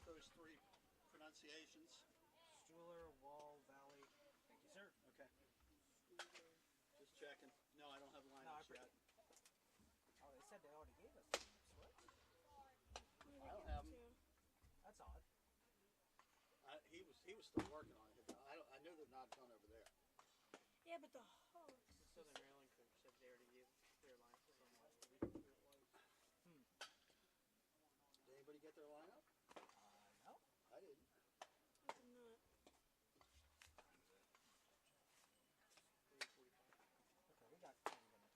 those three pronunciations. Stuhler, Wall, Valley. Thank you, sir. Okay. Just checking. No, I don't have lineups yet. Oh, they said they already gave us lineups. What? I don't have them. That's odd. He was still working on it. I know they're not done over there. Yeah, but the Hawks. The Southern Railing coach said they already gave their line for someone. Did anybody get their lineup? No. I didn't. I did not. Okay, we got 20 minutes.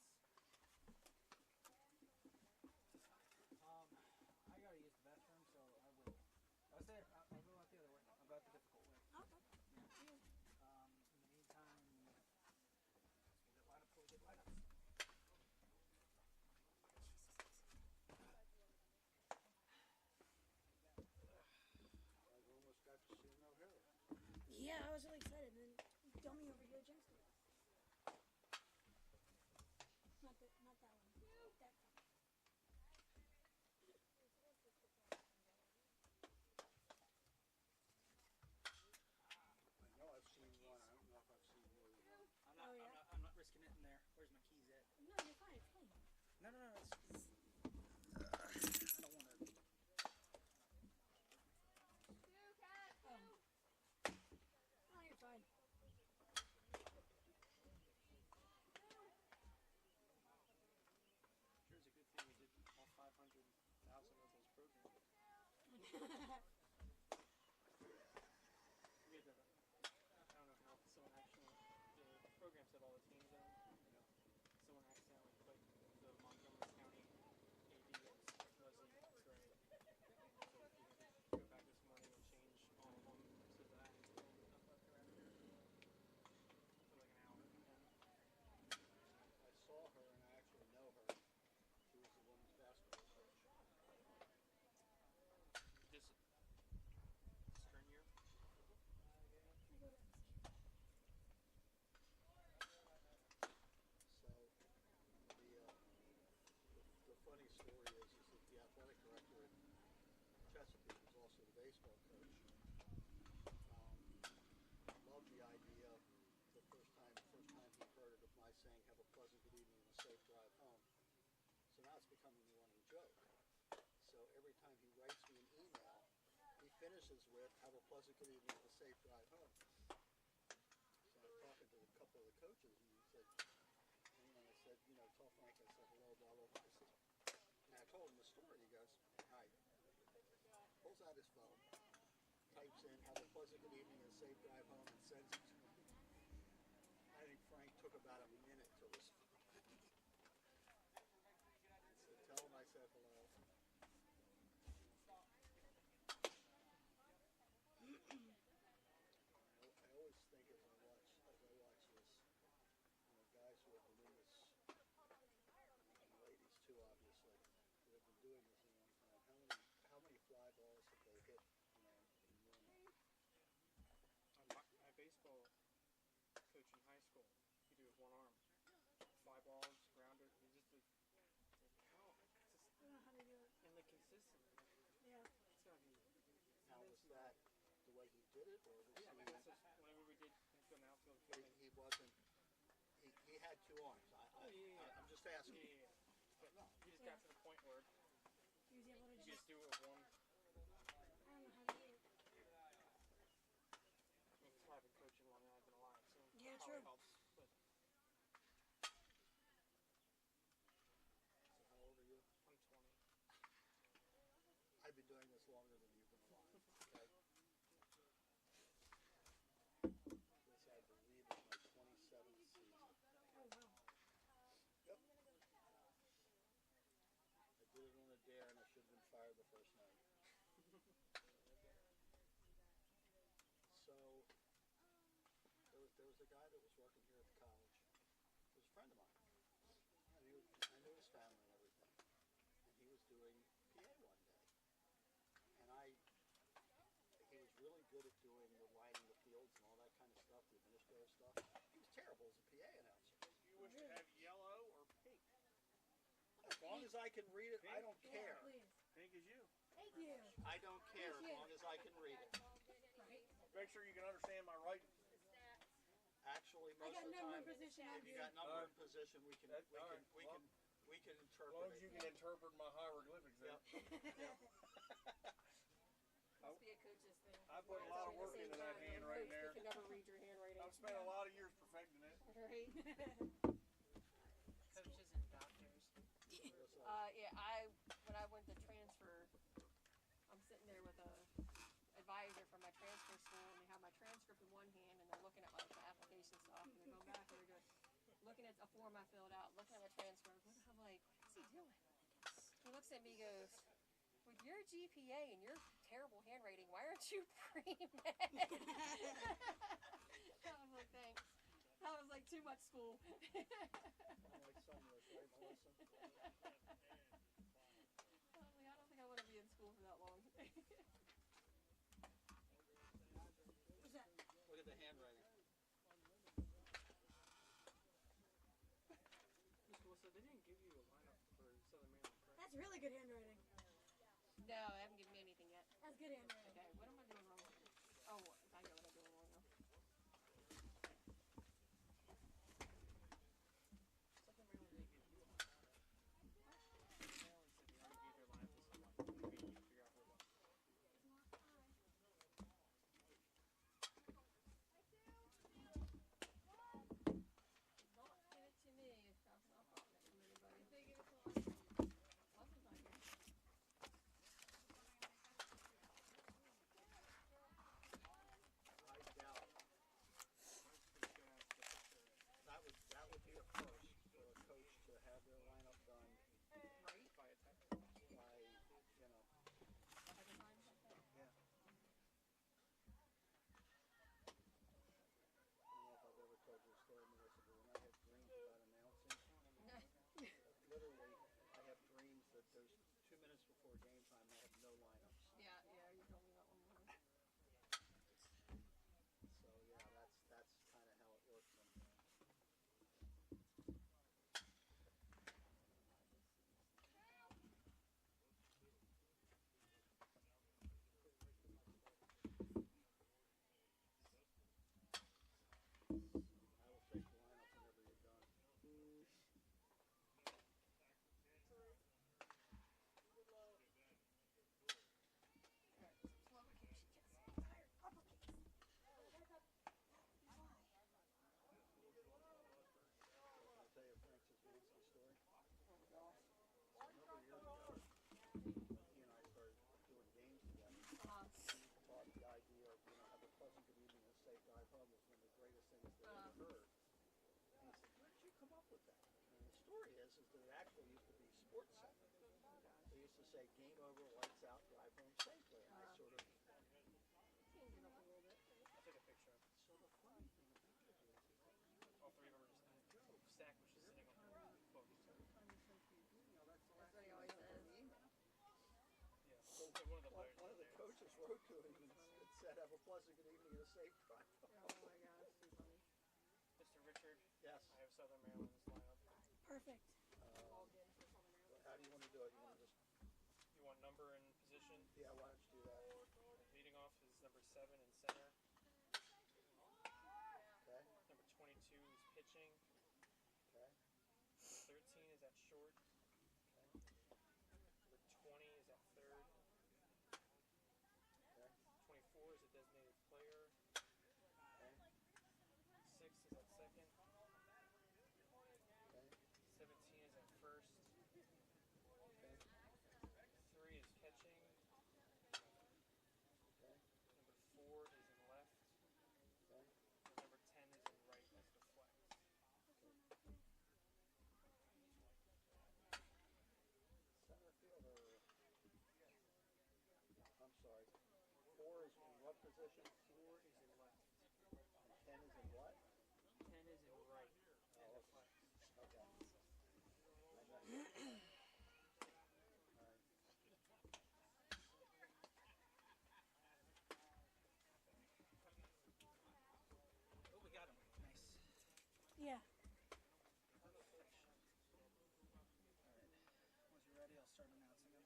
I gotta use the bathroom, so I will. I'll go out the other way. I'll go out the difficult way. Okay. Yeah. In the meantime, we'll get lineups. We'll get lineups. I almost got to see no hair. Yeah, I was really excited. And then dummy over here jinxed it. Not that one. That one. I know I've seen one. I don't know if I've seen more than one. I'm not risking it in there. Where's my keys at? No, you're fine. It's clean. No. It's, I don't want to. Oh, you're fine. Sure, it's a good thing we did all 500,000 of those programs. We had I don't know how someone actually, the programs have all the teams in them. Someone accidentally put the Montgomery County AD as Leslie Gray. So we had to go back this morning and change all of them to that. For like an hour. I saw her and I actually know her. She was the women's basketball coach. This current year? So the funny story is that the athletic director at Chesapeake is also the baseball coach. Loved the idea the first time he heard it of my saying, "Have a pleasant good evening and a safe drive home." So now it's becoming the running joke. So every time he writes me an email, he finishes with, "Have a pleasant good evening and a safe drive home." So I'm talking to a couple of the coaches, and he said, and I said, tell Frank, I said, hello, blah, blah, blah. I said, and I told him the story, and he goes, all right, pulls out his phone, types in, "Have a pleasant good evening and a safe drive home," and sends it to me. I think Frank took about a minute to respond. So tell him I said hello. I always think as I watch this, guys who have been in this, and ladies too, obviously, who have been doing this a long time. How many fly balls have they hit? In My baseball coach in high school, he do it with one arm. Fly balls, grounder, he just like, how? It's just, I don't know how to do it. and like consistent. Yeah. It's gotta be. now, was that the way he did it, or was Yeah, he? that's just whenever we did go an outfield. He wasn't. He had two arms. I'm just asking. Yeah. But he just got to the point where He was able to you just. just do it with one. I don't know how to do it. That's why I've been coaching longer than I've been alive, so Yeah, it probably true. helps. But So how old are you? I'm 20. I've been doing this longer than you've been alive. Okay. This, I believe, is my 27th season. Oh, wow. Yep. I did it on a dare, and I should have been fired the first night. So there was a guy that was working here at the college. He was a friend of mine. And I knew his family and everything. And he was doing PA one day. And he was really good at doing the lighting the fields and all that kind of stuff, the administrative stuff. He was terrible as a PA announcer. You wish to have yellow or pink? As long as I can read it, I don't care. Yeah, please. Pink is you. Thank you. I don't care as long as I can read it. Make sure you can understand my writing. Actually, I most got of the number time, and position on if you here. got number and position, we can All right, As interpret long as it. you can interpret my hieroglyphics there. Must be a coach's thing. I put a lot of work into that handwriting there. You can never read your handwriting. I've spent a lot of years perfecting it. Right? Coaches and doctors. Yeah, when I went to transfer, I'm sitting there with a advisor from my transfer school, and they have my transcript in one hand, and they're looking at my application stuff, and they're going back, and they're just looking at a form I filled out, looking at my transcript. I'm like, what's he doing? He looks at me, goes, with your GPA and your terrible handwriting, why aren't you pre-med? I was like, thanks. That was like too much school. Like Sunless, right, Melissa? I was like, I don't think I want to be in school for that long. What's that? Look at the handwriting. Miss Melissa, they didn't give you a lineup for Southern Maryland, correct? That's really good handwriting. No, they haven't given me anything yet. That's good handwriting. Okay, what am I doing wrong here? Oh, I know what I'm doing wrong now. Southern Maryland didn't give you a lineup. Maryland said they already gave their lineup to someone. Maybe you can figure out who it was. Don't give it to me if I'm not talking to anybody. They give it to us. Wasn't I here? I doubt. That would be a first for a coach to have their lineup done Right? By a text. by, By the time like that. yeah. I don't know if I've ever told you a story, Melissa, but when I have dreams about announcing, literally, I have dreams that there's 2 minutes before game time, I have no lineups. Yeah, you told me that one morning. So yeah, that's kind of how it works sometimes. I will take the lineup whenever you're done. Can I tell you a Francis Yancey story? Oh gosh. A number of years ago, he and I started doing games together. He thought the idea of, have a pleasant good evening and a safe drive home was one of the greatest things they ever heard. And he said, where did you come up with that? And the story is that it actually used to be Sports Center. They used to say, game over, lights out, drive home safely. And I sort of, Changed it up a little bit. I took a picture of it. so the funny thing about it is, All three of them were just in a stack, was just sitting on their books. That's what he always says. Yeah. So one of the players one of the there. coaches wrote to him and said, have a pleasant good evening and a safe drive home. Oh my gosh, too funny. Mr. Richard, Yes. I have Southern Maryland's lineup. Perfect. Logged in for Southern Maryland. How do you want to do it? You want to just, You want number and position? yeah, why don't you do that? Leading off is number 7 in center. Okay, Number 22 is pitching. okay, 13 is at short. okay, Number 20 is at third. okay, 24 is a designated player. okay, 6 is at second. okay, 17 is at first. okay, 3 is catching. okay, Number 4 is in left. okay. And number 10 is in right as the flex. Center fielder. I'm sorry. 4 is in what position? 4 is in left. And 10 is in what? 10 is in right and the flex. Okay. Oh, we got him. Nice. Yeah. All right. Once you're ready, I'll start announcing them.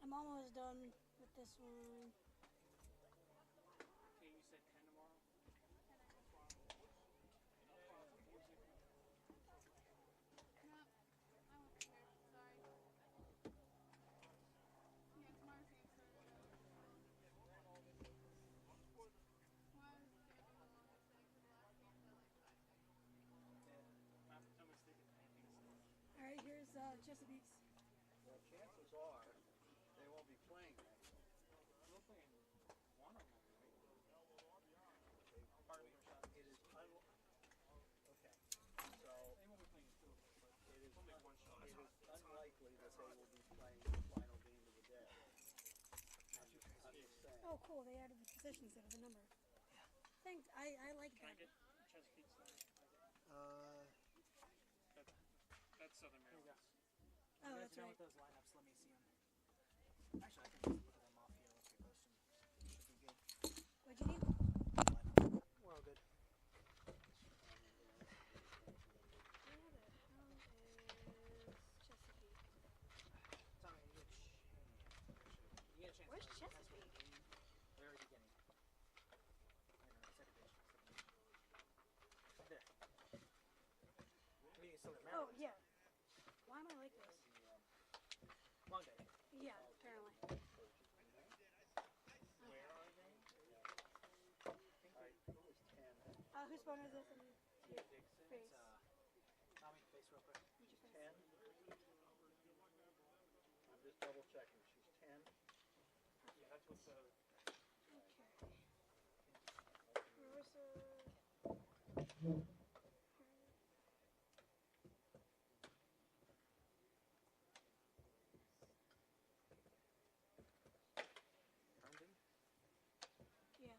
I'm almost done with this one. Okay, you said 10 tomorrow? Not Potomac State at 19 All right, here's Chesapeake's. Well, chances are they won't be playing next week. We're playing one of them, right? Pardon me, Rashad. It is okay. So They won't be playing two of them, but it is, we'll make one shot. it is unlikely that they will be playing the final game of the day. I'm just saying. Oh, cool. They added the position instead of the number. Thanks. I like Can I that. get Chesapeake's Isaac? That's Southern Maryland. Oh, You guys that's are done right. with those lineups. Let me see them. Actually, I can just look at them off here once we post them. Should be good. What'd you need? We're all good. Tommy, you get a chance. You get a chance. Where's to pass Chesapeake? one game. Very beginning. I know, second page. There. Community Southern Oh, Maryland. yeah. Why am I like this? Long day. Yeah, apparently. Where are they? Who was 10? Whose phone is this? Your face. It's Tommy, face real quick. What's your 10? face? I'm just double checking. She's 10. Yeah, that's what the. Okay. Marissa. Herndon. Yeah.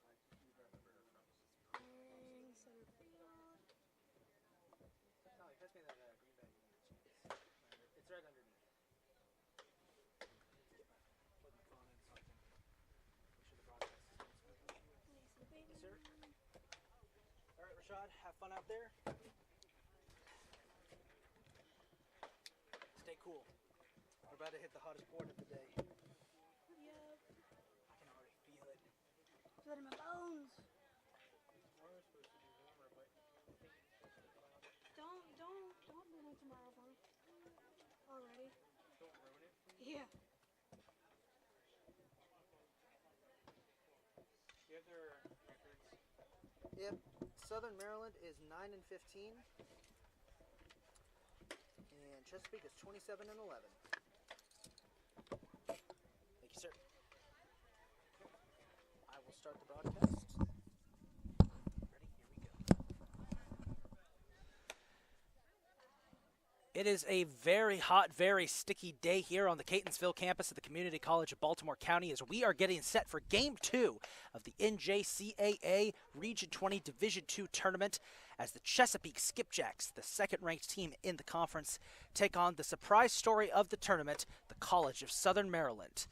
Playing center field. Tommy, pass me that green bag. It's right underneath. Plug my phone in so I can make sure the broadcast is going smoothly. Mason Bateman. Yes, sir. All right, Rashad, have fun out there. Stay cool. We're about to hit the hottest point of the day. Yep. I can already feel it. Feel it in my bones. Tomorrow's supposed to be warmer, but I think it's supposed to be cloudy. Don't ruin tomorrow for me. Already. Don't ruin it for me. Yeah. You have their records. Yep. Southern Maryland is 9-15, and Chesapeake is 27-11. Thank you, sir. I will start the broadcast. Ready? Here we go. It is a very hot, very sticky day here on the Catonsville campus of the Community College of Baltimore County as we are getting set for Game 2 of the NJCAA Region 20 Division II tournament as the Chesapeake Skipjacks, the second-ranked team in the conference, take on the surprise story of the tournament, the College of Southern Maryland.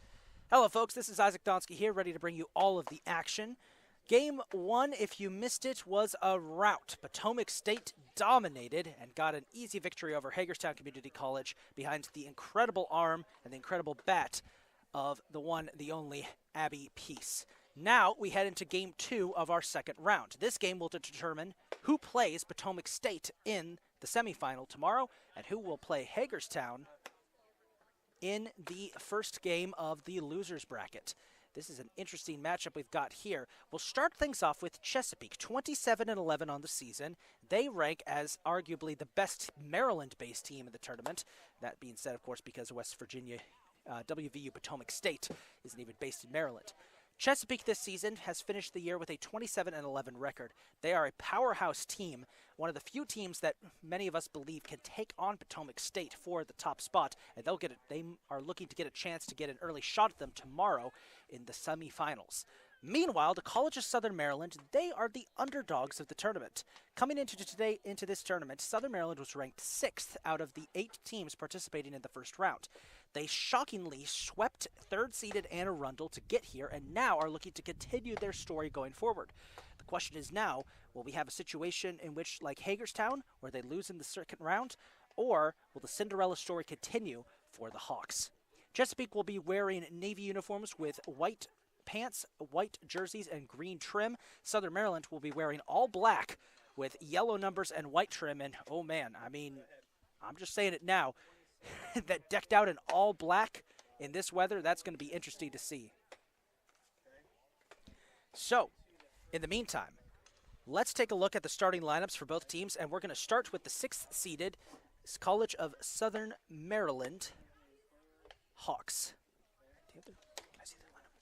Hello, folks. This is Isaac Donsky here, ready to bring you all of the action. Game 1, if you missed it, was a rout. Potomac State dominated and got an easy victory over Hagerstown Community College behind the incredible arm and the incredible bat of the one, the only Abby Peace. Now we head into Game 2 of our second round. This game will determine who plays Potomac State in the semifinal tomorrow and who will play Hagerstown in the first game of the losers bracket. This is an interesting matchup we've got here. We'll start things off with Chesapeake, 27-11 on the season. They rank as arguably the best Maryland-based team in the tournament. That being said, of course, because West Virginia, WVU Potomac State isn't even based in Maryland. Chesapeake this season has finished the year with a 27-11 record. They are a powerhouse team, one of the few teams that many of us believe can take on Potomac State for the top spot, and they are looking to get a chance to get an early shot at them tomorrow in the semifinals. Meanwhile, the College of Southern Maryland, they are the underdogs of the tournament. Coming into this tournament, Southern Maryland was ranked 6th out of the 8 teams participating in the first round. They shockingly swept third-seeded Anne Arundel to get here and now are looking to continue their story going forward. The question is now, will we have a situation in which, like Hagerstown, where they lose in the second round, or will the Cinderella story continue for the Hawks? Chesapeake will be wearing navy uniforms with white pants, white jerseys, and green trim. Southern Maryland will be wearing all black with yellow numbers and white trim. And, oh, man, I mean, I'm just saying it now. That decked out in all black in this weather, that's going to be interesting to see. So, in the meantime, let's take a look at the starting lineups for both teams, and we're going to start with the 6th-seeded College of Southern Maryland Hawks. Can I see their lineup?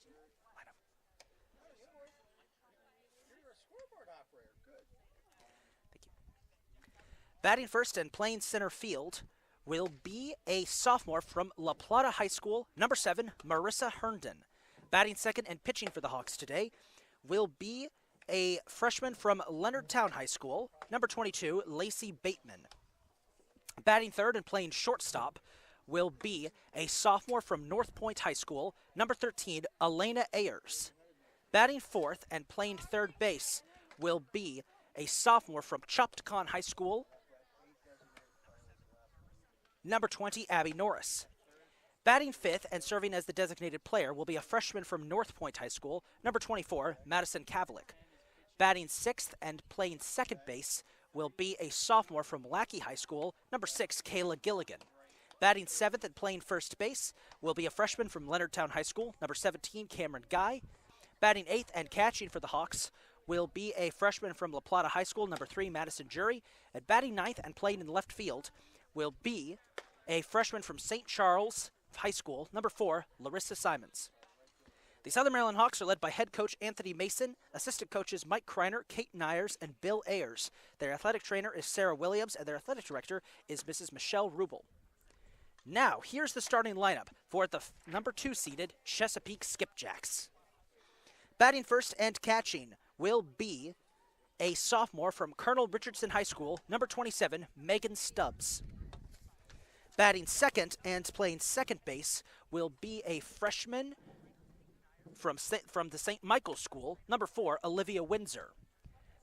You're a scoreboard operator. Good. Thank you. Batting first and playing center field will be a sophomore from La Plata High School, number 7, Marissa Herndon. Batting second and pitching for the Hawks today will be a freshman from Leonardtown High School, number 22, Lacey Bateman. Batting third and playing shortstop will be a sophomore from North Point High School, number 13, Elena Ayers. Batting fourth and playing third base will be a sophomore from Chopticon High School, number 20, Abby Norris. Batting fifth and serving as the designated player will be a freshman from North Point High School, number 24, Madison Kavlik. Batting sixth and playing second base will be a sophomore from Lackey High School, number 6, Kayla Gilligan. Batting seventh and playing first base will be a freshman from Leonardtown High School, number 17, Cameron Guy. Batting eighth and catching for the Hawks will be a freshman from La Plata High School, number 3, Madison Jury. And batting ninth and playing in left field will be a freshman from St. Charles High School, number 4, Larissa Simons. The Southern Maryland Hawks are led by head coach Anthony Mason, assistant coaches Mike Kreiner, Kate Nyers, and Bill Ayers. Their athletic trainer is Sarah Williams, and their athletic director is Mrs. Michelle Rubel. Now, here's the starting lineup for the number 2-seeded Chesapeake Skipjacks. Batting first and catching will be a sophomore from Colonel Richardson High School, number 27, Megan Stubbs. Batting second and playing second base will be a freshman from the St. Michael's School, number 4, Olivia Windsor.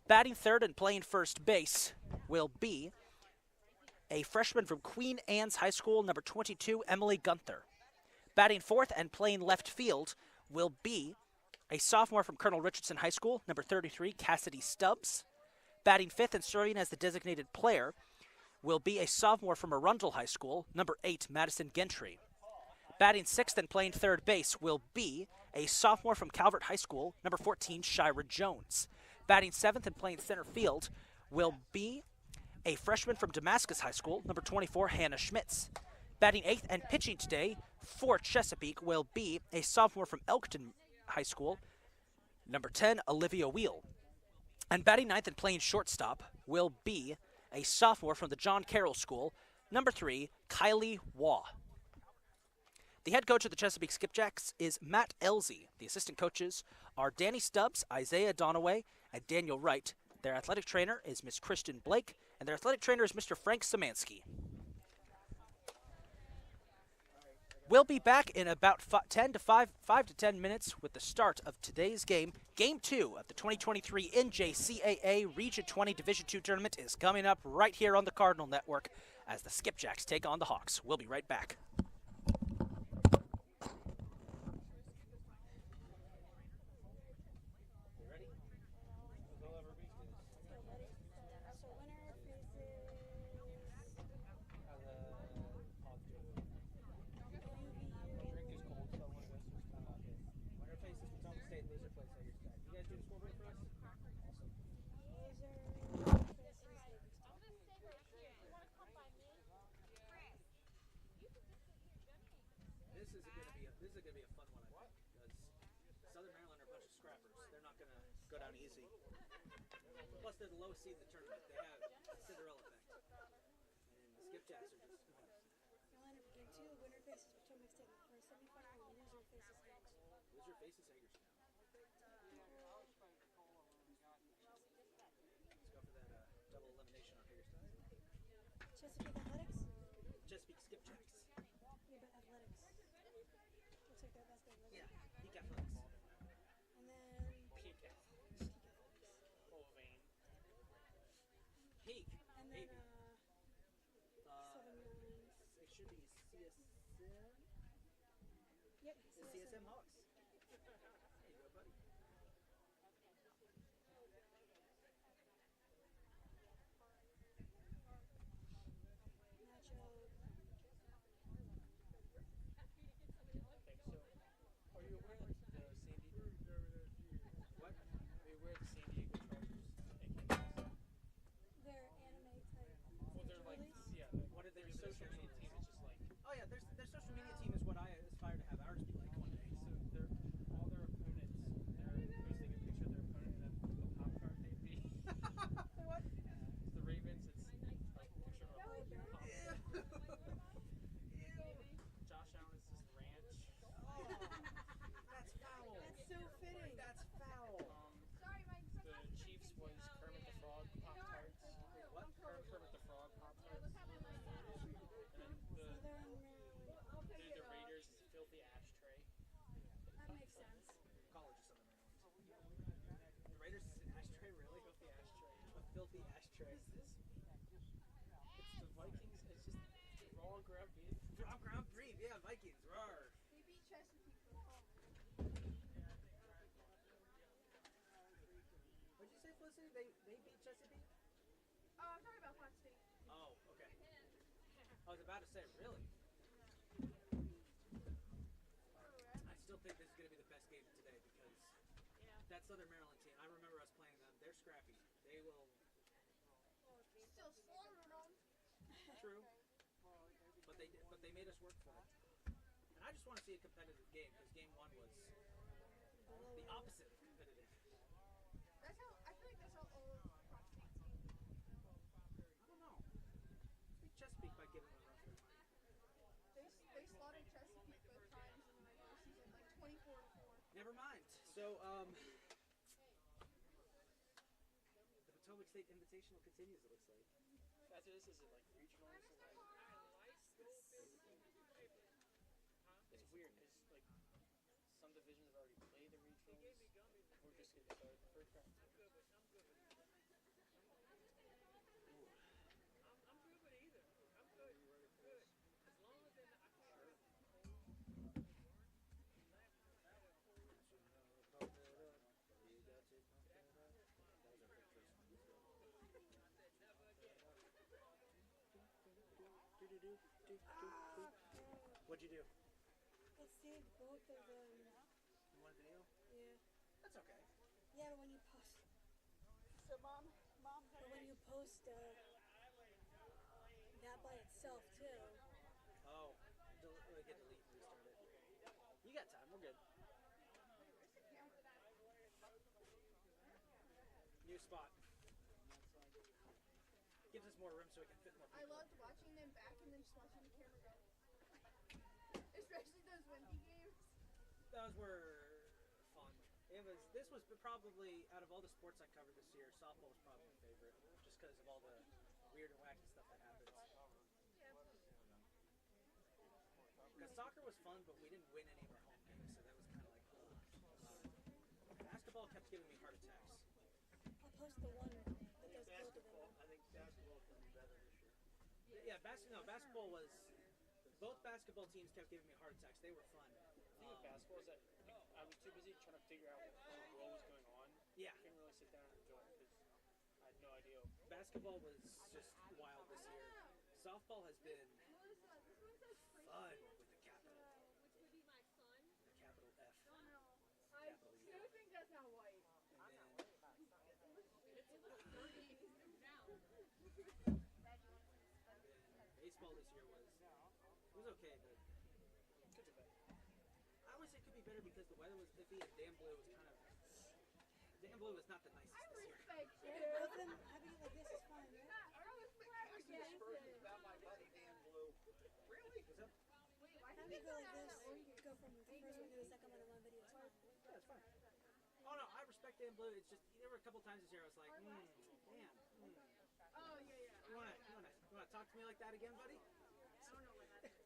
Batting third and playing first base will be a freshman from Queen Anne's High School, number 22, Emily Gunther. Batting fourth and playing left field will be a sophomore from Colonel Richardson High School, number 33, Cassidy Stubbs. Batting fifth and serving as the designated player will be a sophomore from Arundel High School, number 8, Madison Gentry. Batting sixth and playing third base will be a sophomore from Calvert High School, number 14, Shira Jones. Batting seventh and playing center field will be a freshman from Damascus High School, number 24, Hannah Schmitz. Batting eighth and pitching today for Chesapeake will be a sophomore from Elkton High School, number 10, Olivia Wheel. And batting ninth and playing shortstop will be a sophomore from the John Carroll School, number 3, Kylie Waugh. The head coach of the Chesapeake Skipjacks is Matt Elzey. The assistant coaches are Danny Stubbs, Isaiah Donaway, and Daniel Wright. Their athletic trainer is Miss Kristen Blake, and their athletic trainer is Mr. Frank Szymanski. We'll be back in about 5 to 10 minutes with the start of today's game. Game 2 of the 2023 NJCAA Region 20 Division II tournament is coming up right here on the Cardinal Network as the Skipjacks take on the Hawks. We'll be right back. This is going to be a fun one, I think, because Southern Maryland are a bunch of scrappers. They're not going to go down easy. Plus, they're the lowest seed in the tournament. They have Cinderella effect. And the Skipjacks are just... Lineup game 2, winner faces Potomac State for a semifinal, and loser faces Hagerstown. Loser faces Hagerstown. Let's go for that double elimination on Hagerstown. Chesapeake Athletics? Chesapeake Skipjacks. Yeah, but Athletics. Looks like that's the athletics. Yeah, Peak Athletics. And then Peak Peak Athletics. Bovane. Peak. And then Maybe. Southern Maryland. It should be CSM. Yep. The CSM Hawks. There you go, buddy. Nacho. Okay, so are you aware that the San Diego What? are you aware the San Diego Chargers and Kansas? Their anime type. Well, they're like release. yeah, What did they their do with social their media social team is just like Oh yeah, their social media team is what I aspire to have ours be like one day. so they're all their opponents. They're posting a picture of their opponent and then the pop chart they beat. What? It's the Ravens. It's like a picture of a pop. Josh Allen is just ranch. Oh, that's foul. That's so fitting. That's foul. The Chiefs was Kermit the Frog Pop Tarts. What? Kermit the Frog Pop Tarts. And then the Raiders is filthy ashtray. That makes sense. College is Southern Maryland. The Raiders is an ashtray, really? Filthy ashtray. A filthy ashtray. It's the Vikings. It's just raw ground beef. Drop ground brief, yeah, Vikings, roar. They beat Chesapeake for home. What'd you say, Felicity? They beat Chesapeake? Oh, I'm talking about Fox State. Oh, okay. I was about to say, really? I still think this is going to be the best game of today because that Southern Maryland team, I remember us playing them. They're scrappy. They will. Still slaughtered them. True. But they made us work for it. And I just want to see a competitive game because game one was the opposite of competitive. That's how I feel like that's how all Fox State teams. I don't know. Beat Chesapeake by giving them a run for their money. They slaughtered Chesapeake both times in the regular season, like 24-4. Never mind. So, the Potomac State Invitational continues, it looks like. After this, is it like regionals? Or like, it's weird because like some divisions have already played the regionals. We're just getting started the first round. What'd you do? I saved both of them. In one video? Yeah. That's okay. Yeah, but when you post. So mom But when you post that by itself too. Oh, hit delete, restart it. You got time, we're good. New spot. Gives us more room so we can fit more I people. loved watching them back and then just watching the camera go. Especially those windy games. Those were fun. This was probably, out of all the sports I covered this year, softball was probably my favorite, just because of all the weird and wacky stuff that happens. Because soccer was fun, but we didn't win any of our home games, so that was kind of like, ugh. Basketball kept giving me heart attacks. I'll post the one that does both of them. I think basketball's going to be better this year. Yeah, basketball was. Both basketball teams kept giving me heart attacks. They were fun. The thing with basketball is that I was too busy trying to figure out what was going on. Yeah. I couldn't really sit down and enjoy it because I had no idea. Basketball was just wild this year. Softball has been fun with the capital. The capital F. Capital U. I think that's not white. And then baseball this year was okay, but Could be better. I always say it could be better because the weather was iffy and Dan Blue was kind of. Dan Blue was not the nicest this year. Both of them having like this is fine, right? Aspersions about my buddy Dan Blue. Really? Is that? Have you go like this, or you could go from the first one to the second one in one video. It's fine. Yeah, it's fine. Oh no, I respect Dan Blue. It's just there were a couple times this year I was like, Dan. Oh yeah. You wanna talk to me like that again, buddy?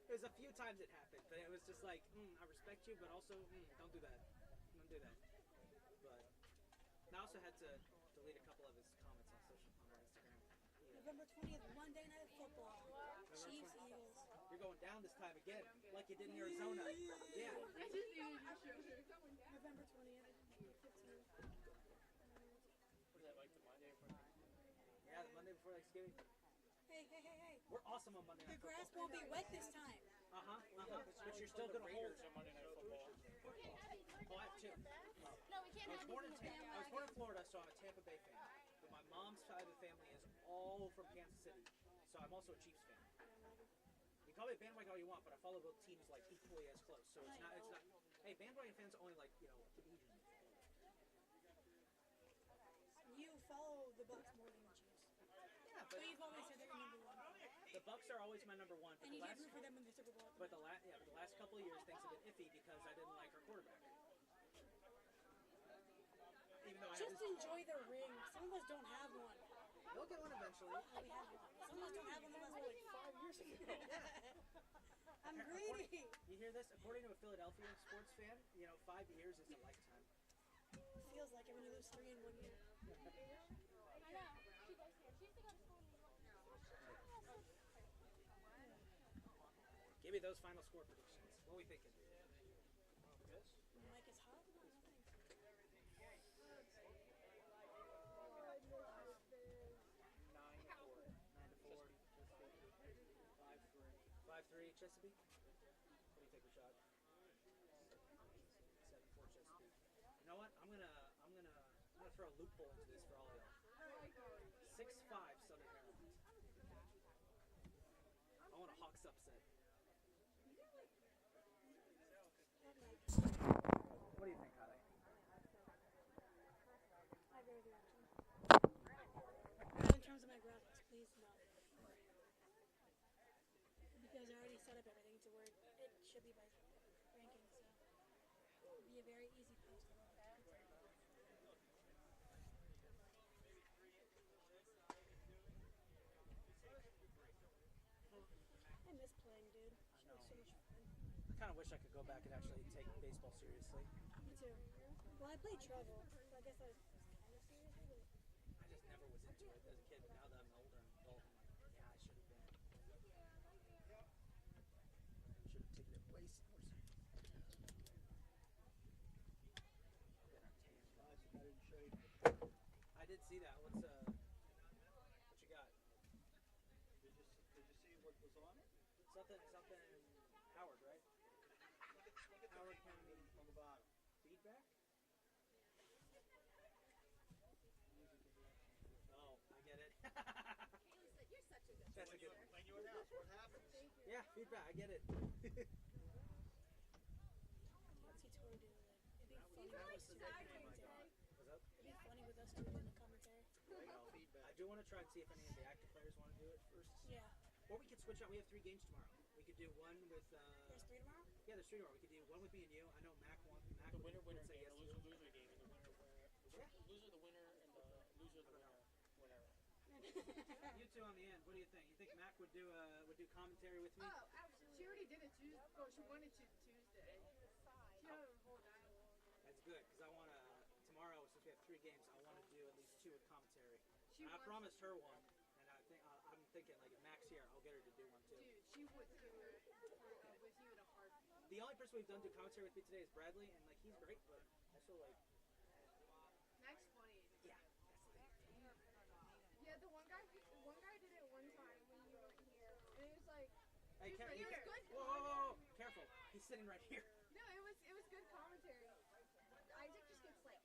There's a few times it happened, but it was just like, I respect you, but also, don't do that. Don't do that. But I also had to delete a couple of his comments on Instagram. November 20th, Monday Night Football. Chiefs, Eagles. You're going down this time again, like like you did in Arizona. Yeah. I just needed to show her. November 20th, 15th. Was that like the Monday before Thanksgiving? Yeah, the Monday before Thanksgiving. Hey. We're awesome on Monday The Night grass Football. won't be wet this time. But you're still The gonna hold. Raiders on Monday Night Football. Oh, I have two. No, we can't I was have born these in in the Tampa. I was born in Florida, so I'm a Tampa Bay fan. But my mom's side of the family is all from Kansas City, so I'm also a Chiefs fan. You call me a bandwagon all you want, but I follow both teams like equally as close. So it's not. Hey, bandwagon fans only like Asian. You follow the Bucks more than the Chiefs. Yeah, But you've always said they're number one. the Bucks are always my number one. But And the you did last, root for them in the Super Bowl. but the last couple of years things have been iffy because I didn't like our quarterback. Even though I Just enjoy the ring. Some of us don't have one. they'll get one eventually. We have one. Some of us don't have one unless we're like 5 years ago. I'm greedy. You hear this? According to a Philadelphia sports fan, 5 years is a lifetime. Feels like it when you lose 3 in 1 year. I know. She goes here. She used to go to school in New York. Give me those final score predictions. What are we thinking? Mike is hot. Nine to four. 9-4. 5-3 Chesapeake. What do you think, Rashad? 7-4 Chesapeake. You know what? I'm gonna throw a loophole into this for all of y'all. 6-5 Southern Maryland. I want a Hawks upset. What do you think, Kale? I agree with you, actually. Not in terms of my graphics, please, no. Because I already set up everything to where it should be by ranking, so it'd be a very easy post to run. I miss playing, dude. It's like so much fun. I kind of wish I could go back and actually take baseball seriously. Me too. Well, I played travel, so I guess I was kind of serious with it. I just never was into it as a kid, but now that I'm older and adult, I'm like, yeah, I should have been. Should have taken it way more seriously. Nice, I didn't show you. I did see that. What you got? Did you see what was on it? Something Howard, right? Howard County On the bottom. feedback? Oh, I get it. You're such a good That's a good one. When you announce what happens. Yeah, feedback, I get it. What's he totally doing with it? It'd be funny with us two sad doing the commentary. What's up? It'd be funny with us two doing the commentary. I do want to try and see if any of the active players want to do it first. Yeah. Or we could switch out. We have 3 games tomorrow. We could do one with. There's 3 tomorrow? Yeah, there's 3 tomorrow. We could do one with me and you. I know Mac The would winner say game, yes the to it. loser game, and the winner loser the winner, and the loser the winner. Whatever. You two on the end. What do you think? You think Mac would do commentary with me? Oh, actually, she already did it Tuesday. Well, she wanted to Tuesday. She had a whole dialogue. That's good because I want to tomorrow since we have 3 games. I want to do at least 2 with commentary. She I wants- promised her one, and I'm thinking like if Mac's here, I'll get her to do one too. Dude, she would do it with you in a heartbeat. The only person we've done do commentary with me today is Bradley, and like he's great, but also like Max funny. yeah. Yeah, the one guy did it one time when you weren't here, and it was like, Hey, it was good whoa, careful! He's sitting right here. No, it was good commentary. Isaac just gets like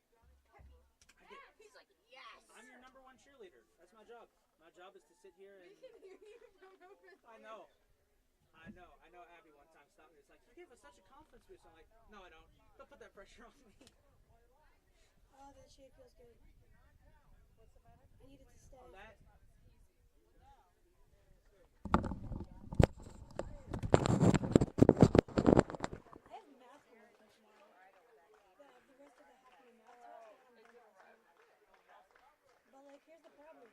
peppy. I get, He's like, yes. I'm your number 1 cheerleader. That's my job. My job is to sit here We and can hear you from over there. I know. Abby one time stopped me. It's like you gave us such a confidence boost. I'm like, no, I don't. Don't put that pressure on me. Oh, that shade feels good. I need it to stay. On that. I have math homework for tomorrow. The rest of the half of the math test, I'm done by the time. But like, here's the problem.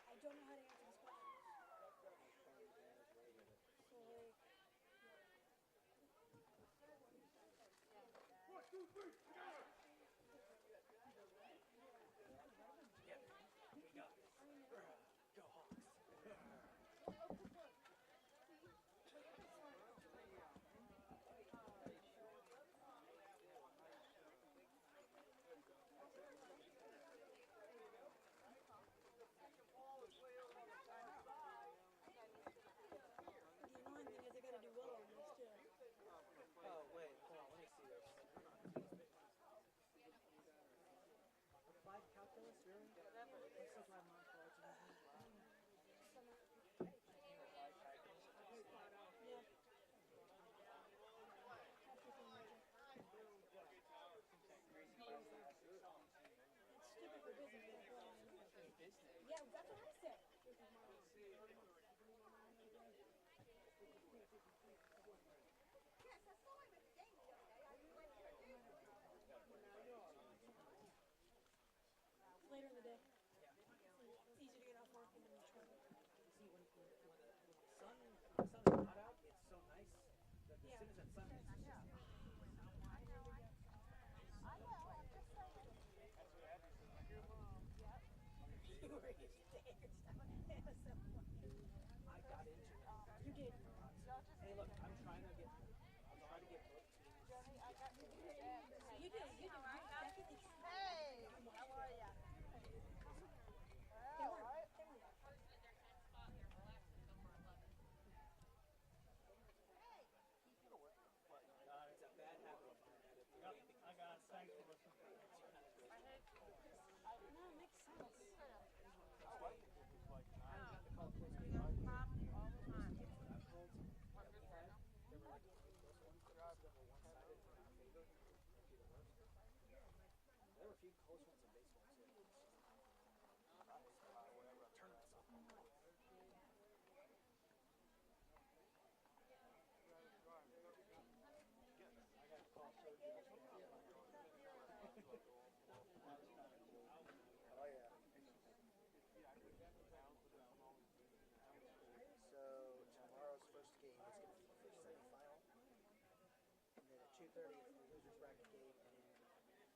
I don't know how to answer this question. So like, Yep. We got this. Go Hawks. We're busy. Yeah, that's what I said. Yes, I saw him at the game the other day. I went there too. It's later in the day. It's easy to get off work and then travel. See, when the sun is not out, it's so nice that as soon as that sun hits, it's just I know, I'm just saying. You were used to hair stuff. That was so funny. I got into it. You did. Hey, look, I'm trying to get both teams. You did. You did. Definitely. Hey, how are ya? They weren't. They weren't. It's a bad habit of mine. I got thanks for listening. No, it makes sense. There were a few close ones in baseball too. Tournaments off. Oh, yeah. So tomorrow's first game is going to be the first semifinal. And then at 2:30 it's the losers bracket game.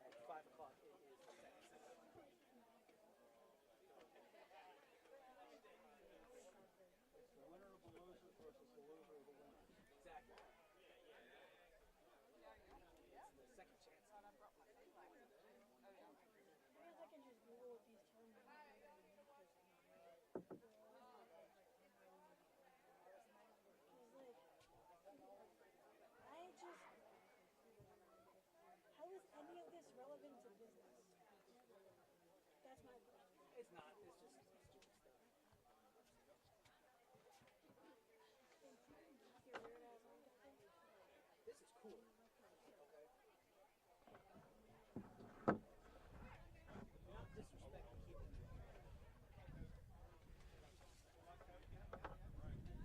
And at 5 o'clock it is the second semifinal. It's the winner of the losers versus the loser of the winner. Exactly. It's the second chance. I guess I can just Google what these terms are. How is any of this relevant to business? That's my question. It's not. It's just stupid stuff. Your weird ass on something? This is cool. Okay. Not disrespecting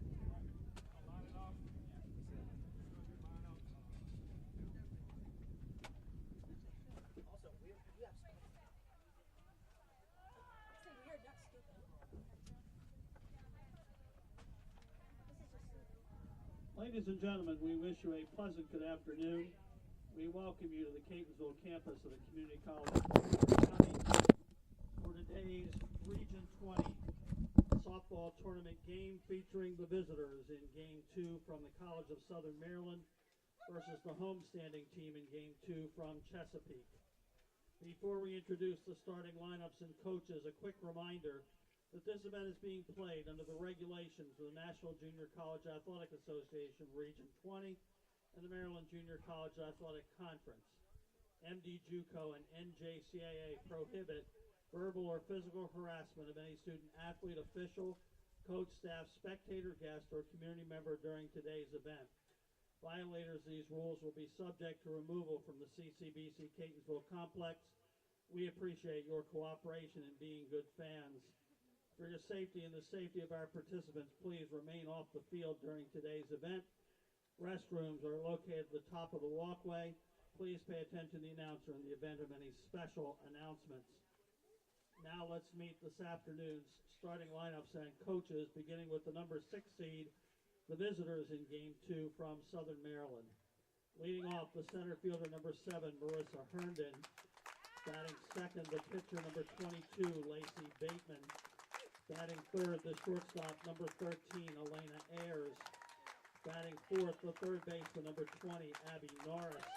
keeping it. Also, you have space. I say weird, not stupid. This is just stupid. Ladies and gentlemen, we wish you a pleasant good afternoon. We welcome you to the Catonsville campus of the Community College of Baltimore County for today's Region 20 softball tournament game featuring the visitors in Game 2 from the College of Southern Maryland versus the homestanding team in Game 2 from Chesapeake. Before we introduce the starting lineups and coaches, a quick reminder that this event is being played under the regulations of the National Junior College Athletic Association Region 20 and the Maryland Junior College Athletic Conference. MD JUCO and NJCAA prohibit verbal or physical harassment of any student athlete, official, coach, staff, spectator, guest, or community member during today's event. Violators of these rules will be subject to removal from the CCBC Catonsville complex. We appreciate your cooperation in being good fans. For your safety and the safety of our participants, please remain off the field during today's event. Restrooms are located at the top of the walkway. Please pay attention to the announcer in the event of any special announcements. Now let's meet this afternoon's starting lineups and coaches, beginning with the number 6 seed, the visitors in Game 2 from Southern Maryland. Leading off, the center fielder, number 7, Marissa Herndon. Batting second, the pitcher, number 22, Lacey Bateman. Batting third, the shortstop, number 13, Elena Ayers. Batting fourth, the third baseman, number 20, Abby Norris.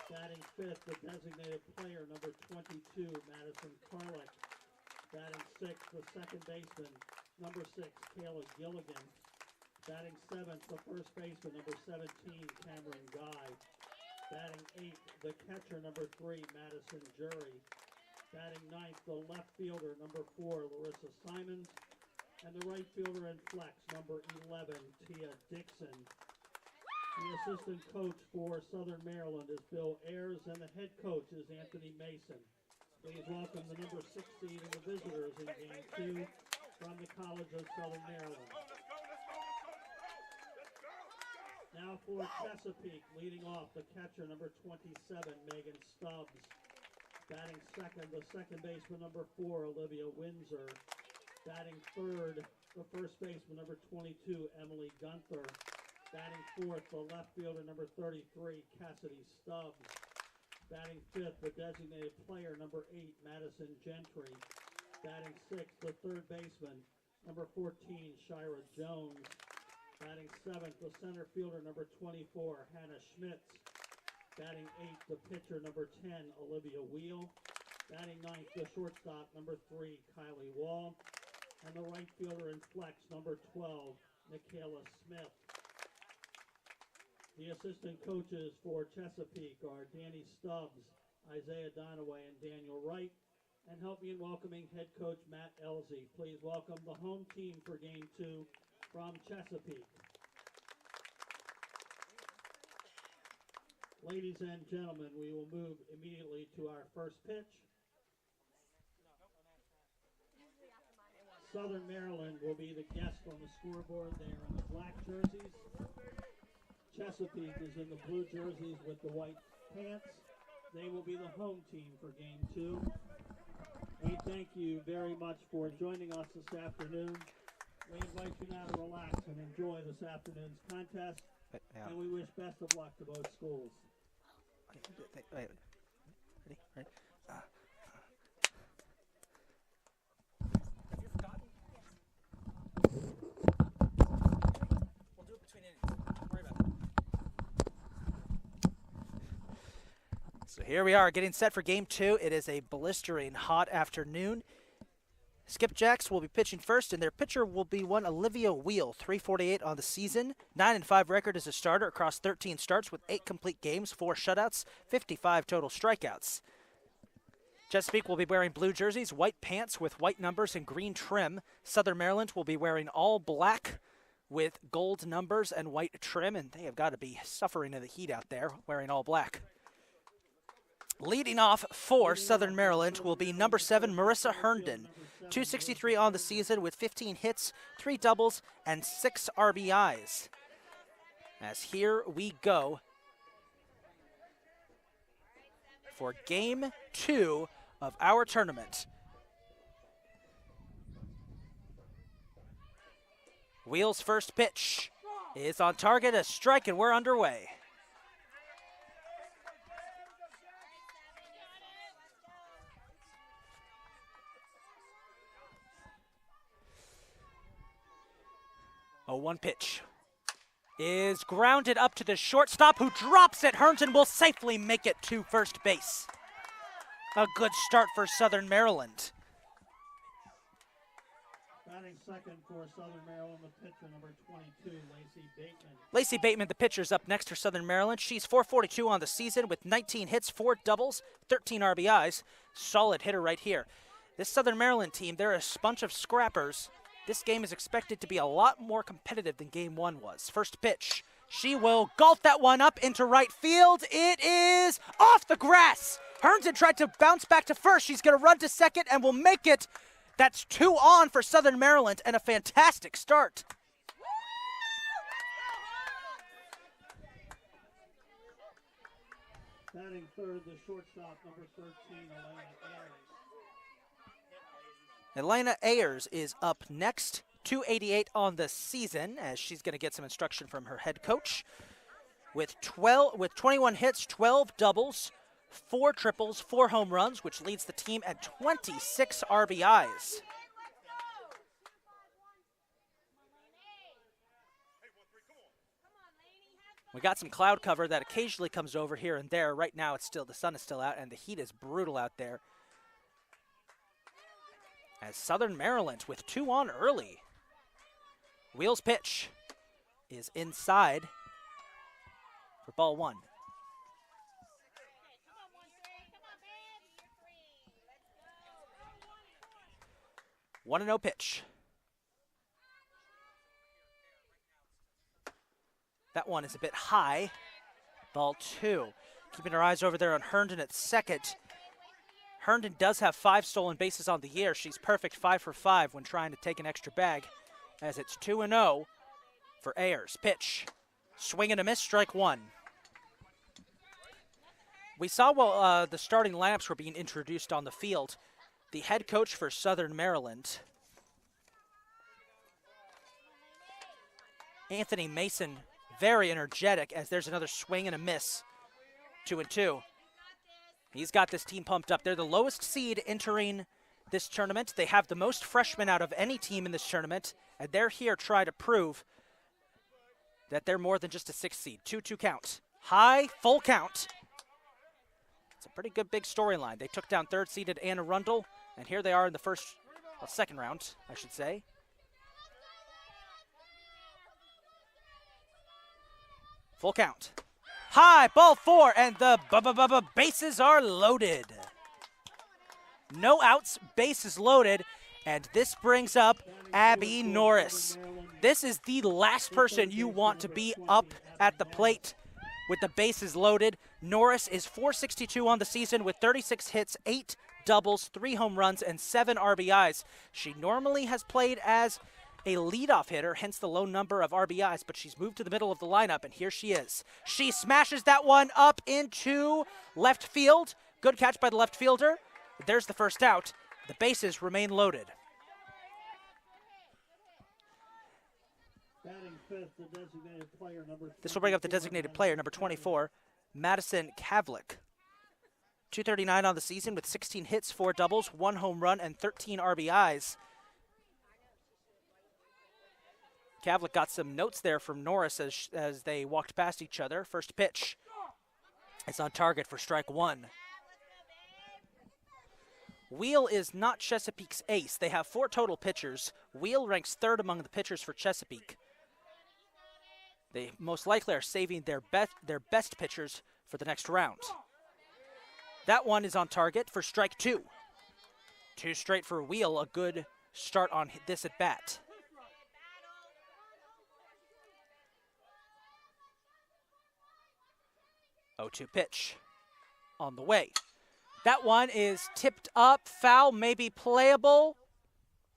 Batting fifth, the designated player, number 22, Madison Carlick. Batting sixth, the second baseman, number 6, Kayla Gilligan. Batting seventh, the first baseman, number 17, Cameron Guy. Batting eighth, the catcher, number 3, Madison Jury. Batting ninth, the left fielder, number 4, Larissa Simons. And the right fielder and flex, number 11, Tia Dixon. The assistant coach for Southern Maryland is Bill Ayers, and the head coach is Anthony Mason. Please welcome the number 6 seed and the visitors in game 2 from the College of Southern Maryland. Now for Chesapeake, leading off the catcher, number 27, Megan Stubbs. Batting second, the second baseman, number 4, Olivia Windsor. Batting third, the first baseman, number 22, Emily Gunther. Batting fourth, the left fielder, number 33, Cassidy Stubbs. Batting fifth, the designated player, number 8, Madison Gentry. Batting sixth, the third baseman, number 14, Shira Jones. Batting seventh, the center fielder, number 24, Hannah Schmitz. Batting eighth, the pitcher, number 10, Olivia Wheel. Batting ninth, the shortstop, number 3, Kylie Wall. And the right fielder in flex, number 12, Michaela Smith. The assistant coaches for Chesapeake are Danny Stubbs, Isaiah Donaway, and Daniel Wright. And help me in welcoming head coach Matt Elzey. Please welcome the home team for game 2 from Chesapeake. Ladies and gentlemen, we will move immediately to our first pitch. Southern Maryland will be the guest on the scoreboard. They are in the black jerseys. Chesapeake is in the blue jerseys with the white pants. They will be the home team for game 2. We thank you very much for joining us this afternoon. We invite you now to relax and enjoy this afternoon's contest. And we wish best of luck to both schools. Wait. Ready? Ready? Have you forgotten? We'll do it between innings. Don't worry about it. So here we are getting set for game 2. It is a blistering hot afternoon. Skipjacks will be pitching first, and their pitcher will be one Olivia Wheel, 348 on the season, 9-5 record as a starter across 13 starts with 8 complete games, 4 shutouts, 55 total strikeouts. Chesapeake will be wearing blue jerseys, white pants with white numbers and green trim. Southern Maryland will be wearing all black with gold numbers and white trim, and they have got to be suffering in the heat out there wearing all black. Leading off for Southern Maryland will be number 7, Marissa Herndon, 263 on the season with 15 hits, 3 doubles, and 6 RBIs. As here we go for game 2 of our tournament. Wheel's first pitch is on target, a strike, and we're underway. A 1 pitch is grounded up to the shortstop, who drops it. Herndon will safely make it to first base. A good start for Southern Maryland. Batting second for Southern Maryland, the pitcher, number 22, Lacey Bateman. Lacey Bateman, the pitcher, is up next for Southern Maryland. She's 442 on the season with 19 hits, 4 doubles, 13 RBIs. Solid hitter right here. This Southern Maryland team, they're a bunch of scrappers. This game is expected to be a lot more competitive than game 1 was. First pitch, she will gulp that one up into right field. It is off the grass. Herndon tried to bounce back to first. She's going to run to second and will make it. That's 2 on for Southern Maryland, and a fantastic start. Batting third, the shortstop, number 13, Elena Ayers. Elena Ayers is up next, 288 on the season, as she's going to get some instruction from her head coach. With 21 hits, 12 doubles, 4 triples, 4 home runs, which leads the team at 26 RBIs. We got some cloud cover that occasionally comes over here and there. Right now, the sun is still out, and the heat is brutal out there. As Southern Maryland with 2 on early. Wheel's pitch is inside for ball 1. 1-0 pitch. That one is a bit high. Ball 2. Keeping our eyes over there on Herndon at second. Herndon does have 5 stolen bases on the year. She's perfect 5 for 5 when trying to take an extra bag, as it's 2-0 for Ayers. Pitch. Swing and a miss, strike 1. We saw while the starting lineups were being introduced on the field, the head coach for Southern Maryland, Anthony Mason, very energetic, as there's another swing and a miss. 2-2. He's got this team pumped up. They're the lowest seed entering this tournament. They have the most freshmen out of any team in this tournament, and they're here trying to prove that they're more than just a 6th seed. 2-2 count. High, full count. It's a pretty good big storyline. They took down 3rd seeded Anne Arundel, and here they are in the second round, I should say. Full count. High, ball 4, and the bases are loaded. No outs, bases loaded, and this brings up Abby Norris. This is the last person you want to be up at the plate with the bases loaded. Norris is .462 on the season with 36 hits, 8 doubles, 3 home runs, and 7 RBIs. She normally has played as a leadoff hitter, hence the low number of RBIs, but she's moved to the middle of the lineup, and here she is. She smashes that one up into left field. Good catch by the left fielder. There's the first out. The bases remain loaded. Batting 5th, the designated player number. This will bring up the designated player, number 24, Madison Kavlik. .239 on the season with 16 hits, 4 doubles, 1 home run, and 13 RBIs. Kavlik got some notes there from Norris as they walked past each other. First pitch is on target for strike 1. Wheel is not Chesapeake's ace. They have 4 total pitchers. Wheel ranks 3rd among the pitchers for Chesapeake. They most likely are saving their best pitchers for the next round. That one is on target for strike 2. 2 straight for Wheel, a good start on this at bat. Oh, 2 pitch on the way. That one is tipped up, foul, maybe playable.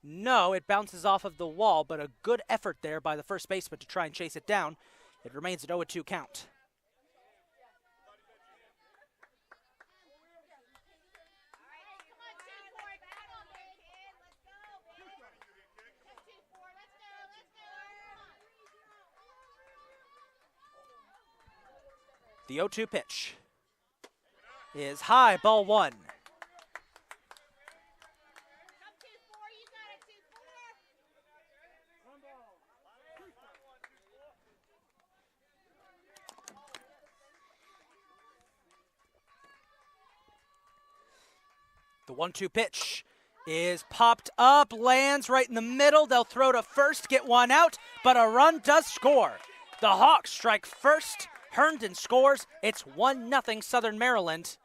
No, it bounces off of the wall, but a good effort there by the first baseman to try and chase it down. It remains an 0-2 count. The 0-2 pitch is high, ball 1. The 1-2 pitch is popped up, lands right in the middle. They'll throw to first, get one out, but a run does score. The Hawks strike first. Herndon scores. It's 1-0 Southern Maryland.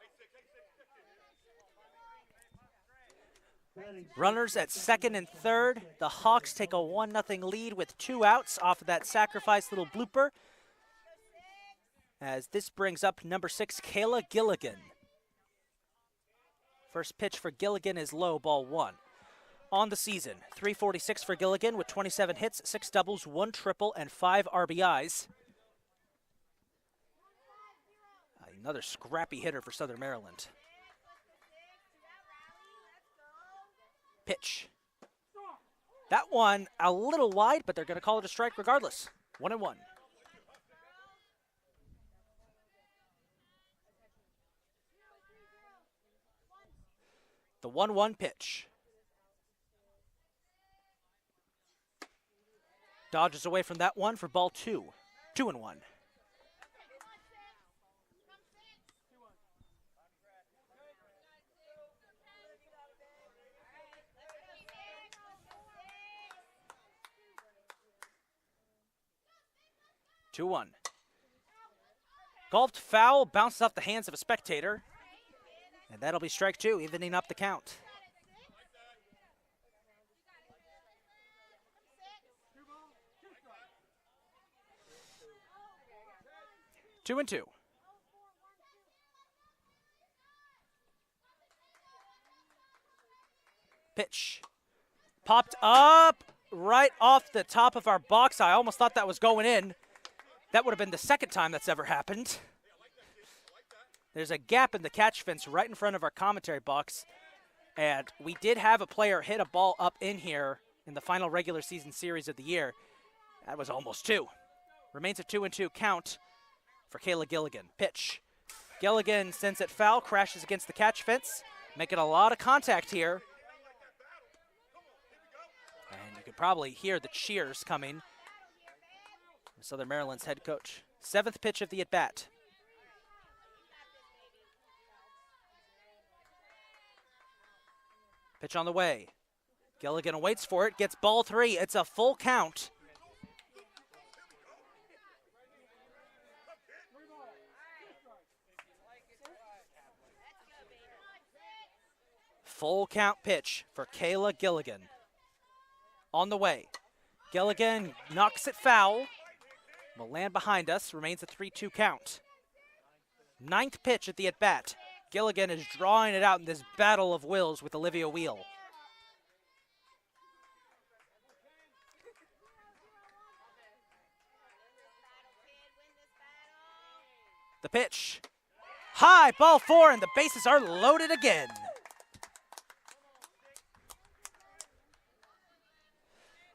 Runners at 2nd and 3rd. The Hawks take a 1-0 lead with 2 outs off of that sacrifice little blooper. As this brings up number 6, Kayla Gilligan. First pitch for Gilligan is low, ball 1. On the season, .346 for Gilligan with 27 hits, 6 doubles, 1 triple, and 5 RBIs. Another scrappy hitter for Southern Maryland. Pitch. That one a little wide, but they're going to call it a strike regardless. 1-1. The 1-1 pitch. Dodges away from that one for ball 2. 2-1. Golfed foul, bounces off the hands of a spectator. And that'll be strike 2, evening up the count. Two and 2. Pitch. Popped up right off the top of our box. I almost thought that was going in. That would have been the second time that's ever happened. There's a gap in the catch fence right in front of our commentary box. And we did have a player hit a ball up in here in the final regular season series of the year. That was almost 2. Remains a 2-2 count for Kayla Gilligan. Pitch. Gilligan sends it foul, crashes against the catch fence, making a lot of contact here. And you could probably hear the cheers coming from Southern Maryland's head coach. 7th pitch of the at-bat. Pitch on the way. Gilligan waits for it, gets ball 3. It's a full count. Full count pitch for Kayla Gilligan. On the way. Gilligan knocks it foul. Will land behind us. Remains a 3-2 count. 9th pitch at the at-bat. Gilligan is drawing it out in this battle of wills with Olivia Wheel. The pitch. High, ball 4, and the bases are loaded again.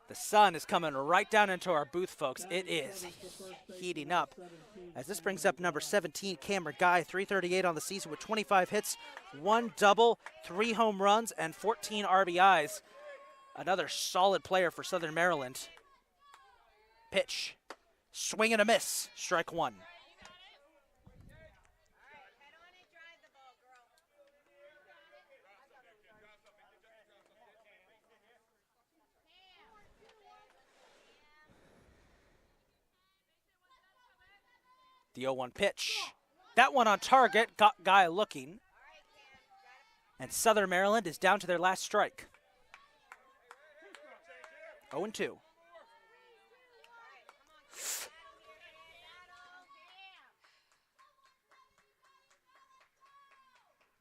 The sun is coming right down into our booth, folks. It is heating up. As this brings up number 17, Cameron Guy, 338 on the season with 25 hits, 1 double, 3 home runs, and 14 RBIs. Another solid player for Southern Maryland. Pitch. Swing and a miss. Strike 1. The 0-1 pitch. That one on target, got Guy looking. And Southern Maryland is down to their last strike. 0-2.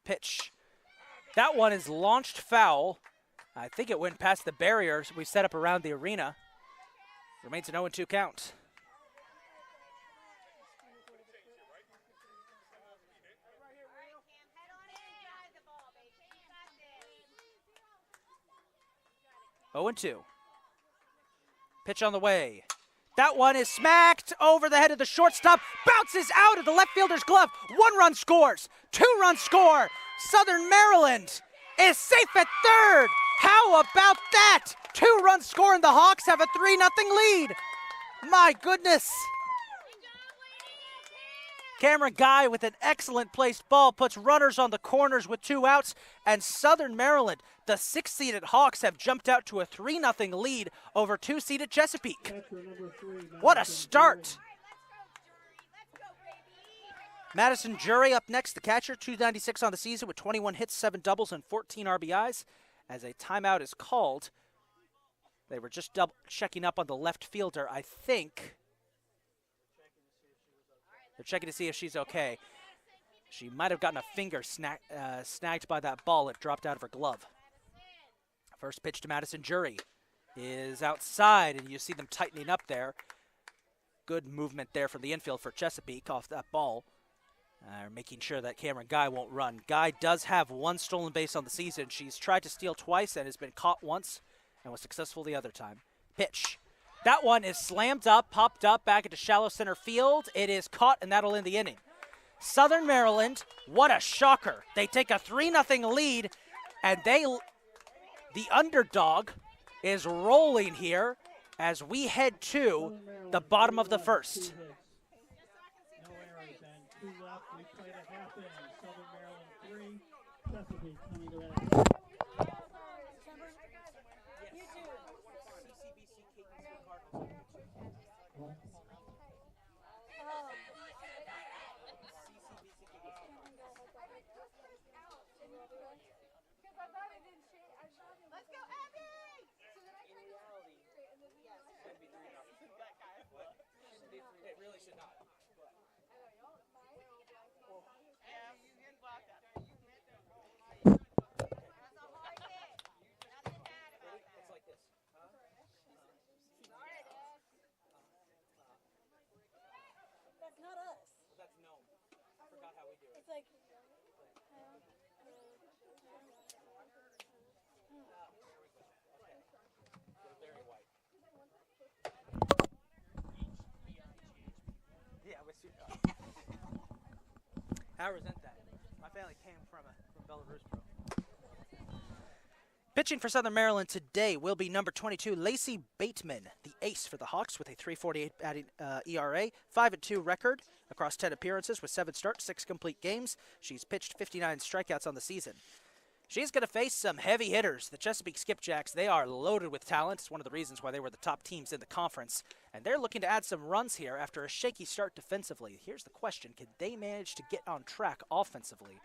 Pitch. That one is launched foul. I think it went past the barriers we set up around the arena. Remains an 0-2 count. Oh and 2. Pitch on the way. That one is smacked over the head of the shortstop. Bounces out of the left fielder's glove. 1 run scores. 2 run score. Southern Maryland is safe at 3rd. How about that? 2 run score and the Hawks have a 3-0 lead. My goodness. Cameron Guy with an excellent placed ball puts runners on the corners with 2 outs, and Southern Maryland, the 6th-seeded Hawks, have jumped out to a 3-0 lead over 2-seeded Chesapeake. What a start! Madison Jury up next, the catcher, 296 on the season with 21 hits, 7 doubles, and 14 RBIs. As a timeout is called, they were just checking up on the left fielder, I think. They're checking to see if she's okay. She might have gotten a finger snagged by that ball. It dropped out of her glove. First pitch to Madison Jury is outside, and you see them tightening up there. Good movement there from the infield for Chesapeake off that ball. Making sure that Cameron Guy won't run. Guy does have 1 stolen base on the season. She's tried to steal twice and has been caught once and was successful the other time. Pitch. That one is slammed up, popped up back into shallow center field. It is caught, and that'll end the inning. Southern Maryland, what a shocker. They take a 3-0 lead, and the underdog is rolling here as we head to the bottom of the 1st. No errors and 2 left. We played a half inning. Southern Maryland 3, Chesapeake coming to that. Let's go, Abby! It really should not. it's like, Yeah, I resent that. My family came from Belarus, bro. Pitching for Southern Maryland today will be number 22, Lacey Bateman, the ace for the Hawks with a 3.48 batting ERA, 5-2 record across 10 appearances with 7 starts, 6 complete games. She's pitched 59 strikeouts on the season. She's going to face some heavy hitters. The Chesapeake Skipjacks, they are loaded with talent. It's one of the reasons why they were the top teams in the conference. And they're looking to add some runs here after a shaky start defensively. Here's the question. Can they manage to get on track offensively?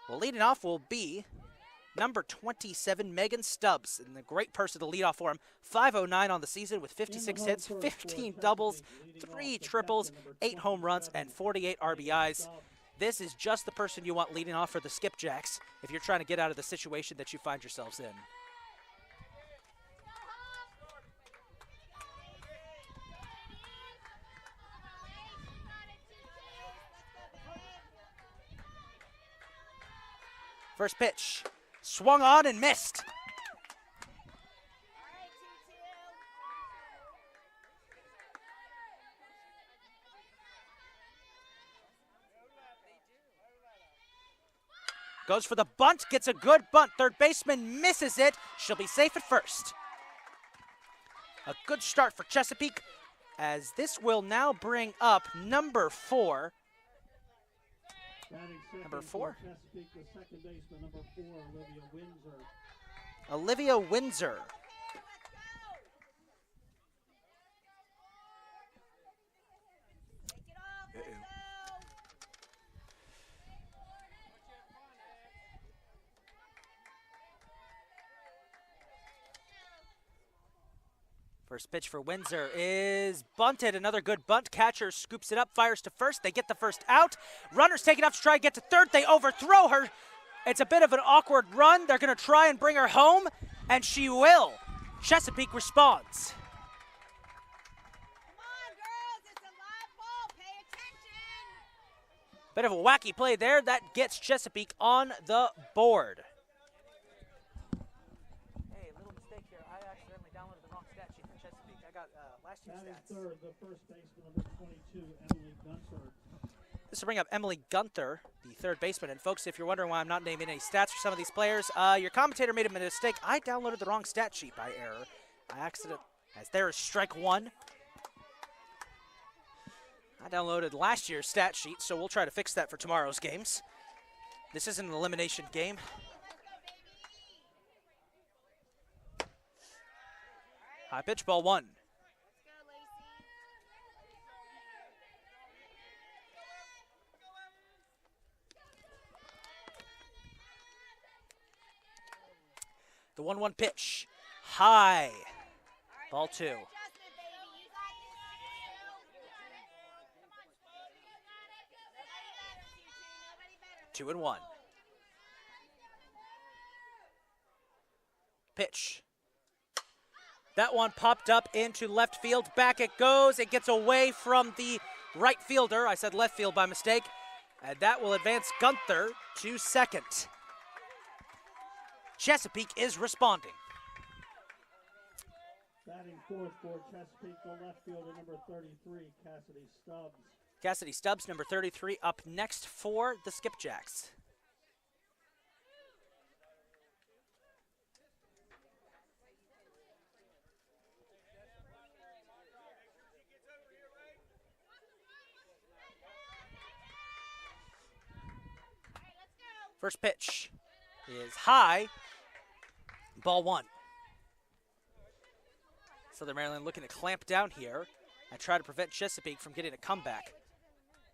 Well, leading off will be number 27, Megan Stubbs, and the great person to lead off for him. 509 on the season with 56 hits, 15 doubles, 3 triples, 8 home runs, and 48 RBIs. This is just the person you want leading off for the Skipjacks if you're trying to get out of the situation that you find yourselves in. First pitch, swung on and missed. Goes for the bunt, gets a good bunt. Third baseman misses it. She'll be safe at first. A good start for Chesapeake, as this will now bring up number 4. Number 4? Chesapeake, the second baseman, number 4, Olivia Windsor. Olivia Windsor. First pitch for Windsor is bunted. Another good bunt. Catcher scoops it up, fires to first. They get the first out. Runners take it up to try to get to third. They overthrow her. It's a bit of an awkward run. They're going to try and bring her home, and she will. Chesapeake responds. Come on, girls. It's a live ball. Pay attention. Bit of a wacky play there. That gets Chesapeake on the board. Hey, little mistake here. I accidentally downloaded the wrong stat sheet for Chesapeake. I got last year's Batting stats. third, the first baseman, number 22, Emily Gunther. This will bring up Emily Gunther, the third baseman. And folks, if you're wondering why I'm not naming any stats for some of these players, your commentator made a mistake. I downloaded the wrong stat sheet by error. By accident, as there is strike 1. I downloaded last year's stat sheet, so we'll try to fix that for tomorrow's games. This isn't an elimination game. High pitch, ball 1. The 1-1 pitch, high, ball 2. 2-1. Pitch. That one popped up into left field. Back it goes. It gets away from the right fielder. I said left field by mistake. And that will advance Gunther to second. Chesapeake is responding. Batting fourth for Chesapeake, the left fielder, number 33, Cassidy Stubbs. Cassidy Stubbs, number 33, up next for the Skipjacks. First pitch is high, ball 1. Southern Maryland looking to clamp down here and try to prevent Chesapeake from getting a comeback.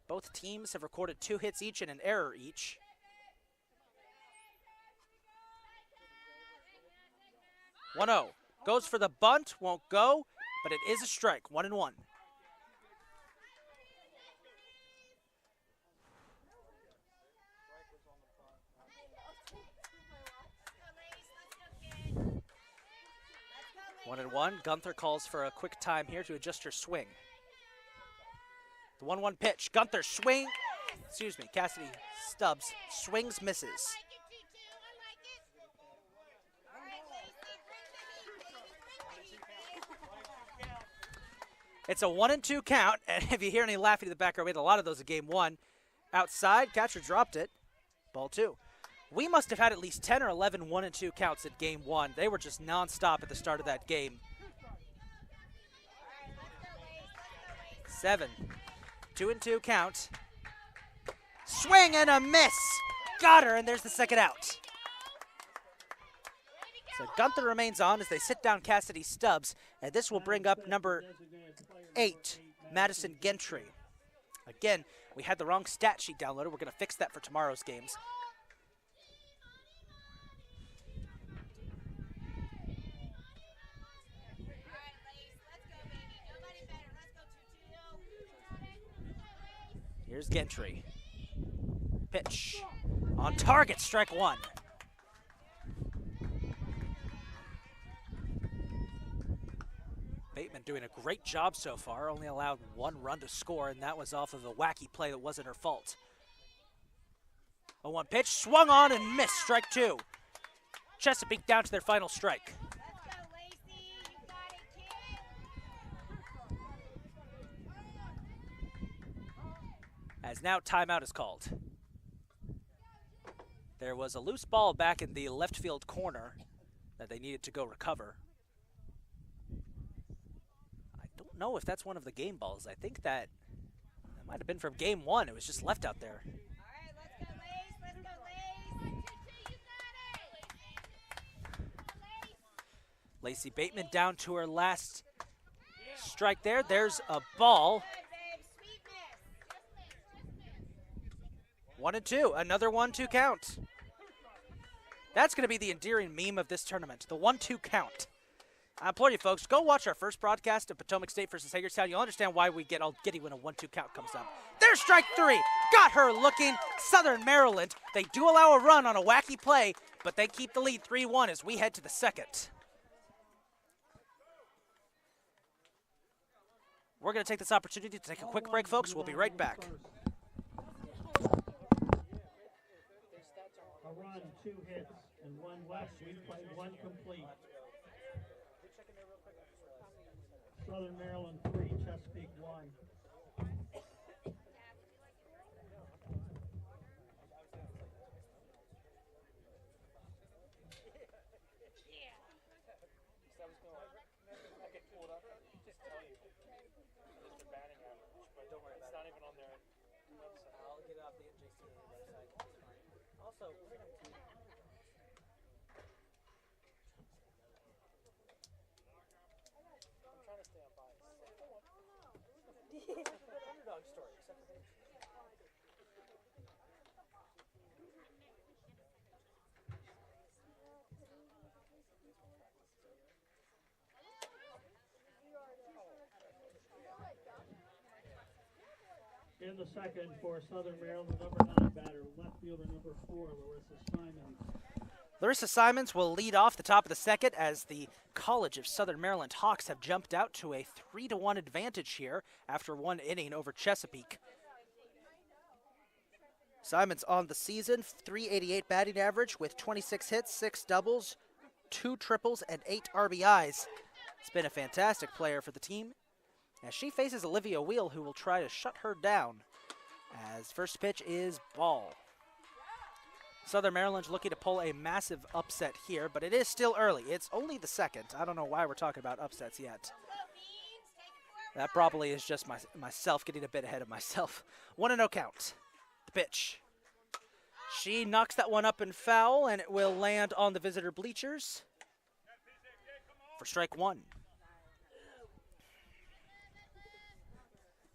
Both teams have recorded 2 hits each and an error each. (1-0) goes for the bunt, won't go, but it is a strike. 1-1. One and one. Gunther calls for a quick time here to adjust her swing. The 1-1 pitch. Gunther swing excuse me, Cassidy Stubbs swings, misses. It's a 1-2 count, and if you hear any laughing in the background, we had a lot of those in game one. Outside, catcher dropped it. Ball 2. We must have had at least 10 or 11 1-2 counts at game one. They were just nonstop at the start of that game. 7. 2-2 count. Swing and a miss. Got her, and there's the second out. So Gunther remains on as they sit down Cassidy Stubbs, and this will bring up number 8, Madison Gentry. Again, we had the wrong stat sheet downloaded. We're going to fix that for tomorrow's games. Here's Gentry. Pitch. On target, strike 1. Bateman doing a great job so far, only allowed 1 run to score, and that was off of a wacky play that wasn't her fault. A 1 pitch, swung on and missed, strike 2. Chesapeake down to their final strike. As now timeout is called. There was a loose ball back in the left field corner that they needed to go recover. I don't know if that's one of the game balls. I think that might have been from game 1. It was just left out there. Lacey Bateman down to her last strike there. There's a ball. 1-2, another 1-2 count. That's going to be the endearing meme of this tournament, the 1-2 count. I implore you folks, go watch our first broadcast of Potomac State versus Hagerstown. You'll understand why we get all giddy when a 1-2 count comes up. There's strike 3. Got her looking. Southern Maryland. They do allow a run on a wacky play, but they keep the lead 3-1 as we head to the second. We're going to take this opportunity to take a quick break, folks. We'll be right back. A run, 2 hits, and 1 left. We played 1 complete. Southern Maryland 3, Chesapeake 1. I'll get it off the NJCA website. Also, we're going to I'm trying to stay unbiased. It's a good underdog story, except for In the second for Southern Maryland, number 9 batter, left fielder number 4, Larissa Simons. Larissa Simons will lead off the top of the second as the College of Southern Maryland Hawks have jumped out to a 3-1 advantage here after 1 inning over Chesapeake. Simons on the season, .388 batting average with 26 hits, 6 doubles, 2 triples, and 8 RBIs. It's been a fantastic player for the team as she faces Olivia Wheel, who will try to shut her down. As first pitch is ball. Southern Maryland's looking to pull a massive upset here, but it is still early. It's only the second. I don't know why we're talking about upsets yet. That probably is just myself getting a bit ahead of myself. 1-0 count. The pitch. She knocks that one up and foul, and it will land on the visitor bleachers for strike 1.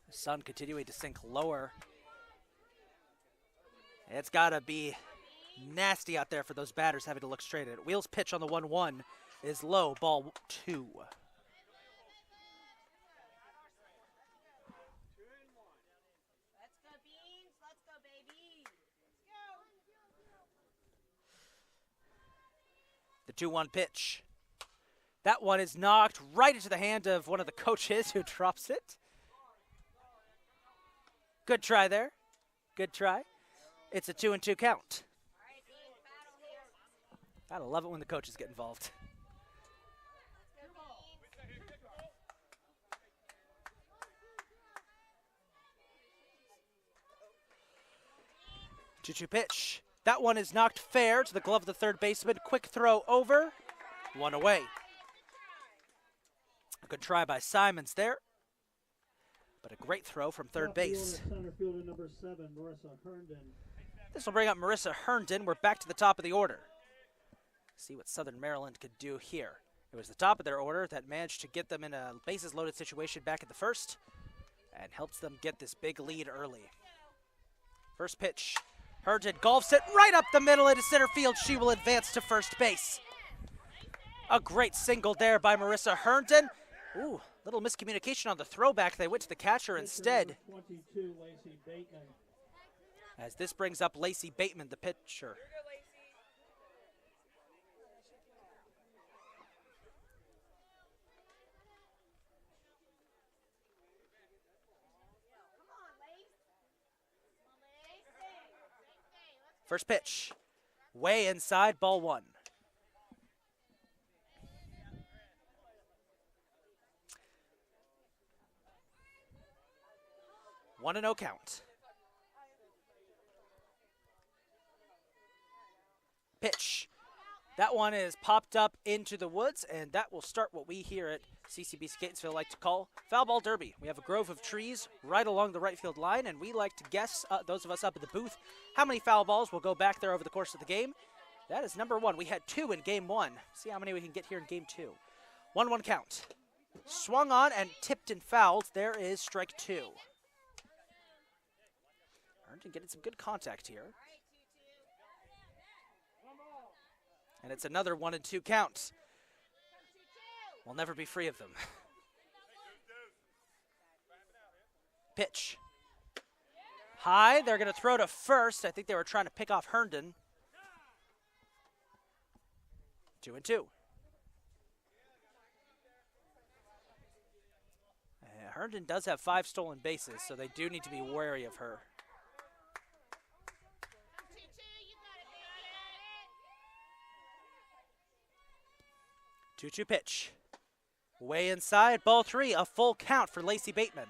The sun continuing to sink lower. It's got to be nasty out there for those batters having to look straight at it. Wheels pitch on the 1-1 is low, ball 2. Let's go, Beans. Let's go, baby. Let's go. The 2-1 pitch. That one is knocked right into the hand of one of the coaches who drops it. Good try there. Good try. It's a 2-2 count. Gotta love it when the coaches get involved. 2-2 pitch. That one is knocked fair to the glove of the third baseman. Quick throw over. One away. A good try by Simons there. But a great throw from third base. Center fielder number 7, Marissa Herndon. This will bring up Marissa Herndon. We're back to the top of the order. See what Southern Maryland could do here. It was the top of their order that managed to get them in a bases loaded situation back at the first and helps them get this big lead early. First pitch. Herndon golfs it right up the middle into center field. She will advance to first base. A great single there by Marissa Herndon. Ooh, little miscommunication on the throwback. They went to the catcher instead. 22, Lacey Bateman. As this brings up Lacey Bateman, the pitcher. First pitch, way inside, ball one. One and no count. Pitch. That one is popped up into the woods, and that will start what we here at CCBC Catonsville like to call foul ball derby. We have a grove of trees right along the right field line, and we like to guess, those of us up at the booth, how many foul balls will go back there over the course of the game. That is number one. We had 2 in game 1. See how many we can get here in game 2. 1-1 count. Swung on and tipped and fouled. There is strike 2. Herndon getting some good contact here. And it's another 1-2 count. We'll never be free of them. Pitch. High, they're going to throw to first. I think they were trying to pick off Herndon. 2-2. Herndon does have 5 stolen bases, so they do need to be wary of her. 2-2 pitch. Way inside, ball 3, a full count for Lacey Bateman.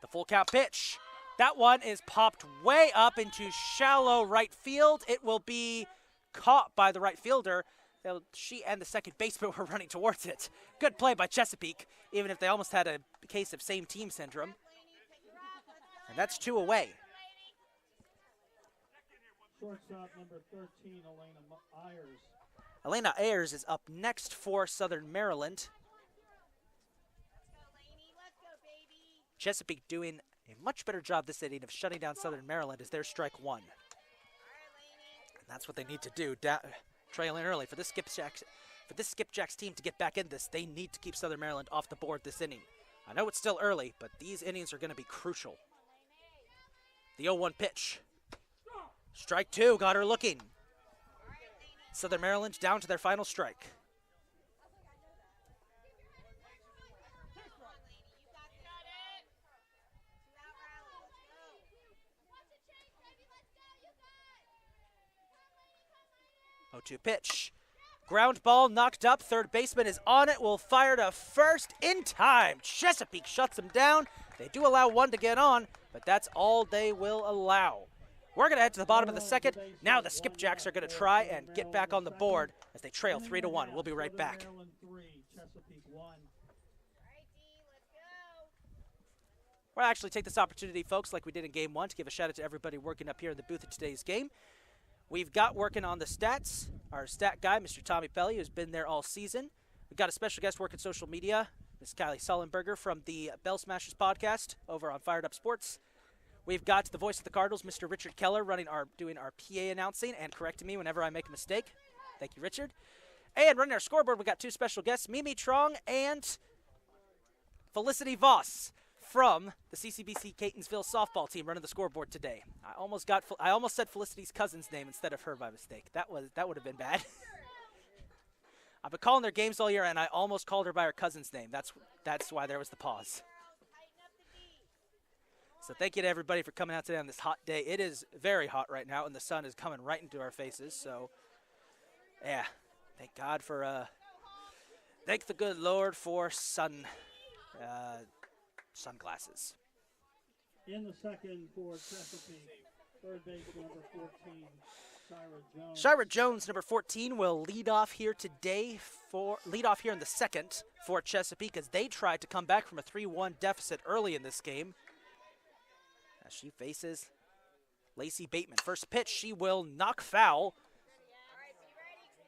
The full count pitch. That one is popped way up into shallow right field. It will be caught by the right fielder. She and the second baseman were running towards it. Good play by Chesapeake, even if they almost had a case of same team syndrome. And that's 2 away. Shortstop number 13, Elena Ayers. Elena Ayers is up next for Southern Maryland. Chesapeake doing a much better job this inning of shutting down Southern Maryland as their strike 1. And that's what they need to do, trailing early. For this Skipjacks team to get back in this, they need to keep Southern Maryland off the board this inning. I know it's still early, but these innings are going to be crucial. The 0-1 pitch. Strike 2, got her looking. Southern Maryland down to their final strike. Oh, 2 pitch. Ground ball knocked up. Third baseman is on it. Will fire to first in time. Chesapeake shuts him down. They do allow 1 to get on, but that's all they will allow. We're going to head to the bottom of the second. Now the Skipjacks are going to try and get back on the board as they trail 3-1. We'll be right back. We'll actually take this opportunity, folks, like we did in game 1, to give a shout out to everybody working up here in the booth at today's game. We've got working on the stats, our stat guy, Mr. Tommy Pelly, who's been there all season. We've got a special guest working social media, Ms. Kylie Sullenberger from the Bell Smashers podcast over on Fired Up Sports. We've got the voice of the Cardinals, Mr. Richard Keller, doing our PA announcing and correcting me whenever I make a mistake. Thank you, Richard. And running our scoreboard, we've got 2 special guests, Mimi Trong and Felicity Voss. from the CCBC Catonsville softball team running the scoreboard today. I almost said Felicity's cousin's name instead of her by mistake. That would have been bad. I've been calling their games all year, and I almost called her by her cousin's name. That's why there was the pause. So thank you to everybody for coming out today on this hot day. It is very hot right now, and the sun is coming right into our faces. So, yeah, thank God for thank the good Lord for sunglasses. In the second for Chesapeake, third base number 14, Shira Jones. Shira Jones, number 14, will lead off here today in the second for Chesapeake as they tried to come back from a 3-1 deficit early in this game. As she faces Lacey Bateman. First pitch, she will knock foul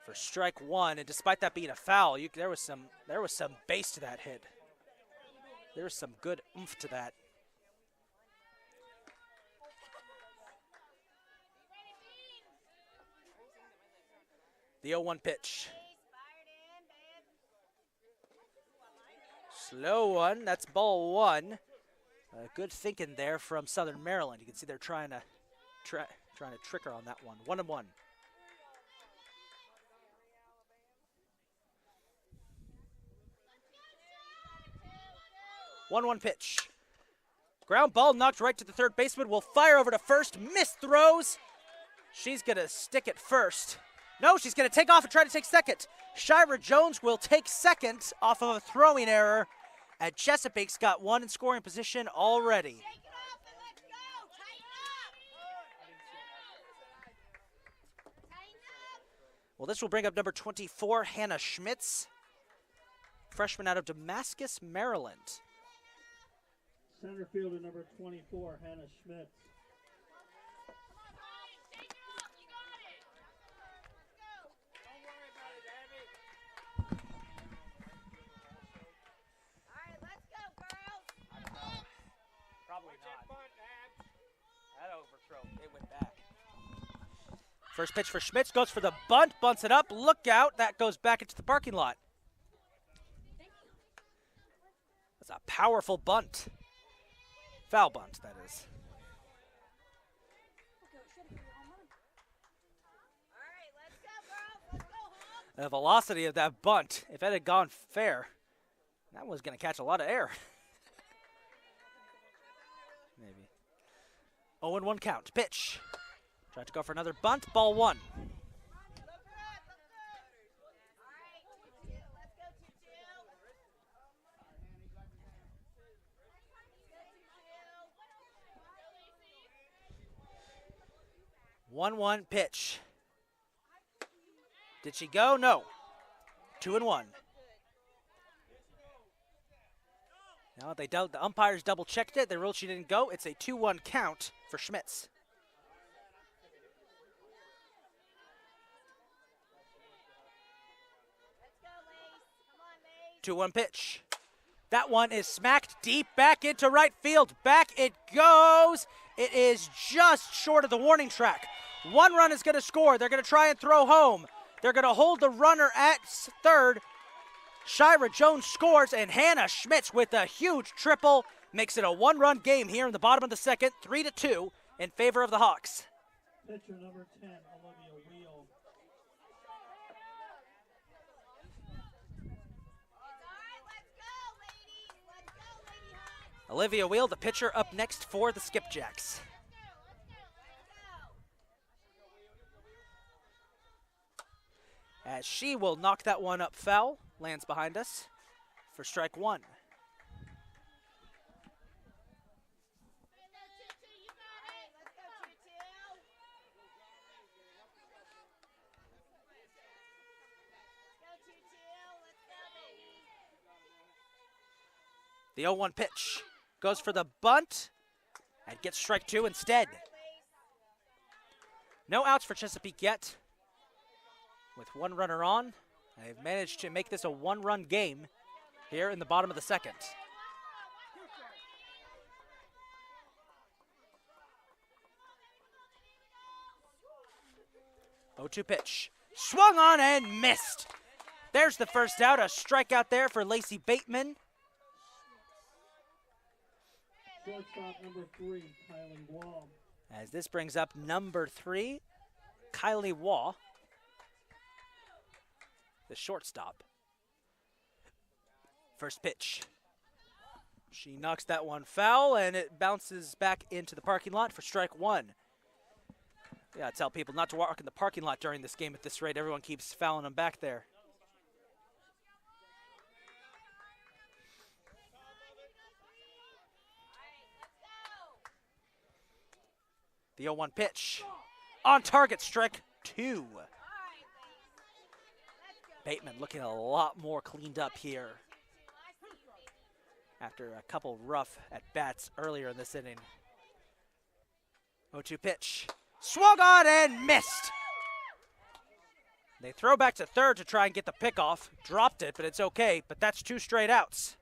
for strike one. And despite that being a foul, there was some base to that hit. There was some good oomph to that. The 0-1 pitch. Slow one. That's ball one. Good thinking there from Southern Maryland. You can see they're trying to trick her on that one. 1-1. One pitch. Ground ball knocked right to the third baseman. Will fire over to first. Missed throws. She's going to stick it first. No, she's going to take off and try to take second. Shira Jones will take second off of a throwing error. And Chesapeake's got one in scoring position already. Well, this will bring up number 24, Hannah Schmitz, freshman out of Damascus, Maryland. Center fielder number 24, Hannah Schmitz. Probably not. That overthrow, it went back. First pitch for Schmitz, goes for the bunt, bunts it up, look out, that goes back into the parking lot. That's a powerful bunt. Foul bunt, that is. The velocity of that bunt, if it had gone fair, that was going to catch a lot of air. Maybe. 0-1 count. Pitch. Tried to go for another bunt. Ball one. One pitch. Did she go? No. 2-1. Now the umpires double checked it. They ruled she didn't go. It's a 2-1 count for Schmitz. Let's go, 2-1 pitch. That one is smacked deep back into right field. Back it goes. It is just short of the warning track. One run is going to score. They're going to try and throw home. They're going to hold the runner at third. Shira Jones scores, and Hannah Schmitz with a huge triple makes it a one-run game here in the bottom of the second, 3-2 in favor of the Hawks. Pitcher number 10, Olivia Wheel. Olivia Wheel, the pitcher, up next for the Skipjacks. As she will knock that one up foul, lands behind us for strike one. The 0-1 pitch goes for the bunt and gets strike two instead. No outs for Chesapeake yet. With one runner on, they've managed to make this a one-run game here in the bottom of the second. Oh, 0-2 pitch. Swung on and missed. There's the first out, a strikeout there for Lacey Bateman. Shortstop number 3, Kylan Guam. As this brings up number 3, Kylie Waugh, the shortstop. First pitch. She knocks that one foul, and it bounces back into the parking lot for strike 1. Yeah, I tell people not to walk in the parking lot during this game at this rate. Everyone keeps fouling them back there. The 0-1 pitch. On target, strike 2. Bateman looking a lot more cleaned up here after a couple rough at-bats earlier in this inning. 0-2 pitch. Swung on and missed. They throw back to third to try and get the pick off. Dropped it, but it's okay. But that's 2 straight outs.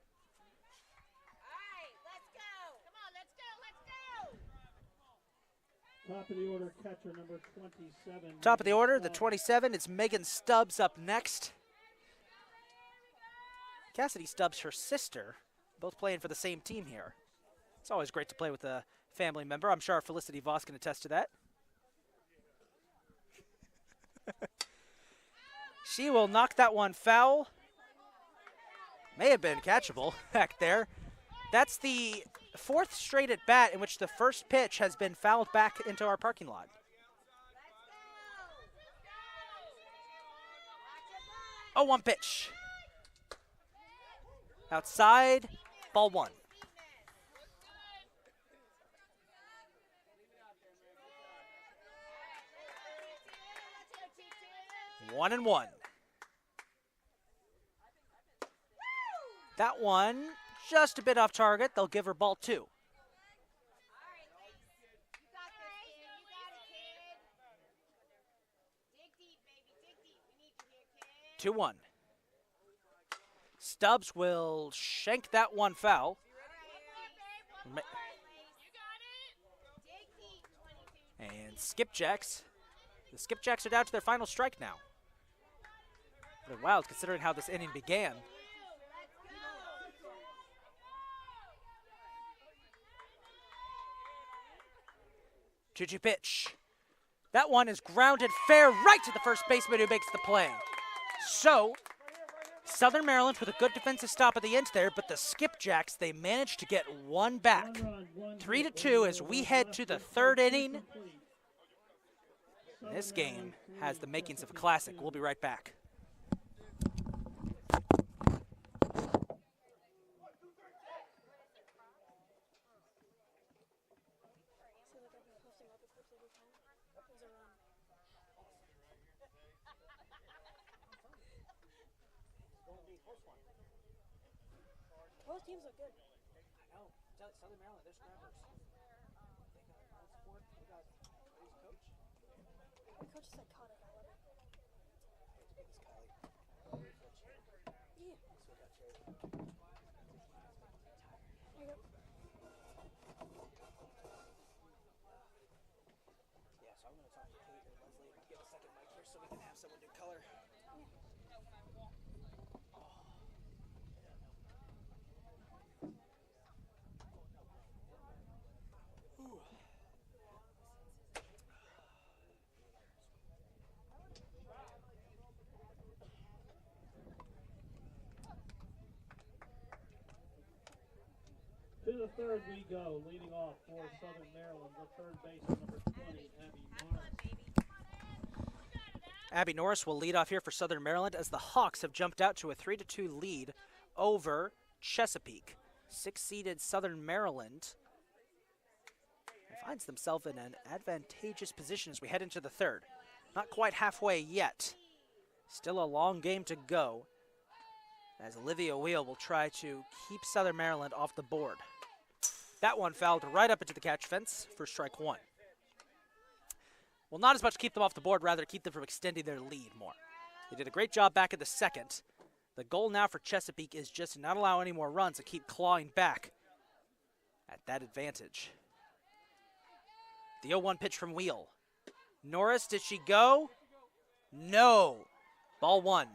Top of the order, catcher number 27. Top of the order, the 27. It's Megan Stubbs up next. Cassidy Stubbs, her sister, both playing for the same team here. It's always great to play with a family member. I'm sure our Felicity Voss can attest to that. She will knock that one foul. May have been catchable back there. That's the 4th straight at bat in which the first pitch has been fouled back into our parking lot. Oh, 1 pitch. Outside, ball 1. 1-1. That one just a bit off target. They'll give her ball 2. 2-1. Stubbs will shank that one foul. And Skipjacks. The Skipjacks are down to their final strike now. Really wild considering how this inning began. Two pitch. That one is grounded fair right to the first baseman who makes the play. So, Southern Maryland with a good defensive stop at the end there, but the Skipjacks, they managed to get one back. 3-2 as we head to the 3rd inning. This game has the makings of a classic. We'll be right back. Both teams look good. I know. Southern Maryland, they're scramblers. They got sport. They got Coach. My coach is psychotic. I love it. It's Kylie. Yeah. So got Jerry. There you go. Yeah, so I'm going to talk to Kate and Leslie and get a second mic here so we can have someone do color. To the 3rd we go, leading off for Southern Maryland, the 3rd baseman number 20, Abby Norris. Abby Norris will lead off here for Southern Maryland as the Hawks have jumped out to a 3-2 lead over Chesapeake. 6-seeded Southern Maryland finds themselves in an advantageous position as we head into the 3rd. Not quite halfway yet. Still a long game to go as Olivia Wheel will try to keep Southern Maryland off the board. That one fouled right up into the catch fence for strike 1. Well, not as much keep them off the board, rather keep them from extending their lead more. They did a great job back in the 2nd. The goal now for Chesapeake is just to not allow any more runs and keep clawing back at that advantage. The 0-1 pitch from Wheel. Norris, did she go? No. Ball 1.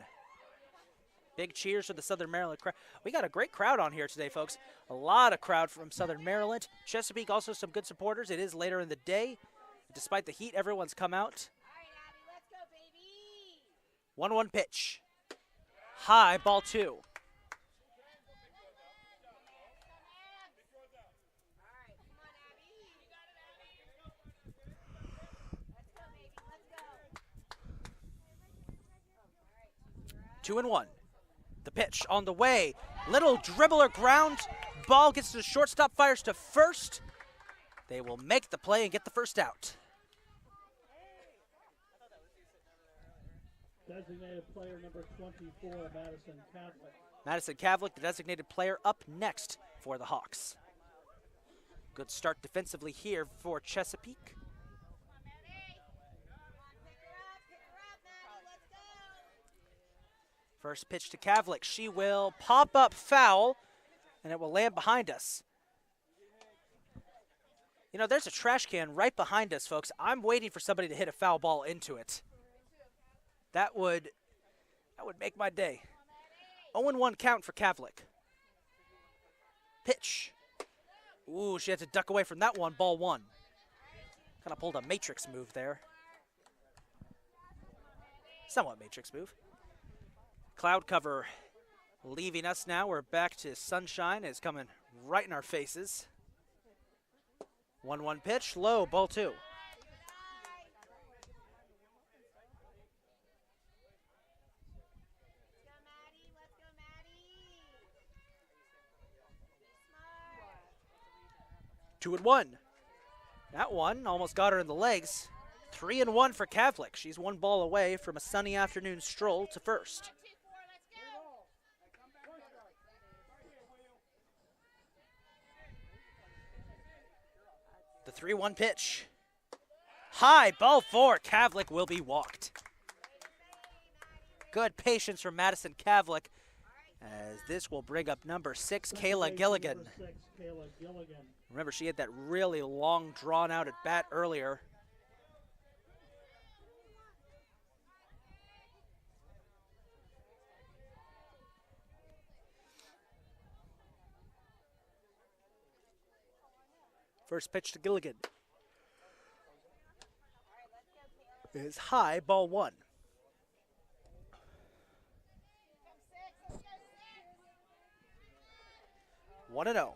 Big cheers for the Southern Maryland crowd. We got a great crowd on here today, folks. A lot of crowd from Southern Maryland. Chesapeake, also some good supporters. It is later in the day. Despite the heat, everyone's come out. 1-1 pitch. High, ball 2. Two and 1. The pitch on the way. Little dribbler ground. Ball gets to the shortstop, fires to first. They will make the play and get the first out. Designated player number 24, Madison Catholic. Madison Catholic, the designated player, up next for the Hawks. Good start defensively here for Chesapeake. First pitch to Catholic. She will pop up foul, and it will land behind us. You know, there's a trash can right behind us, folks. I'm waiting for somebody to hit a foul ball into it. That would make my day. 0-1 count for Catholic. Pitch. Ooh, she had to duck away from that one. Ball 1. Kind of pulled a matrix move there. Somewhat matrix move. Cloud cover leaving us now. We're back to sunshine. It's coming right in our faces. 1-1 pitch, low, ball 2. Two and 1. That one almost got her in the legs. 3-1 for Catholic. She's one ball away from a sunny afternoon stroll to first. The 3-1 pitch. High, ball 4. Catholic will be walked. Good patience from Madison Catholic, as this will bring up number 6, Kayla Gilligan. Number 6, Kayla Gilligan. Remember, she had that really long, drawn-out at bat earlier. First pitch to Gilligan is high, ball 1. One and 0.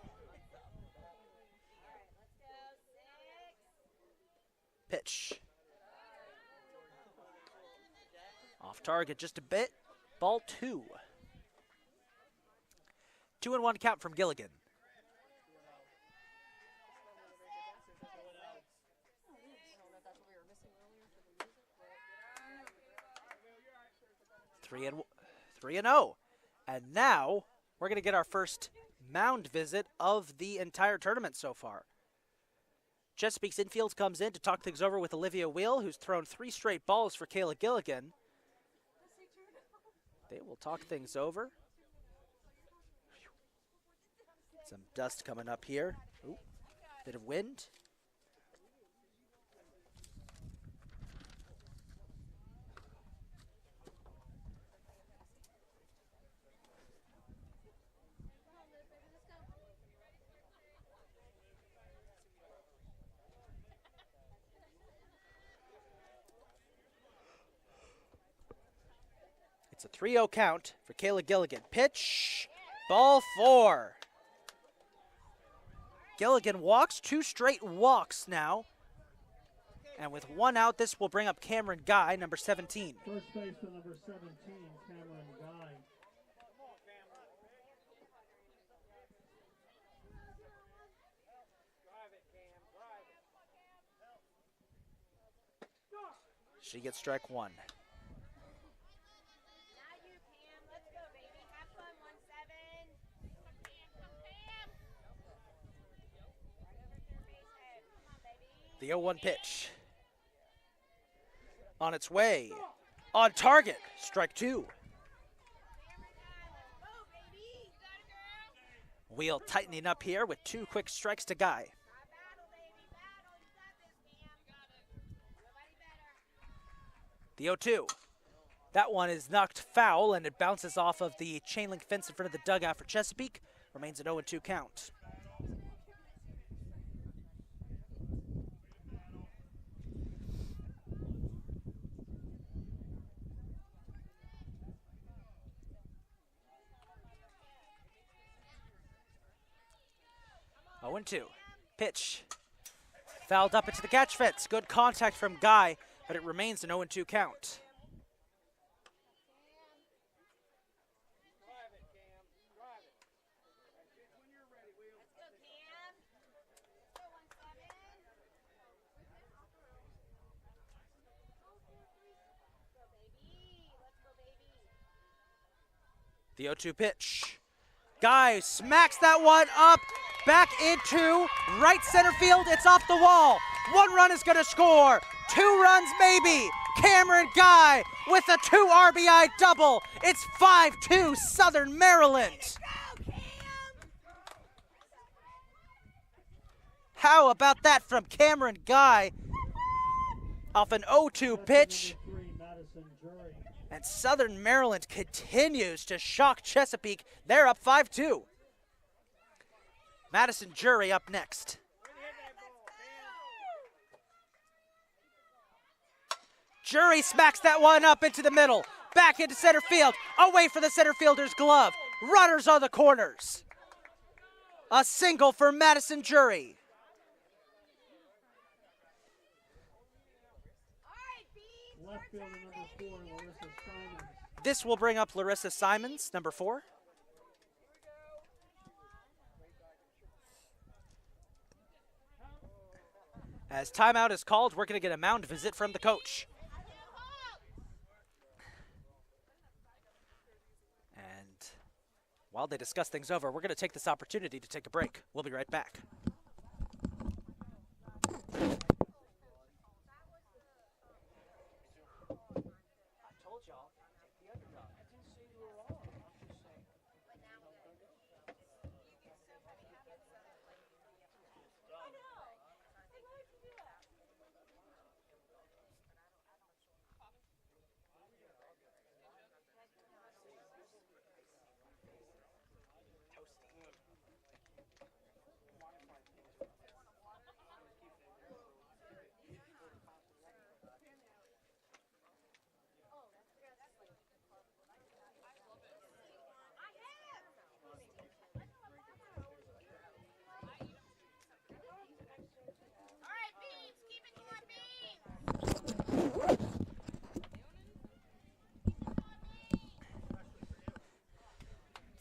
Pitch. Off target just a bit. Ball 2. 2-1 count from Gilligan. Three and 0. And now we're going to get our first mound visit of the entire tournament so far. Chesapeake's infield comes in to talk things over with Olivia Wheel, who's thrown 3 straight balls for Kayla Gilligan. They will talk things over. Some dust coming up here. Ooh, bit of wind. It's a 3-0 count for Kayla Gilligan. Pitch, ball 4. Gilligan walks, 2 straight walks now. And with 1 out, this will bring up Cameron Guy, number 17. First baseman number 17, Cameron Guy. She gets strike 1. The 0-1 pitch. On its way. On target. Strike 2. Wheel tightening up here with 2 quick strikes to Guy. The 0-2. That one is knocked foul, and it bounces off of the chain link fence in front of the dugout for Chesapeake. Remains an 0-2 count. Oh, 0-2. Pitch. Fouled up into the catch fence. Good contact from Guy, but it remains an 0-2 count. The 0-2 pitch. Guy smacks that one up, back into right center field. It's off the wall. 1 run is going to score. 2 runs maybe. Cameron Guy with a 2 RBI double. It's 5-2 Southern Maryland. How about that from Cameron Guy off an 0-2 pitch? And Southern Maryland continues to shock Chesapeake. They're up 5-2. Madison Jury up next. Jury smacks that one up into the middle. Back into center field. Away for the center fielder's glove. Runners on the corners. A single for Madison Jury. Left fielder number 4, Larissa Simons. This will bring up Larissa Simons, number 4. As timeout is called, we're going to get a mound visit from the coach. And while they discuss things over, we're going to take this opportunity to take a break. We'll be right back.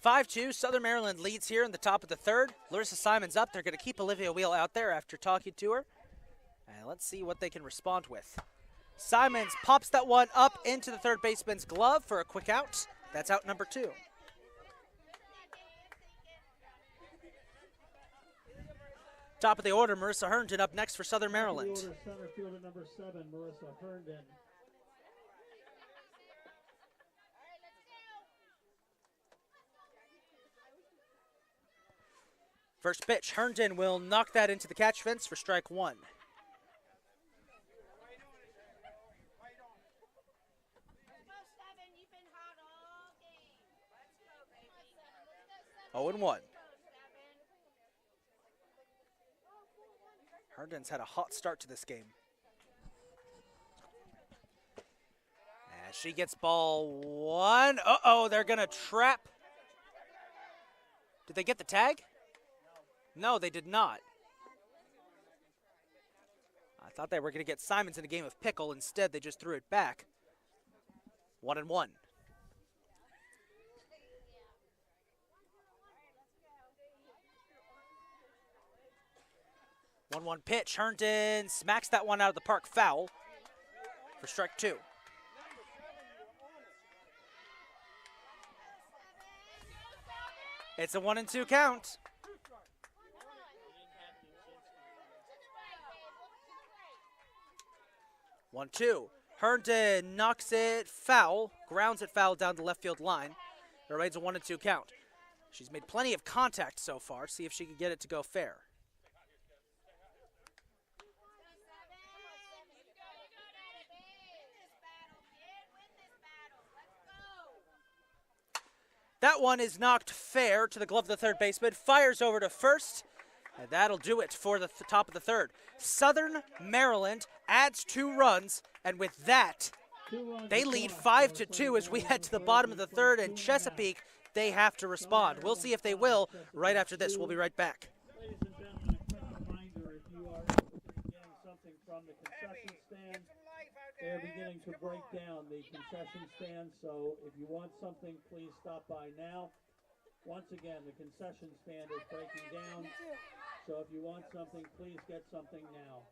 Five-2, Southern Maryland leads here in the top of the third. Larissa Simons up. They're going to keep Olivia Wheel out there after talking to her. And let's see what they can respond with. Simons pops that one up into the third baseman's glove for a quick out. That's out number 2. Top of the order, Marissa Herndon up next for Southern Maryland. Center fielder number 7, Marissa Herndon. First pitch, Herndon will knock that into the catch fence for strike 1. Oh, and 1. Herndon's had a hot start to this game. And she gets ball 1. Uh-oh, they're going to trap. Did they get the tag? No, they did not. I thought they were going to get Simons in a game of pickle. Instead, they just threw it back. 1-1. 1-1 pitch. Herndon smacks that one out of the park, foul for strike 2. It's a 1-2 count. 1-2. Herndon knocks it foul, grounds it foul down the left field line. It remains a 1-2 count. She's made plenty of contact so far. See if she can get it to go fair. That one is knocked fair to the glove of the third baseman. Fires over to first. And that'll do it for the top of the third. Southern Maryland adds 2 runs. And with that, they lead 5-2 as we head to the bottom of the third. And Chesapeake, they have to respond. We'll see if they will right after this. We'll be right back. Ladies and gentlemen, a quick reminder, if you are interested in getting something from the concession stand, they're beginning to break down the concession stand, so if you want something, please stop by now. Once again, the concession stand is breaking down, so if you want something, please get something now.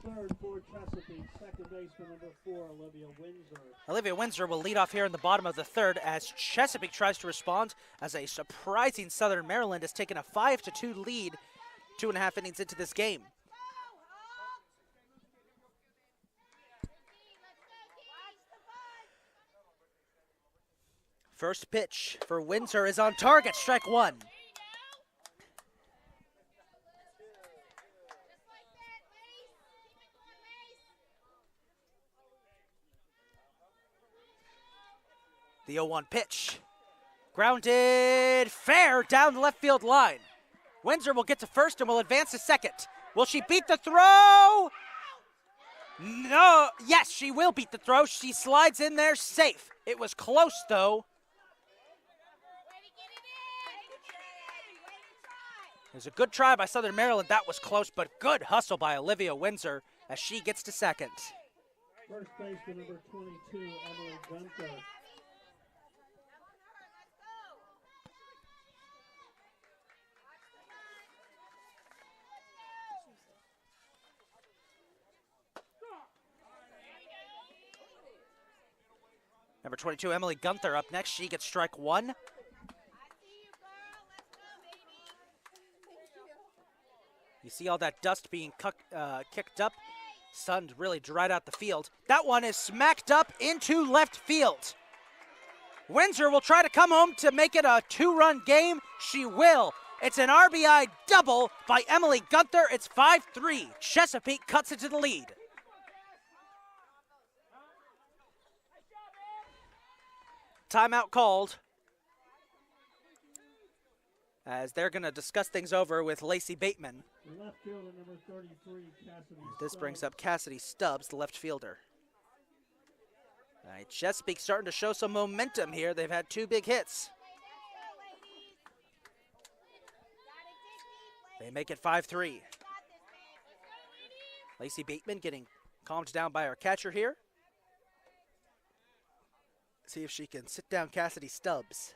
Third for Chesapeake, second baseman number 4, Olivia Windsor. Olivia Windsor will lead off here in the bottom of the third as Chesapeake tries to respond as a surprising Southern Maryland has taken a 5-2 lead 2.5 innings into this game. First pitch for Windsor is on target, strike 1. The 0-1 pitch. Grounded fair down the left field line. Windsor will get to first and will advance to second. Will she beat the throw? No. Yes, she will beat the throw. She slides in there safe. It was close, though. It was a good try by Southern Maryland. That was close, but good hustle by Olivia Windsor as she gets to second. First baseman number 22, Emily Gunther. Number 22, Emily Gunther up next. She gets strike 1. You see all that dust being kicked up. Sun really dried out the field. That one is smacked up into left field. Windsor will try to come home to make it a 2-run game. She will. It's an RBI double by Emily Gunther. It's 5-3. Chesapeake cuts into the lead. Timeout called as they're going to discuss things over with Lacey Bateman. Left fielder number 33, Cassidy This Stubbs. brings up Cassidy Stubbs, the left fielder. All right, Chesapeake starting to show some momentum here. They've had 2 big hits. They make it 5-3. Lacey Bateman getting calmed down by our catcher here. See if she can sit down Cassidy Stubbs.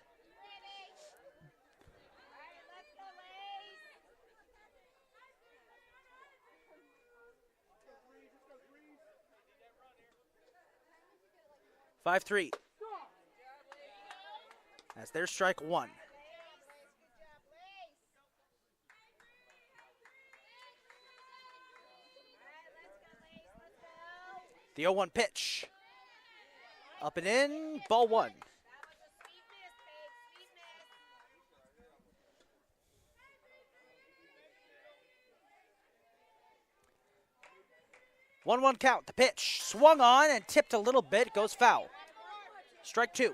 Five, 5-3. As their strike 1. The 0-1 pitch. Up and in, ball 1. One count. The pitch swung on and tipped a little bit. Goes foul. Strike 2.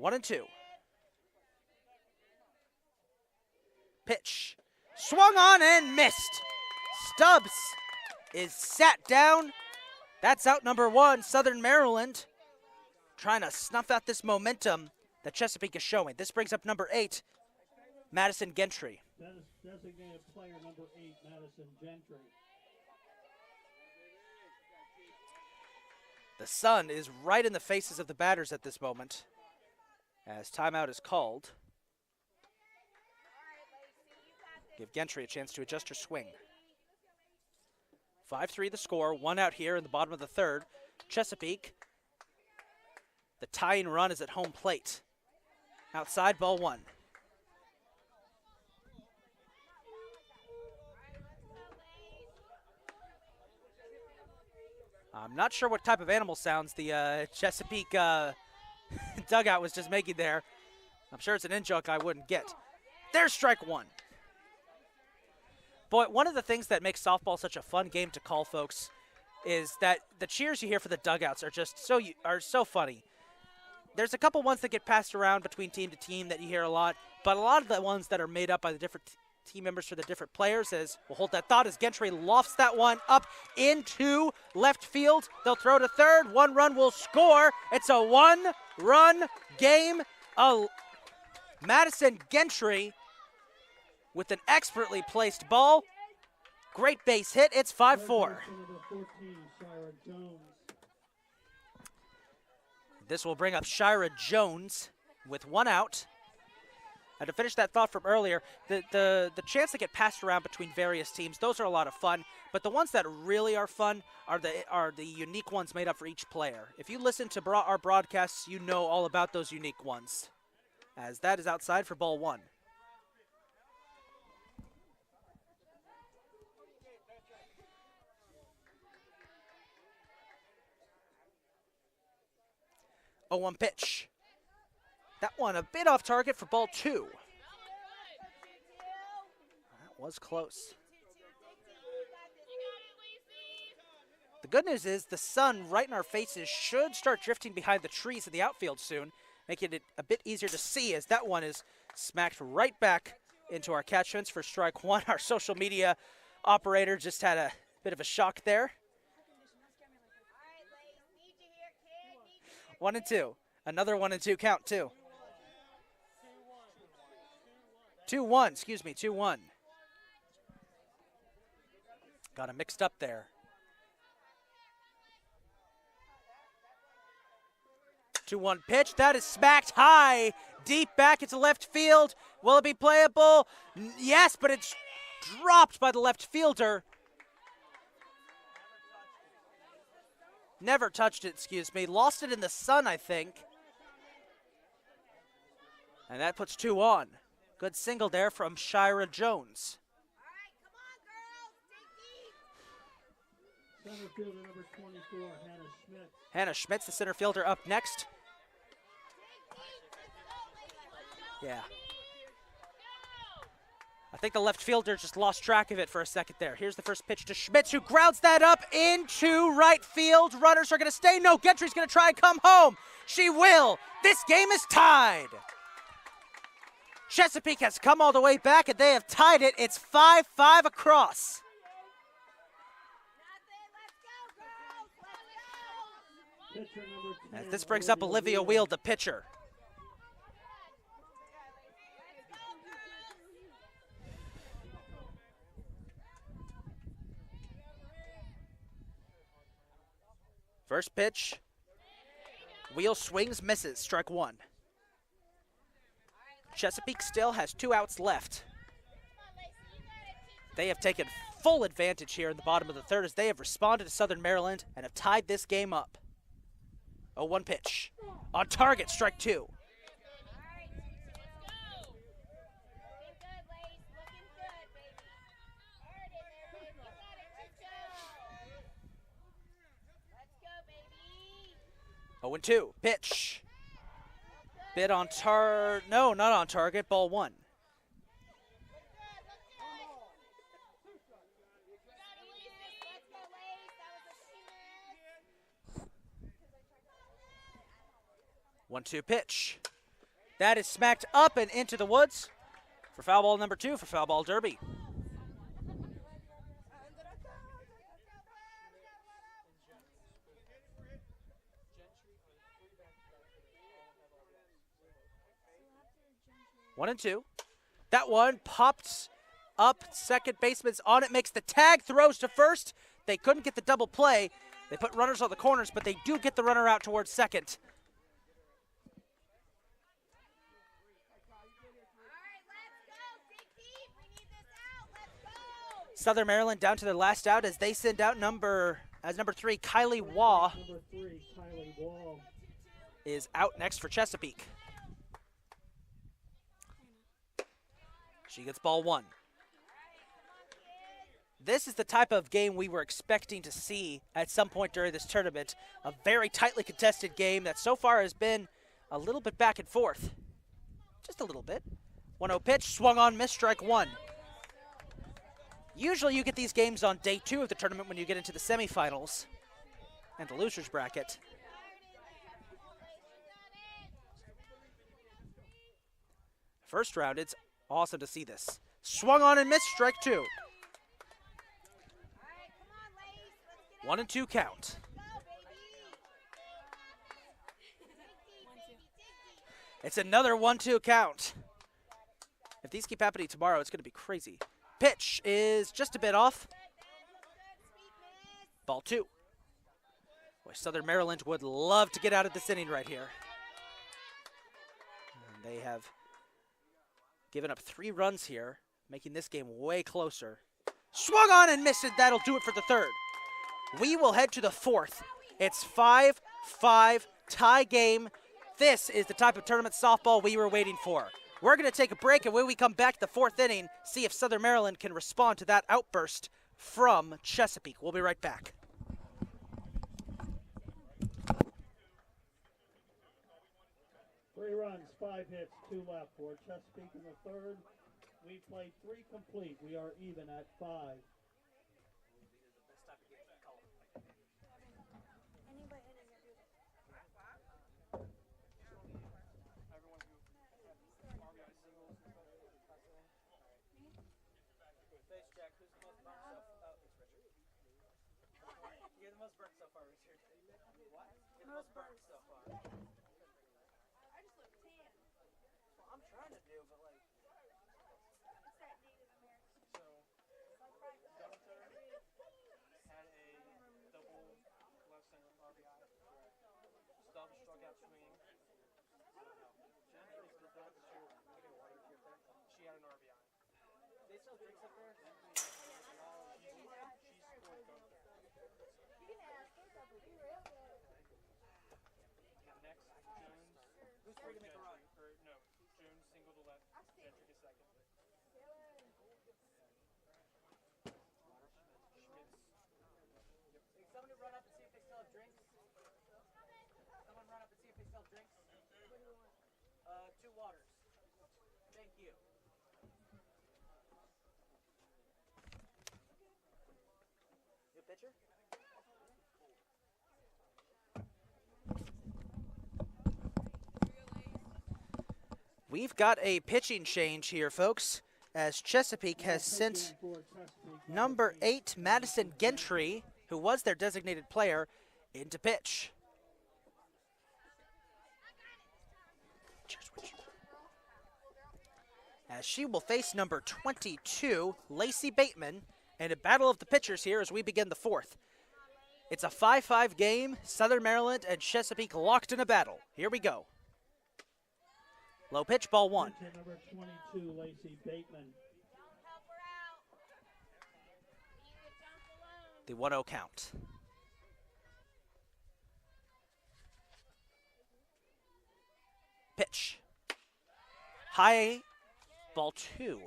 1-2. Pitch. Swung on and missed. Stubbs is sat down. That's out number 1, Southern Maryland. Trying to snuff out this momentum that Chesapeake is showing. This brings up number 8, Madison Gentry. That is designated player number 8, Madison Gentry. The sun is right in the faces of the batters at this moment as timeout is called. Give Gentry a chance to adjust her swing. 5-3 the score, 1 out here in the bottom of the third. Chesapeake, the tying run is at home plate. Outside, ball 1. I'm not sure what type of animal sounds the Chesapeake dugout was just making there. I'm sure it's an in-joke I wouldn't get. There's strike 1. Boy, one of the things that makes softball such a fun game to call, folks, is that the cheers you hear for the dugouts are just so funny. There's a couple ones that get passed around between team to team that you hear a lot, but a lot of the ones that are made up by the different team members for the different players is, we'll hold that thought as Gentry lofts that one up into left field. They'll throw to third. 1 run will score. It's a 1-run game. Madison Gentry with an expertly placed ball. Great base hit. It's 5-4. This will bring up Shira Jones with 1 out. And to finish that thought from earlier, the chance to get passed around between various teams, those are a lot of fun. But the ones that really are fun are the unique ones made up for each player. If you listen to our broadcasts, you know all about those unique ones. As that is outside for ball 1. Oh, 1 pitch. That one a bit off target for ball 2. That was close. The good news is the sun right in our faces should start drifting behind the trees in the outfield soon, making it a bit easier to see as that one is smacked right back into our catch fence for strike 1. Our social media operator just had a bit of a shock there. 1 and 2. Another 1 and 2 count, too. 2-1, excuse me, 2-1. Got it mixed up there. 2-1 pitch. That is smacked high, deep back into left field. Will it be playable? Yes, but it's dropped by the left fielder. Never touched it, excuse me. Lost it in the sun, I think. And that puts 2 on. Good single there from Shira Jones. Center fielder number 24, Hannah Schmidt. Hannah Schmidt's the center fielder up next. Yeah. I think the left fielder just lost track of it for a second there. Here's the first pitch to Schmitz, who grounds that up into right field. Runners are going to stay. No, Gentry's going to try and come home. She will. This game is tied. Chesapeake has come all the way back, and they have tied it. It's 5-5 across. As this brings up Olivia Wheel, the pitcher. First pitch. Wheel swings, misses. Strike 1. Chesapeake still has 2 outs left. They have taken full advantage here in the bottom of the third as they have responded to Southern Maryland and have tied this game up. 0-1 pitch. On target, strike 2. Oh, 0-2 pitch. Bit on no, not on target. Ball 1. One-two pitch. That is smacked up and into the woods for foul ball number 2 for foul ball derby. One and 2. That one popped up. Second baseman's on it, makes the tag, throws to first. They couldn't get the double play. They put runners on the corners, but they do get the runner out towards second. Southern Maryland down to their last out as they send out number 3, Kylie Waugh. Number 3, Kylie Waugh. Is out next for Chesapeake. She gets ball 1. This is the type of game we were expecting to see at some point during this tournament. A very tightly contested game that so far has been a little bit back and forth. Just a little bit. 1-0 pitch, swung on, missed, strike 1. Usually you get these games on day 2 of the tournament when you get into the semifinals and the loser's bracket. First round, it's awesome to see this. Swung on and missed, strike 2. 1-2 count. It's another 1-2 count. If these keep happening tomorrow, it's going to be crazy. Pitch is just a bit off. Ball 2. Boy, Southern Maryland would love to get out of this inning right here. And they have given up 3 runs here, making this game way closer. Swung on and missed it. That'll do it for the 3rd. We will head to the 4th. It's 5-5 tie game. This is the type of tournament softball we were waiting for. We're going to take a break, and when we come back to the 4th inning, see if Southern Maryland can respond to that outburst from Chesapeake. We'll be right back. Three runs, 5 hits, 2 left for Chesapeake in the 3rd. We played 3 complete. We are even at 5. You're the most burnt so far, Richard. What? You're the most burnt so far. I just look tan. Well, I'm trying to do, but like. It's that Native American. So, Delta had a double left center RBI. Stubbs struck out swinging. I don't know. Jennifer did not show getting water here. She had an RBI. They sell drinks up there? She's scored both there. Next, Jones. Who's free to make a run? No, Jones single to left. Gentry to second. Somebody run up and see if they still have drinks. Someone run up and see if they still have drinks. 2 waters. Thank you. New pitcher? We've got a pitching change here, folks, as Chesapeake has sent number 8, Madison Gentry, who was their designated player, into pitch. As she will face number 22, Lacey Bateman, in a battle of the pitchers here as we begin the 4th. It's a 5-5 game, Southern Maryland and Chesapeake locked in a battle. Here we go. Low pitch, ball 1. Number 22, Lacey Bateman. The 1-0 count. Pitch. High, ball 2.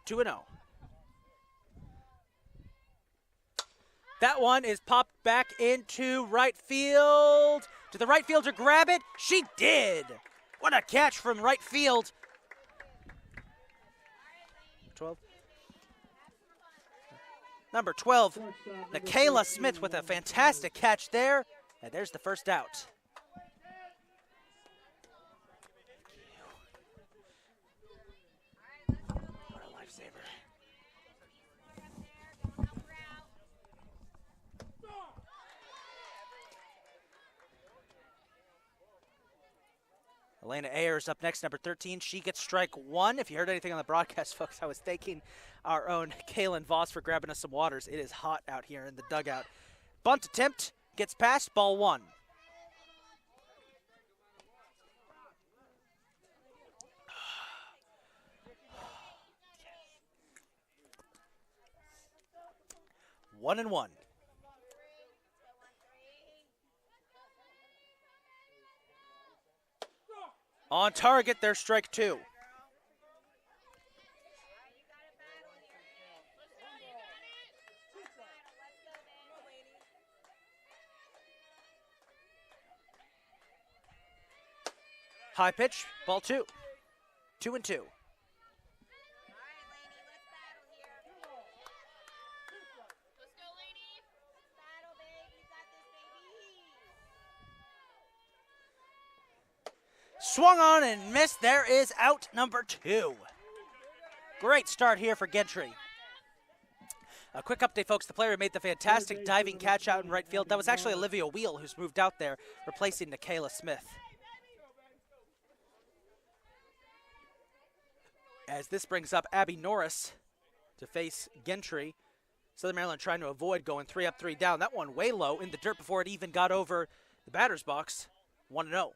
Two and 0. That one is popped back into right field. Did the right fielder grab it? She did. What a catch from right field. 12. Number 12, Shortstop, number Nikayla 13, Smith with a Lauren fantastic catch there. And there's the first out. What a lifesaver. Elena Ayers up next, number 13. She gets strike one. If you heard anything on the broadcast, folks, I was thanking our own Kaylin Voss for grabbing us some waters. It is hot out here in the dugout. Bunt attempt, gets past, ball one. One and one. On target, there's strike two. High pitch, ball two. 2 and 2. Swung on and missed. There is out number 2. Great start here for Gentry. A quick update, folks. The player who made the fantastic diving catch out in right field, that was actually Olivia Wheel, who's moved out there, replacing Nikayla Smith. As this brings up Abby Norris to face Gentry. Southern Maryland trying to avoid going 3 up, 3 down. That one way low in the dirt before it even got over the batter's box. 1-0.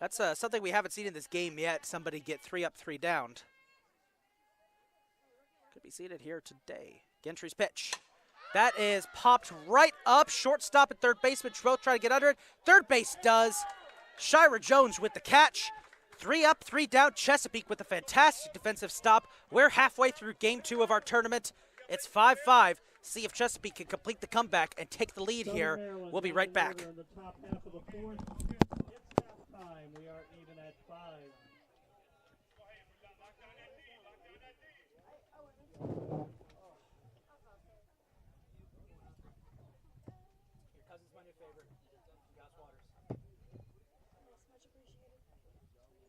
That's something we haven't seen in this game yet. Somebody get 3 up, 3 down. Could be seated here today. Gentry's pitch. That is popped right up. Shortstop and third baseman both try to get under it. Third base does. Shira Jones with the catch. 3 up, 3 down. Chesapeake with a fantastic defensive stop. We're halfway through game 2 of our tournament. It's 5-5. See if Chesapeake can complete the comeback and take the lead here. We'll be right back. In the top half of the fourth. It's halftime. We are even at 5. Your cousin's my new favorite. Gas Waters. Much appreciated. Don't worry.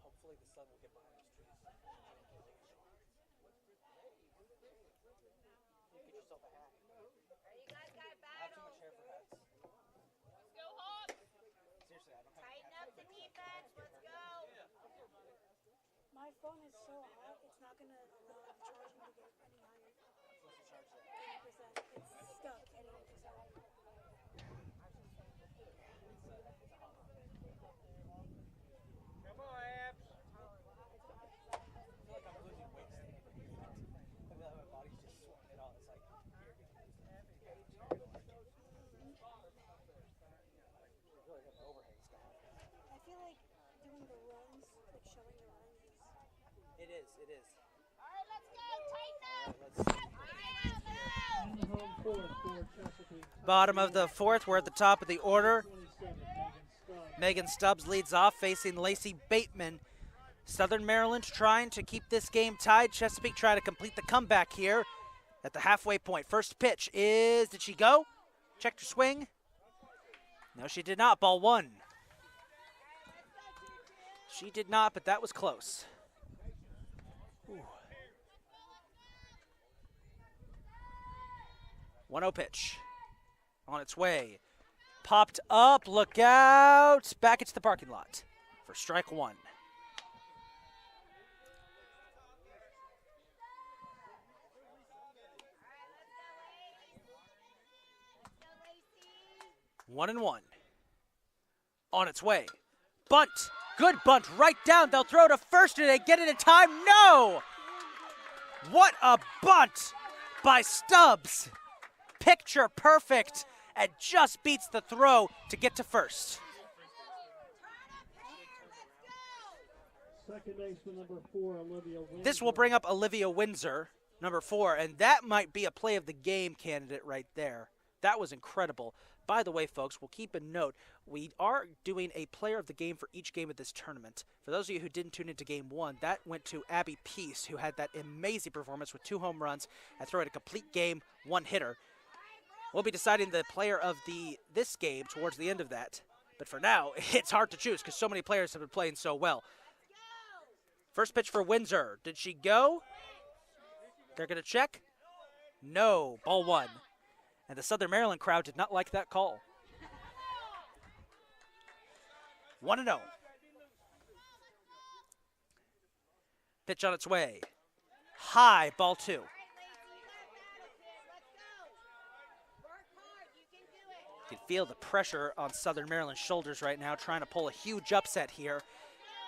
Hopefully the sun will get behind those trees. You get yourself a hat. I have too much hair for hats. Seriously, I don't have Tighten up the defense. Let's go. My phone is so hot, it's not going to allow the charging to get any higher. supposed to charge that. 80%. It's stuck at 80%. Come on, Abs. I feel like I'm losing weight standing here. I feel like my body's just sweating it all. It's like, you're good. I really have the overhang stuff. I feel like doing the runs, like showing the runs is... It is, it is. All right, let's go. Tighten up. In the home fourth for Chesapeake. Bottom of the fourth, we're at the top of the order. 27, Megan Stubbs leads off, facing Lacey Bateman. Southern Maryland trying to keep this game tied. Chesapeake trying to complete the comeback here at the halfway point. First pitch is, did she go? Checked her swing. No, she did not. Ball one. She did not, but that was close. Ooh. 1-0 pitch. On its way. Popped up, look out. Back into the parking lot for strike one. One and one. On its way. Bunt. Good bunt right down. They'll throw to first. Did they get it in time? No! What a bunt by Stubbs. Picture perfect. And just beats the throw to get to first. Second baseman number 4, Olivia Windsor. This will bring up Olivia Windsor, number 4, and that might be a play of the game candidate right there. That was incredible. By the way, folks, we'll keep a note. We are doing a player of the game for each game of this tournament. For those of you who didn't tune into game 1, that went to Abby Peace, who had that amazing performance with 2 home runs and throwing a complete game, 1-hitter. We'll be deciding the player of this game towards the end of that. But for now, it's hard to choose because so many players have been playing so well. First pitch for Windsor. Did she go? They're going to check. No, ball 1. And the Southern Maryland crowd did not like that call. 1-0. Pitch on its way. High, ball 2. You can feel the pressure on Southern Maryland's shoulders right now, trying to pull a huge upset here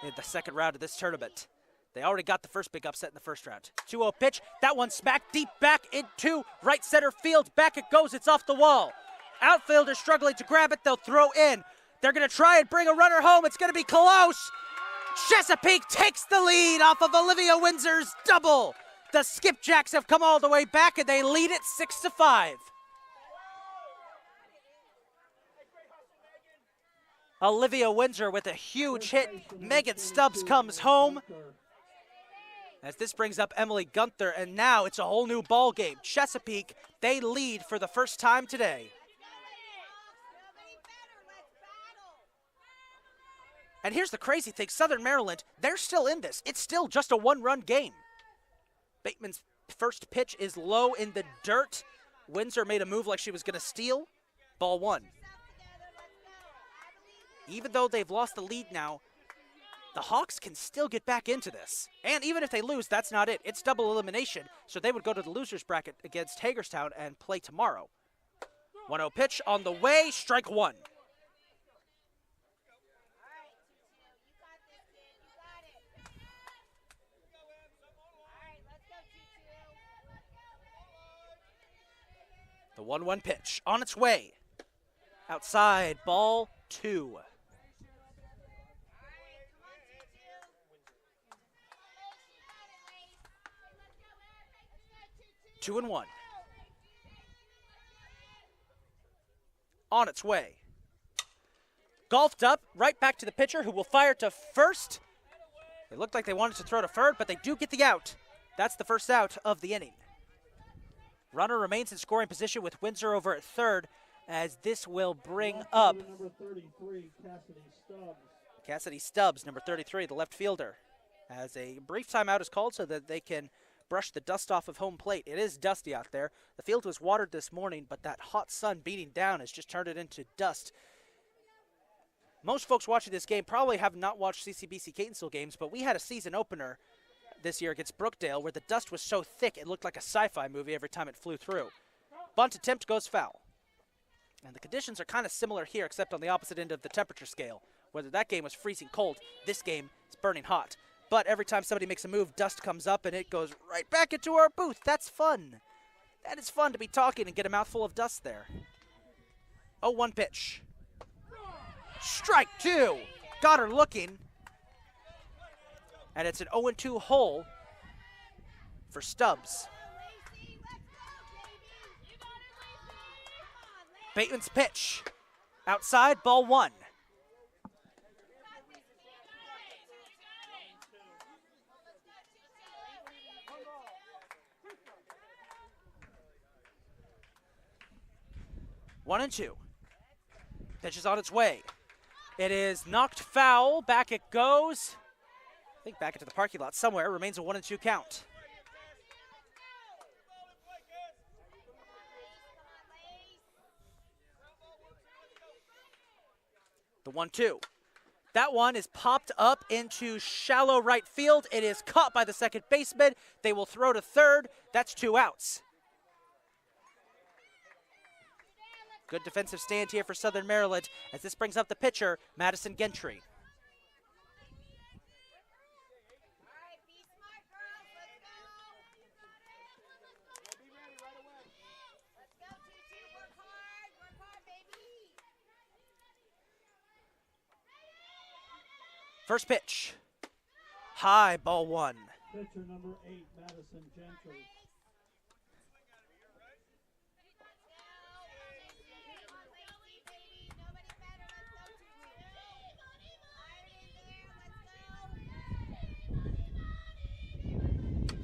in the second round of this tournament. They already got the first big upset in the first round. 2-0 pitch. That one smacked deep back into right center field. Back it goes. It's off the wall. Outfielders struggling to grab it. They'll throw in. They're going to try and bring a runner home. It's going to be close. Chesapeake takes the lead off of Olivia Windsor's double. The Skipjacks have come all the way back, and they lead it 6-5. Olivia Windsor with a huge hit. Megan Stubbs comes home. As this brings up Emily Gunther, and now it's a whole new ball game. Chesapeake, they lead for the first time today. And here's the crazy thing, Southern Maryland, they're still in this. It's still just a 1-run game. Bateman's first pitch is low in the dirt. Windsor made a move like she was going to steal. Ball 1. Even though they've lost the lead now, the Hawks can still get back into this. And even if they lose, that's not it. It's double elimination, so they would go to the loser's bracket against Hagerstown and play tomorrow. 1-0 pitch on the way, strike 1. The 1-1 pitch on its way. Outside, ball 2. 2-1. On its way. Golfed up, right back to the pitcher, who will fire to first. They looked like they wanted to throw to third, but they do get the out. That's the first out of the inning. Runner remains in scoring position with Windsor over at third, as this will bring up number 33, Cassidy Stubbs. Cassidy Stubbs, number 33, the left fielder. As a brief timeout is called so that they can brush the dust off of home plate. It is dusty out there. The field was watered this morning, but that hot sun beating down has just turned it into dust. Most folks watching this game probably have not watched CCBC Catonsville games, but we had a season opener this year against Brookdale where the dust was so thick it looked like a sci-fi movie every time it flew through. Bunt attempt goes foul. And the conditions are kind of similar here, except on the opposite end of the temperature scale. Whether that game was freezing cold, this game is burning hot. But every time somebody makes a move, dust comes up and it goes right back into our booth. That's fun. That is fun to be talking and get a mouthful of dust there. 0-1 pitch. Strike 2. Got her looking. And it's an 0-2 hole for Stubbs. Bateman's pitch. Outside, ball 1. One and 2. Pitch is on its way. It is knocked foul. Back it goes. I think back into the parking lot somewhere. Remains a 1-2 count. The 1-2. That one is popped up into shallow right field. It is caught by the second baseman. They will throw to third. That's 2 outs. Good defensive stand here for Southern Maryland as this brings up the pitcher, Madison Gentry. First pitch. High, ball 1. Pitcher number 8, Madison Gentry.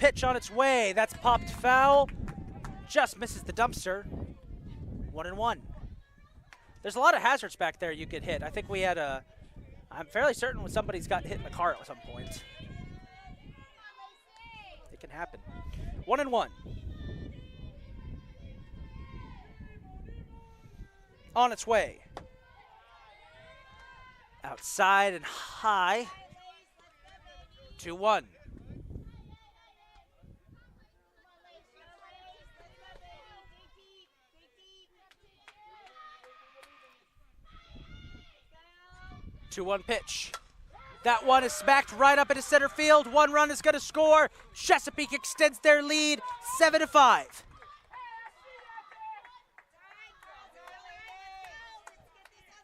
pitch on its way. That's popped foul. Just misses the dumpster. 1-1. There's a lot of hazards back there you could hit. I think we had a, I'm fairly certain when somebody's got hit in a car at some point. It can happen. 1-1. On its way. Outside and high. 2-1. Two-one pitch. That one is smacked right up into center field. One run is going to score. Chesapeake extends their lead, 7-5.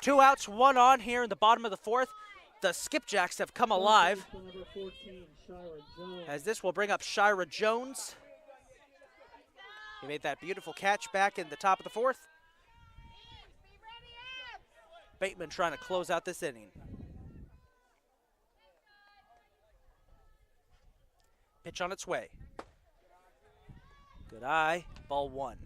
Two outs, one on here in the bottom of the fourth. The Skipjacks have come alive, Number 14, Shira Jones. as this will bring up Shira Jones. He made that beautiful catch back in the top of the fourth. Bateman trying to close out this inning. Pitch on its way. Good eye, ball one.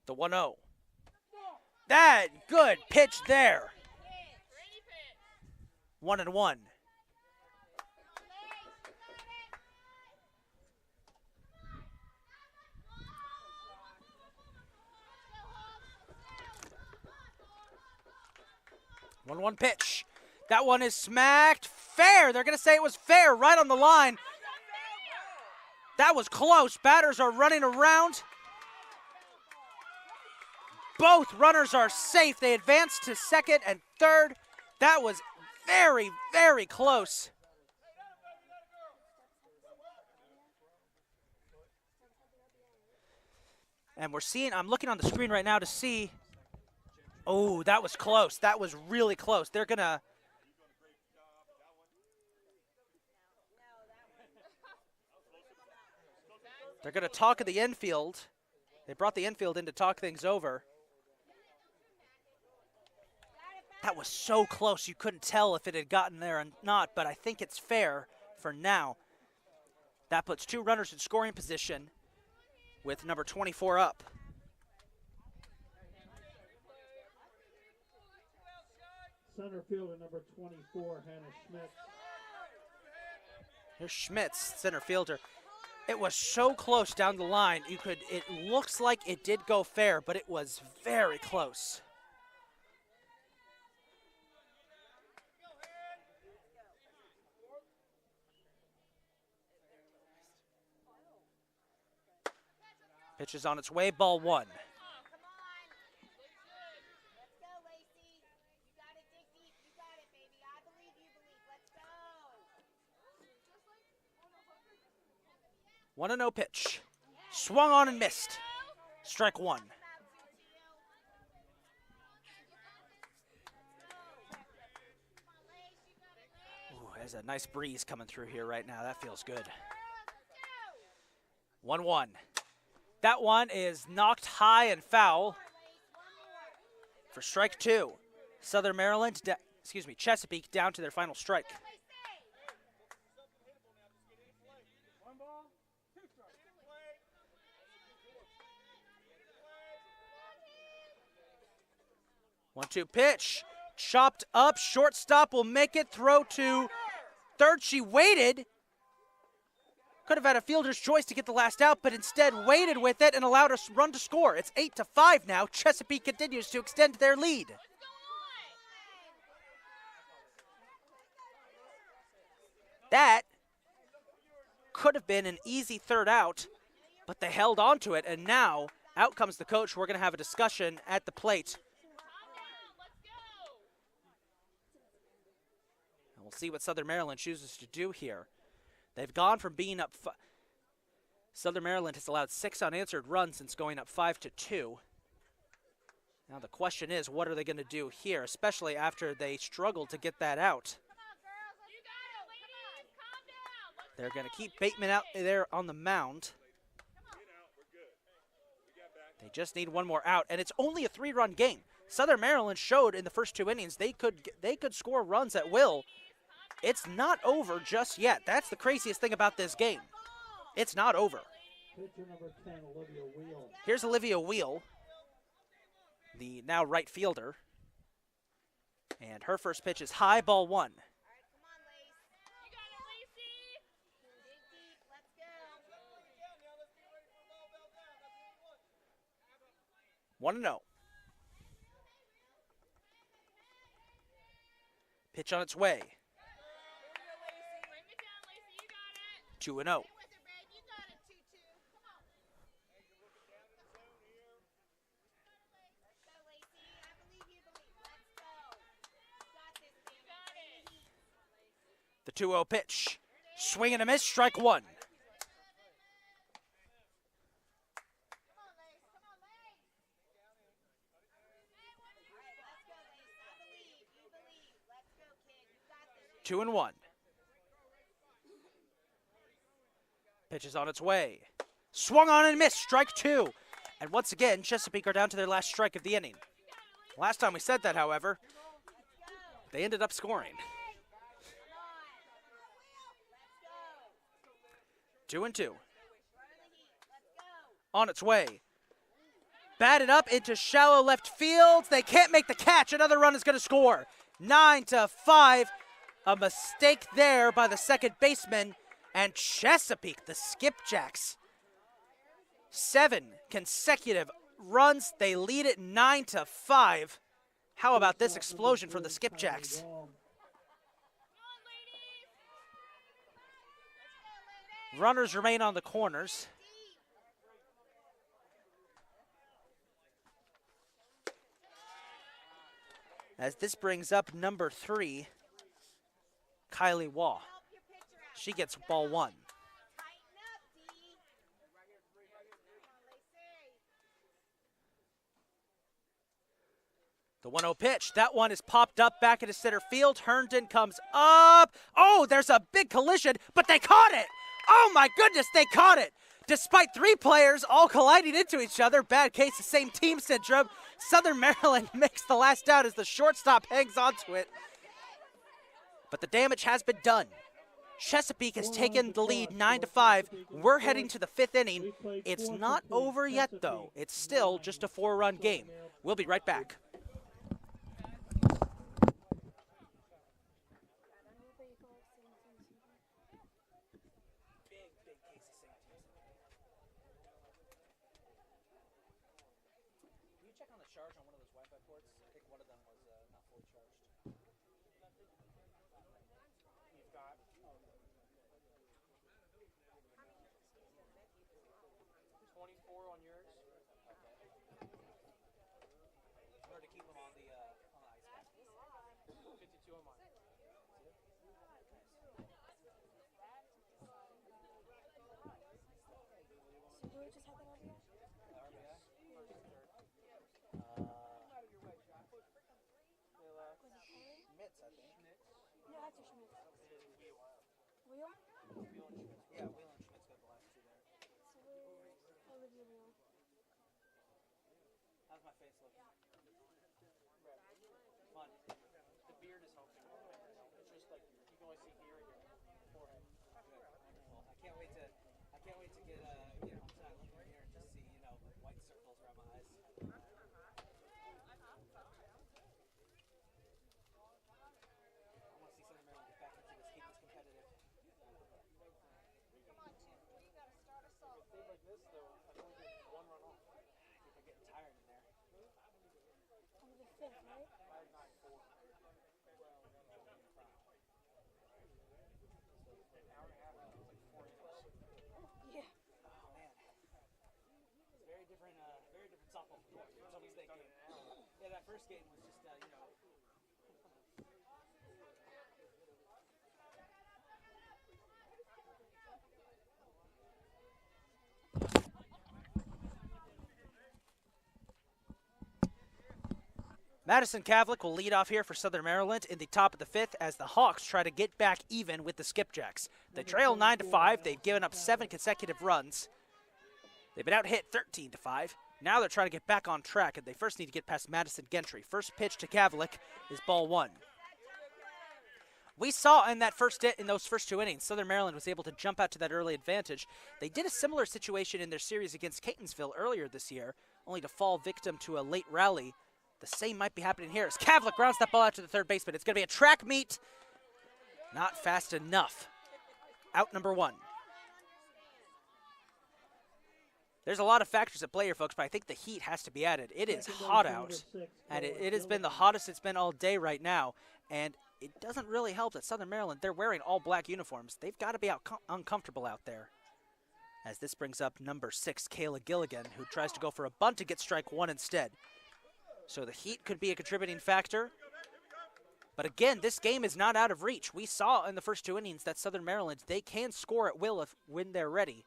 The 1-0. That good pitch there. 1-1. One pitch. That one is smacked fair. They're going to say it was fair right on the line. That was close. Batters are running around. Both runners are safe. They advance to second and third. That was very, very close. And we're seeing, I'm looking on the screen right now to see, oh, that was close. That was really close. They're going to, talk of the infield. They brought the infield in to talk things over. That was so close you couldn't tell if it had gotten there or not, but I think it's fair for now. That puts two runners in scoring position with number 24 up. Center fielder number 24, Hannah Schmitz. Here's Schmitz, center fielder. It was so close down the line. It looks like it did go fair, but it was very close. Pitch is on its way, ball one. One and no pitch. Swung on and missed. Strike one. Ooh, there's a nice breeze coming through here right now. That feels good. 1-1. That one is knocked high and foul for strike two. Southern Maryland, Chesapeake down to their final strike. One-two pitch, chopped up, shortstop will make it, throw to third. She waited. Could have had a fielder's choice to get the last out, but instead waited with it and allowed a run to score. It's 8-5 now. Chesapeake continues to extend their lead. That could have been an easy third out, but they held on to it, and now out comes the coach. We're going to have a discussion at the plate. And we'll see what Southern Maryland chooses to do here. They've gone from being up. Southern Maryland has allowed 6 unanswered runs since going up 5-2. Now the question is, what are they going to do here, especially after they struggled to get that out? They're going to keep Bateman out there on the mound. They just need one more out, and it's only a 3-run game. Southern Maryland showed in the first 2 innings they could score runs at will. It's not over just yet. That's the craziest thing about this game. It's not over. Pitcher number 10, Olivia Wheel. Here's Olivia Wheel, the now right fielder. And her first pitch is high, ball 1. 1-0. Pitch on its way. 2-0. The 2-0 pitch. Swing and a miss, strike 1. Two and 1. Pitch is on its way. Swung on and missed, strike 2. And once again, Chesapeake are down to their last strike of the inning. Last time we said that, however, they ended up scoring. 2-2. On its way. Batted up into shallow left field. They can't make the catch. Another run is going to score. 9-5. A mistake there by the second baseman. And Chesapeake, the Skipjacks. 7 consecutive runs. They lead it 9-5. How about this explosion from the Skipjacks? Runners remain on the corners. As this brings up number 3, Kylie Waugh. She gets ball 1. The 1-0 pitch. That one is popped up back into center field. Herndon comes up. Oh, there's a big collision, but they caught it. Oh my goodness, they caught it. Despite 3 players all colliding into each other, bad case of same team syndrome, Southern Maryland makes the last out as the shortstop hangs onto it. But the damage has been done. Chesapeake has taken the lead 9-5. We're heading to the 5th inning. It's not over yet, though. It's still just a 4-run game. We'll be right back. Charge on one of those Wi-Fi ports. I think one of them was not fully charged. You've got 24 on yours. Okay. In order to keep them on the ice pack. 52 on mine. So do we just have that over here? RBI? Schmitz, I think. No, that's your Schmitz. Wheel? Yeah, Wheel and Schmitz got the last 2 there. Olivia Wheel. How's my face looking? Fun. The beard is helping. It's just like you can only see here and your forehead. Well, I can't wait to get outside looking here and just see, white circles around my eyes. Like this, though, I've only been 1 run off. I think they're getting tired in there. Only the 5th, right? I had 9-4. An hour and a half, it was like 4 innings. Yeah. Oh man, it's very different softball from somebody's that game. Yeah, that first game was just Madison Kavlik will lead off here for Southern Maryland in the top of the 5th as the Hawks try to get back even with the Skipjacks. They trail 9-5. They've given up 7 consecutive runs. They've been out hit 13-5. Now they're trying to get back on track, and they first need to get past Madison Gentry. First pitch to Kavlik is ball 1. We saw in those first 2 innings, Southern Maryland was able to jump out to that early advantage. They did a similar situation in their series against Catonsville earlier this year, only to fall victim to a late rally. The same might be happening here as Kavlik grounds that ball out to the third baseman. It's going to be a track meet. Not fast enough. Out number 1. There's a lot of factors at play here, folks, but I think the heat has to be added. It is hot out, and it has been the hottest it's been all day right now, and it doesn't really help that Southern Maryland, they're wearing all black uniforms. They've got to be uncomfortable out there. As this brings up number 6, Kayla Gilligan, who tries to go for a bunt to get strike 1 instead. So the heat could be a contributing factor. But again, this game is not out of reach. We saw in the first 2 innings that Southern Maryland, they can score at will when they're ready.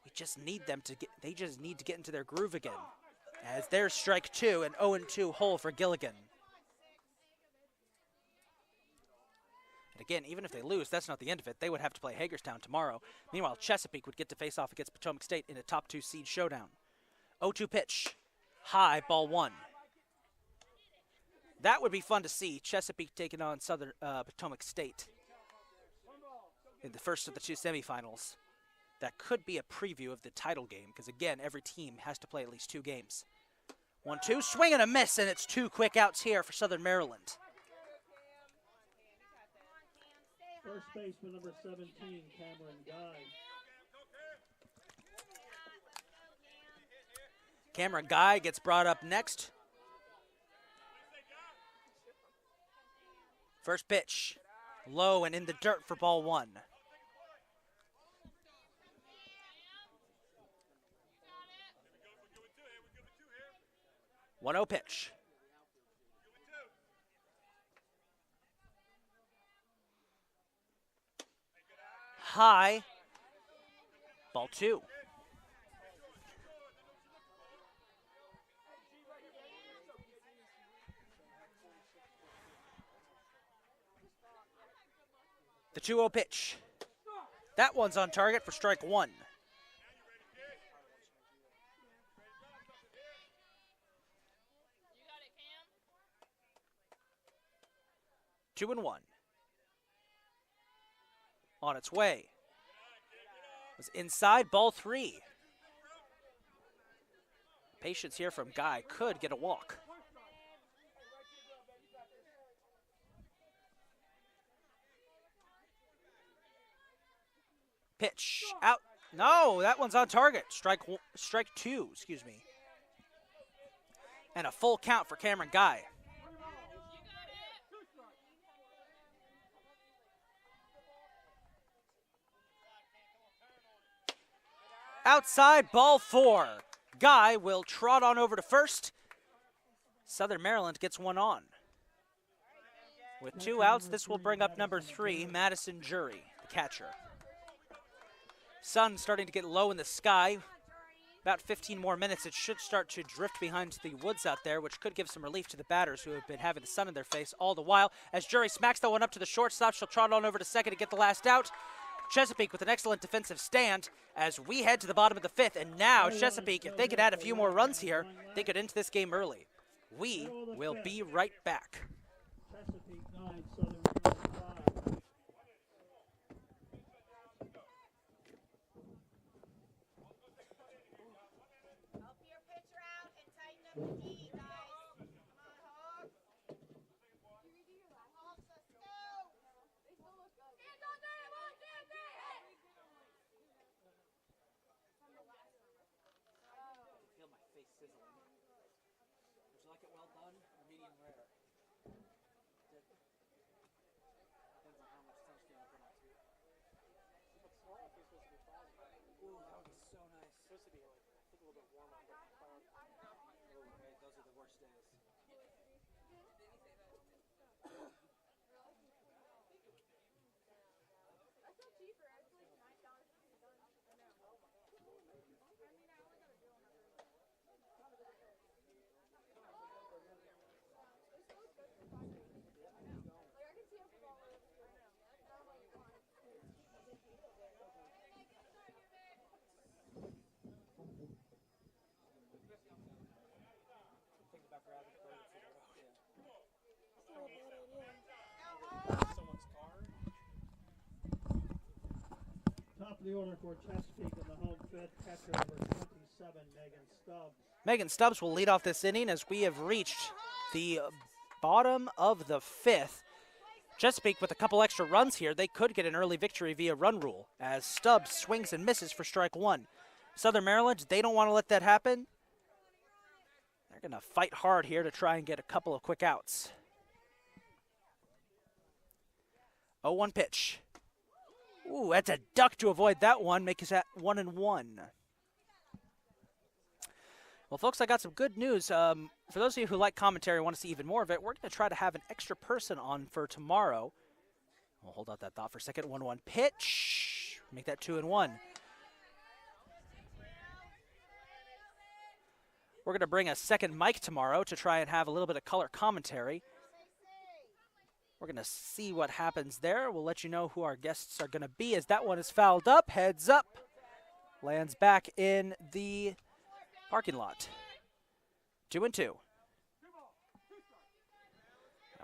We just need them to they just need to get into their groove again. As there's strike 2, an 0-2 hole for Gilligan. And again, even if they lose, that's not the end of it. They would have to play Hagerstown tomorrow. Meanwhile, Chesapeake would get to face off against Potomac State in a top 2 seed showdown. 0-2 pitch. High, ball 1. That would be fun to see, Chesapeake taking on Potomac State in the first of the 2 semifinals. That could be a preview of the title game, because again, every team has to play at least 2 games. 1-2, swing and a miss, and it's 2 quick outs here for Southern Maryland. First baseman number 17, Cameron Guy. Cameron Guy gets brought up next. First pitch, low and in the dirt for ball 1. 1-0 pitch. High, ball 2. The 2-0 pitch. That one's on target for strike 1. Two and 1. On its way. Was inside, ball 3. Patience here from Guy, could get a walk. Pitch out. No, that one's on target. Strike 2, excuse me. And a full count for Cameron Guy. Outside, ball 4. Guy will trot on over to first. Southern Maryland gets one on. With 2 outs, this will bring up number 3, Madison Jury, the catcher. Sun starting to get low in the sky. About 15 more minutes, it should start to drift behind the woods out there, which could give some relief to the batters who have been having the sun in their face all the while. As Jury smacks that one up to the shortstop, she'll trot on over to second to get the last out. Chesapeake with an excellent defensive stand as we head to the bottom of the 5th. And now Chesapeake, if they could add a few more runs here, they could end this game early. We will be right back. Chesapeake 9, Southern Maryland 5. Help your pitcher out and tighten up the D, guys. Come on, Hawk. Hawks, let's go. They still look good. Stand on there, 1, 2, 3, hit. Feel my face sizzling. Would you like it well done or medium rare? Depends on how much sunscreen I put on to it. Ooh, that would be so nice. It's supposed to be like, I think a little bit warmer, but cloudy. Oh, right, those are the worst days. That's not cheaper. It's like $9 to be done. I know. the order for Chesapeake in the home fifth, catcher number 27, Megan Stubbs. Megan Stubbs will lead off this inning as we have reached the bottom of the fifth. Chesapeake with a couple extra runs here, they could get an early victory via run rule as Stubbs swings and misses for strike one. Southern Maryland, they don't want to let that happen. They're going to fight hard here to try and get a couple of quick outs. 0-1 pitch. Ooh, that's a duck to avoid that one, making that 1-1. Well, folks, I got some good news. For those of you who like commentary and want to see even more of it, we're going to try to have an extra person on for tomorrow. We'll hold out that thought for a second. 1-1 pitch. Make that 2-1. We're going to bring a second mic tomorrow to try and have a little bit of color commentary. We're going to see what happens there. We'll let you know who our guests are going to be as that one is fouled up. Heads up. Lands back in the parking lot. 2-2. Now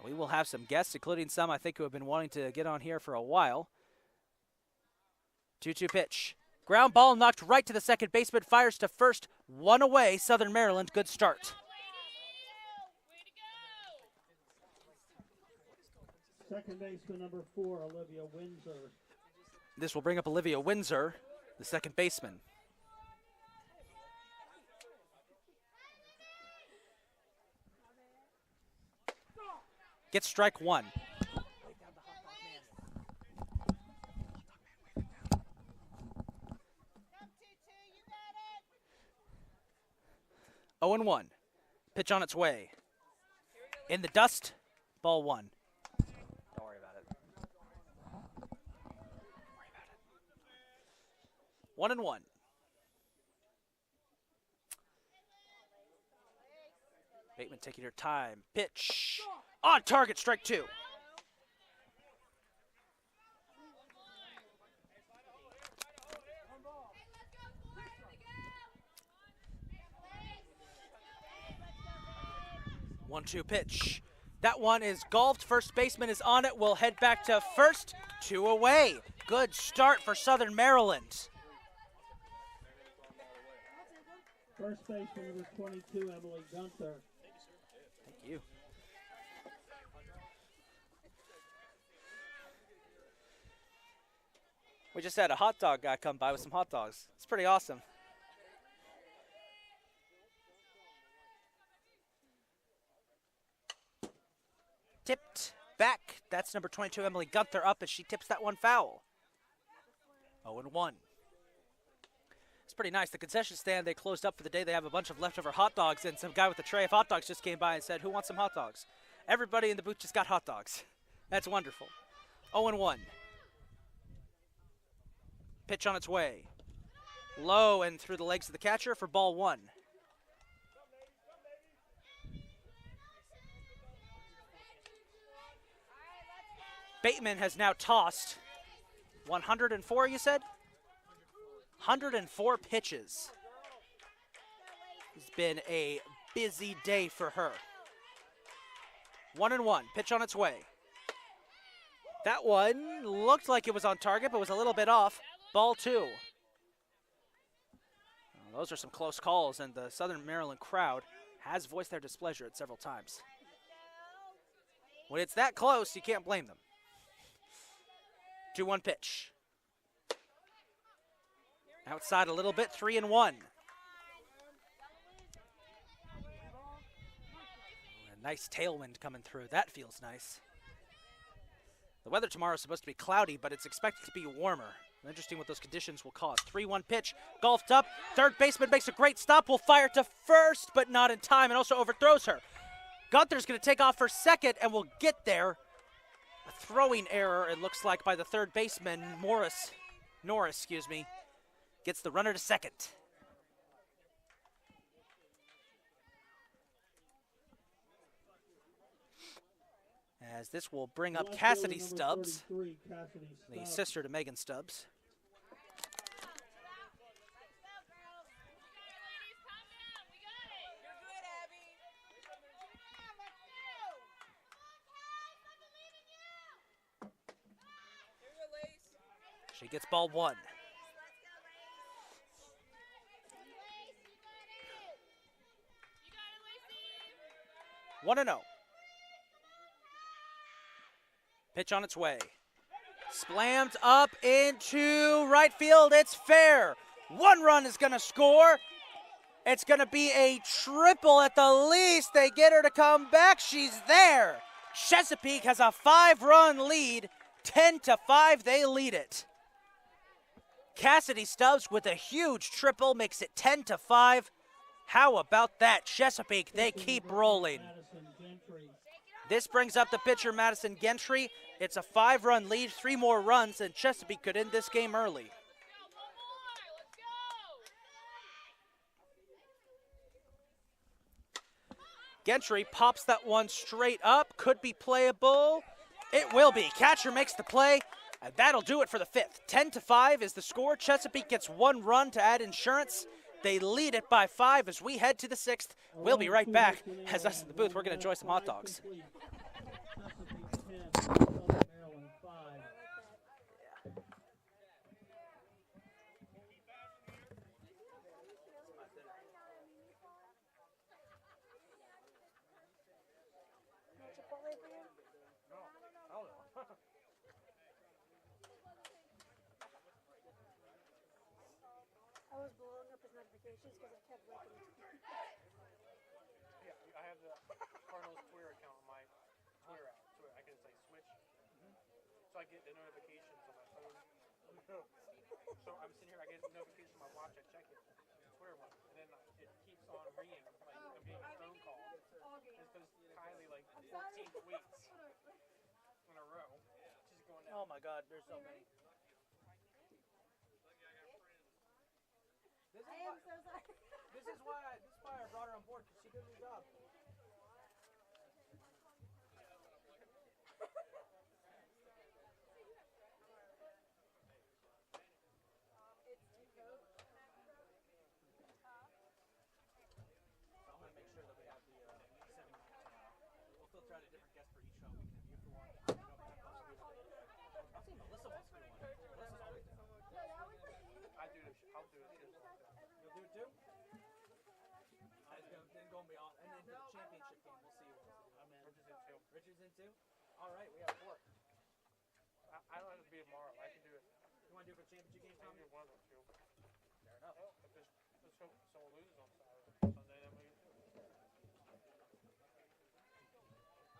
we will have some guests, including some I think who have been wanting to get on here for a while. 2-2 pitch. Ground ball knocked right to the second baseman. Fires to first. One away. Southern Maryland. Good start. Second baseman number 4, Olivia Windsor. This will bring up Olivia Windsor, the second baseman. Gets strike one. 0-1. Pitch on its way. In the dust, ball one. Don't worry about it. 1-1. Bateman taking her time. Pitch. On target, strike two. One-two pitch. That one is golfed. First baseman is on it. We'll head back to first. 2 away. Good start for Southern Maryland. First baseman number 22, Emily Gunther. Thank you. We just had a hot dog guy come by with some hot dogs. It's pretty awesome. Tipped back. That's number 22, Emily Gunther, up as she tips that one foul. 0-1. It's pretty nice. The concession stand, they closed up for the day. They have a bunch of leftover hot dogs, and some guy with a tray of hot dogs just came by and said, "Who wants some hot dogs?" Everybody in the booth just got hot dogs. That's wonderful. 0-1. Pitch on its way. Low and through the legs of the catcher for ball one. Bateman has now tossed 104, you said? 104 pitches. It's been a busy day for her. 1-1, pitch on its way. That one looked like it was on target, but was a little bit off. Ball two. Well, those are some close calls, and the Southern Maryland crowd has voiced their displeasure at several times. When it's that close, you can't blame them. 2-1 pitch. Outside a little bit, 3-1. A nice tailwind coming through. That feels nice. The weather tomorrow is supposed to be cloudy, but it's expected to be warmer. Interesting what those conditions will cause. 3-1 pitch, golfed up. Third baseman makes a great stop. Will fire to first, but not in time, and also overthrows her. Gunther's going to take off for second, and will get there. A throwing error, it looks like, by the third baseman, Norris, gets the runner to second. As this will bring up Cassidy Stubbs, the sister to Megan Stubbs. She gets ball one. 1-0. Pitch on its way. Slammed up into right field. It's fair. 1 run is going to score. It's going to be a triple at the least. They get her to come back. She's there. Chesapeake has a 5-run lead. 10-5, they lead it. Cassidy Stubbs with a huge triple makes it 10-5. How about that? Chesapeake, they keep rolling. This brings up the pitcher, Madison Gentry. It's a 5-run lead, 3 more runs, and Chesapeake could end this game early. Gentry pops that one straight up. Could be playable. It will be. Catcher makes the play, and that'll do it for the 5th. 10-5 is the score. Chesapeake gets 1 run to add insurance. They lead it by 5 as we head to the 6th. We'll be right back. As us in the booth, we're going to enjoy some hot dogs. I was blowing up his notifications because I kept looking. Yeah, I have the Cardinals Twitter account on my Twitter app. So I can say switch. So I get the notifications on my phone. So I'm sitting here, I get a notification on my watch, I check it. The Twitter one. And then it keeps on ringing. Like I'm getting a phone call. It's because Kylie like 14 tweets in a row. She's going down. Oh my God, there's so many. I am so sorry. This is why I brought her on board, because she did her job. I'm going to make sure that we have the setting tomorrow. We'll filter out a different guest for each show. We can have you for one. I'll see Melissa wants to do one. Melissa's always down. I'll do it too. You'll do it too? Then go and be off. And then the championship game, we'll see who wants to do it. I'm in. Richard's in too. Richard's in too? All right, we have 4. I don't have to be tomorrow. I can do it. You want to do it for championship game, I can Tommy? do one of them too. Fair enough. If there's, let's hope someone loses on Saturday. Sunday, then we can do it.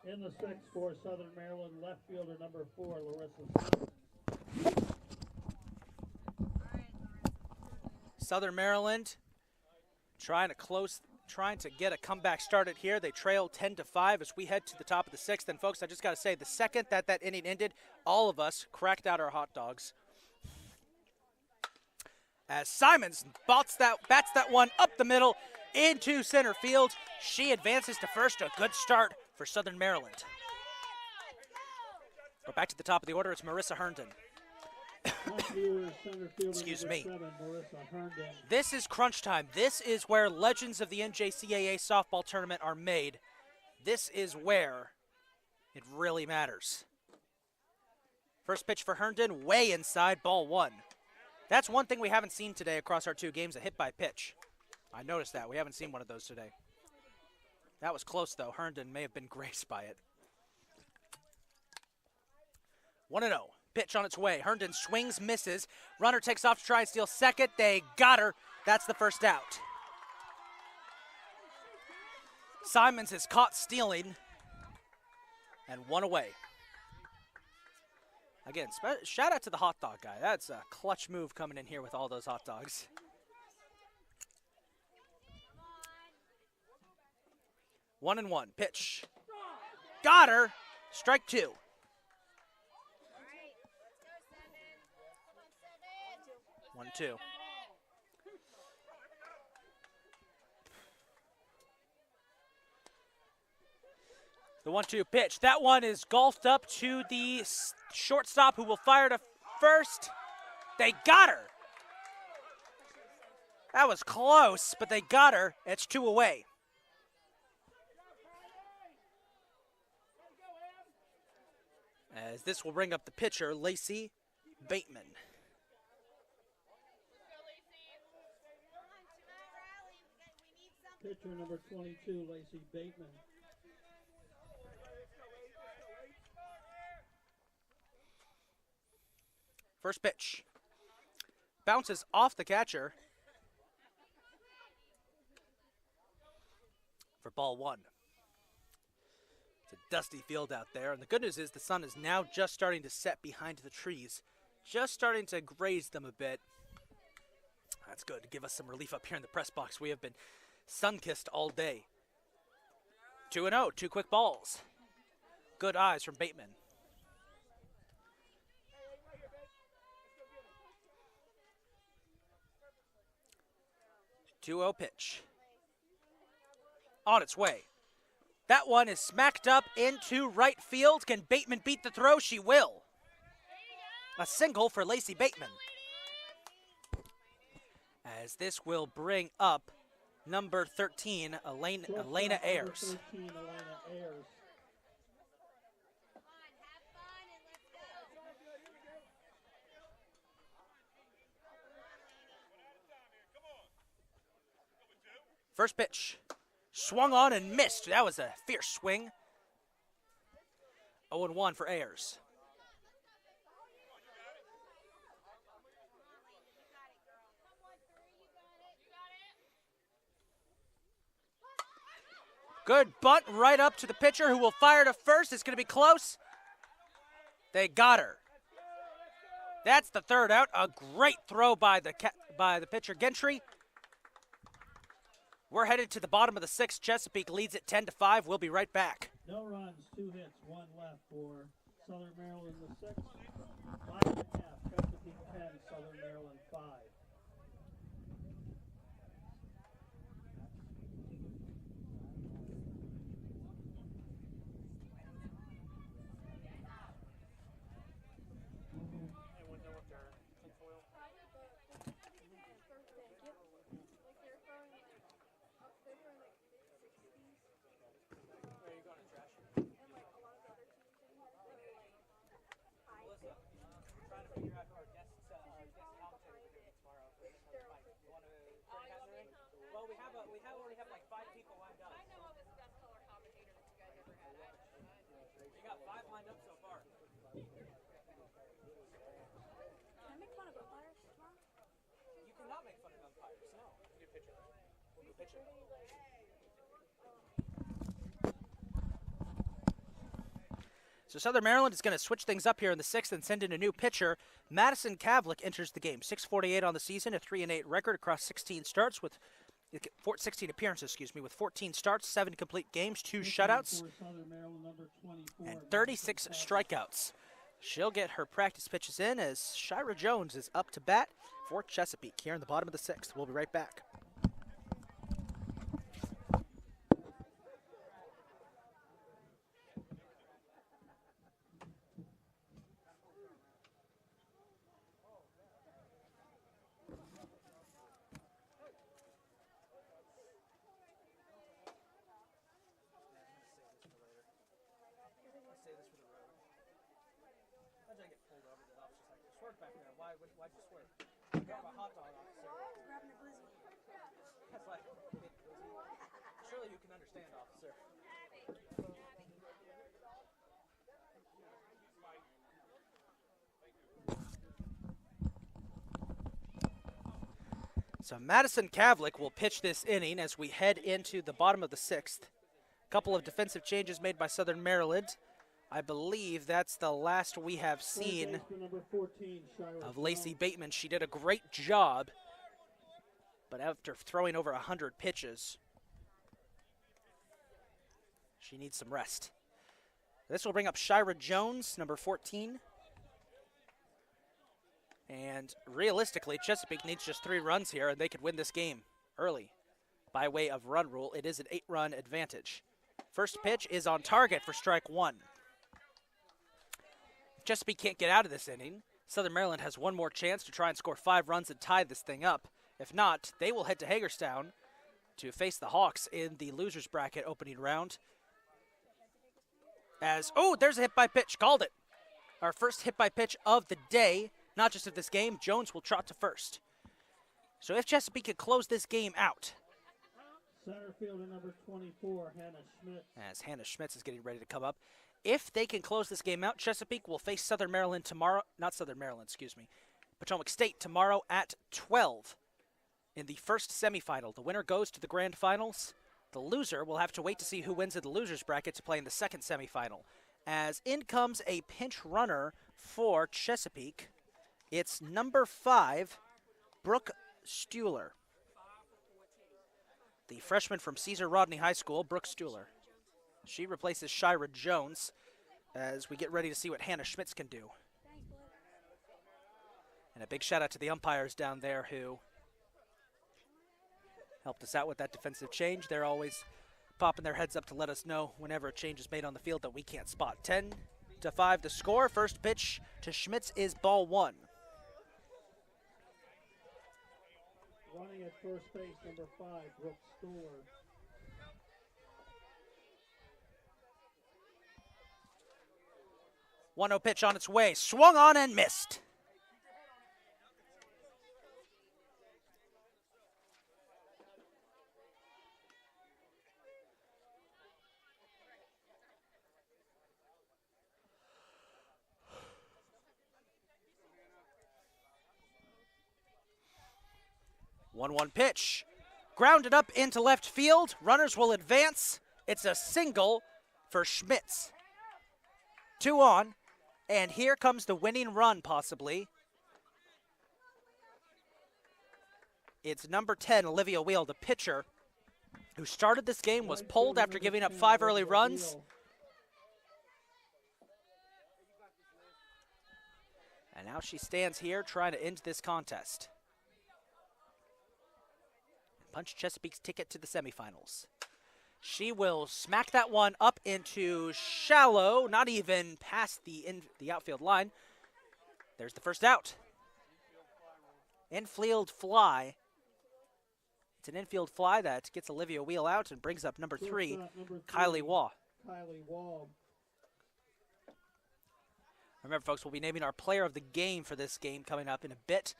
In the 6th for Southern Maryland, left fielder number 4, Larissa Simon. Southern Maryland trying to get a comeback started here. They trail 10-5 as we head to the top of the 6th. And folks, I just got to say, the second that inning ended, all of us cracked out our hot dogs. As Simons bats that one up the middle into center field. She advances to first. A good start for Southern Maryland. We're back to the top of the order. It's Marissa Herndon. Excuse me. 7, Marissa Herndon. This is crunch time. This is where legends of the NJCAA softball tournament are made. This is where it really matters. First pitch for Herndon, way inside, ball 1. That's one thing we haven't seen today across our 2 games, a hit by pitch. I noticed that. We haven't seen one of those today. That was close, though. Herndon may have been graced by it. 1-0. Pitch on its way. Herndon swings, misses. Runner takes off to try and steal second. They got her. That's the first out. Simons is caught stealing. And 1 away. Again, shout out to the hot dog guy. That's a clutch move coming in here with all those hot dogs. 1-1. Pitch. Got her. Strike 2. 1-2. The 1-2 pitch. That one is golfed up to the shortstop, who will fire to first. They got her. That was close, but they got her. It's 2 away. As this will bring up the pitcher, Lacey Bateman. Pitcher number 22, Lacey Bateman. First pitch. Bounces off the catcher for ball one. It's a dusty field out there, and the good news is the sun is now just starting to set behind the trees, just starting to graze them a bit. That's good to give us some relief up here in the press box. We have been sun-kissed all day. 2-0, 2 quick balls. Good eyes from Bateman. 2-0 pitch. On its way. That one is smacked up into right field. Can Bateman beat the throw? She will. A single for Lacey Bateman. As this will bring up number 13, Elena Ayers. 13, Elena Ayers. First pitch. Swung on and missed. That was a fierce swing. 0-1 for Ayers. Good bunt right up to the pitcher who will fire to first. It's going to be close. They got her. That's the third out. A great throw by the pitcher Gentry. We're headed to the bottom of the sixth. Chesapeake leads it 10-5. We'll be right back. No runs, 2 hits, 1 left for Southern Maryland in the sixth. 5.5, Chesapeake 10, Southern Maryland 5. Anyone know what their tinfoil? Where are you going to trash? Melissa, trying to figure out who our guest commentator is doing tomorrow. You want to bring Heather in? Well, we already have like 5 people lined up. I know of this best color commentator that you guys ever had. You got 5 lined up so far. Can I make fun of umpires tomorrow? You cannot make fun of umpires. No. Good pitcher. Good pitcher. So Southern Maryland is going to switch things up here in the sixth and send in a new pitcher. Madison Kavlik enters the game. 648 on the season, a 3-8 record across 16 starts with 16 appearances, with 14 starts, 7 complete games, 2 shutouts, and 36 strikeouts. She'll get her practice pitches in as Shira Jones is up to bat for Chesapeake here in the bottom of the sixth. We'll be right back. Back there. Why'd you swerve? Grab a hot dog, officer. Grabbing a glizzy. That's like, surely you can understand, officer. So Madison Kavlik will pitch this inning as we head into the bottom of the sixth. A couple of defensive changes made by Southern Maryland. I believe that's the last we have seen of Lacey Bateman. She did a great job, but after throwing over 100 pitches, she needs some rest. This will bring up Shira Jones, number 14. And realistically, Chesapeake needs just 3 runs here, and they could win this game early. By way of run rule, it is an 8-run advantage. First pitch is on target for strike 1. Chesapeake can't get out of this inning. Southern Maryland has one more chance to try and score 5 runs and tie this thing up. If not, they will head to Hagerstown to face the Hawks in the loser's bracket opening round. There's a hit by pitch. Called it. Our first hit by pitch of the day, not just of this game. Jones will trot to first. So if Chesapeake could close this game out. Center fielder number 24, Hannah Schmitz. As Hannah Schmitz is getting ready to come up. If they can close this game out, Chesapeake will face Southern Maryland tomorrow. Not Southern Maryland, excuse me. Potomac State tomorrow at 12 in the first semifinal. The winner goes to the grand finals. The loser will have to wait to see who wins in the loser's bracket to play in the second semifinal. As in comes a pinch runner for Chesapeake. It's number 5, Brooke Stuhler. The freshman from Caesar Rodney High School, Brooke Stuhler. She replaces Shira Jones as we get ready to see what Hannah Schmitz can do. And a big shout out to the umpires down there who helped us out with that defensive change. They're always popping their heads up to let us know whenever a change is made on the field that we can't spot. 10-5 the score. First pitch to Schmitz is ball 1. Running at first base, number 5, Brooke Stuhler. 1-0 pitch on its way. Swung on and missed. One pitch. Grounded up into left field. Runners will advance. It's a single for Schmitz. 2 on. And here comes the winning run, possibly. It's number 10, Olivia Wheel, the pitcher, who started this game, was pulled after giving up 5 early runs. And now she stands here trying to end this contest. Punch Chesapeake's ticket to the semifinals. She will smack that one up into shallow, not even past the outfield line. There's the first out. Infield fly. It's an infield fly that gets Olivia Wheel out and brings up number 3, Kylie Waugh. Remember, folks, we'll be naming our player of the game for this game coming up in a bit.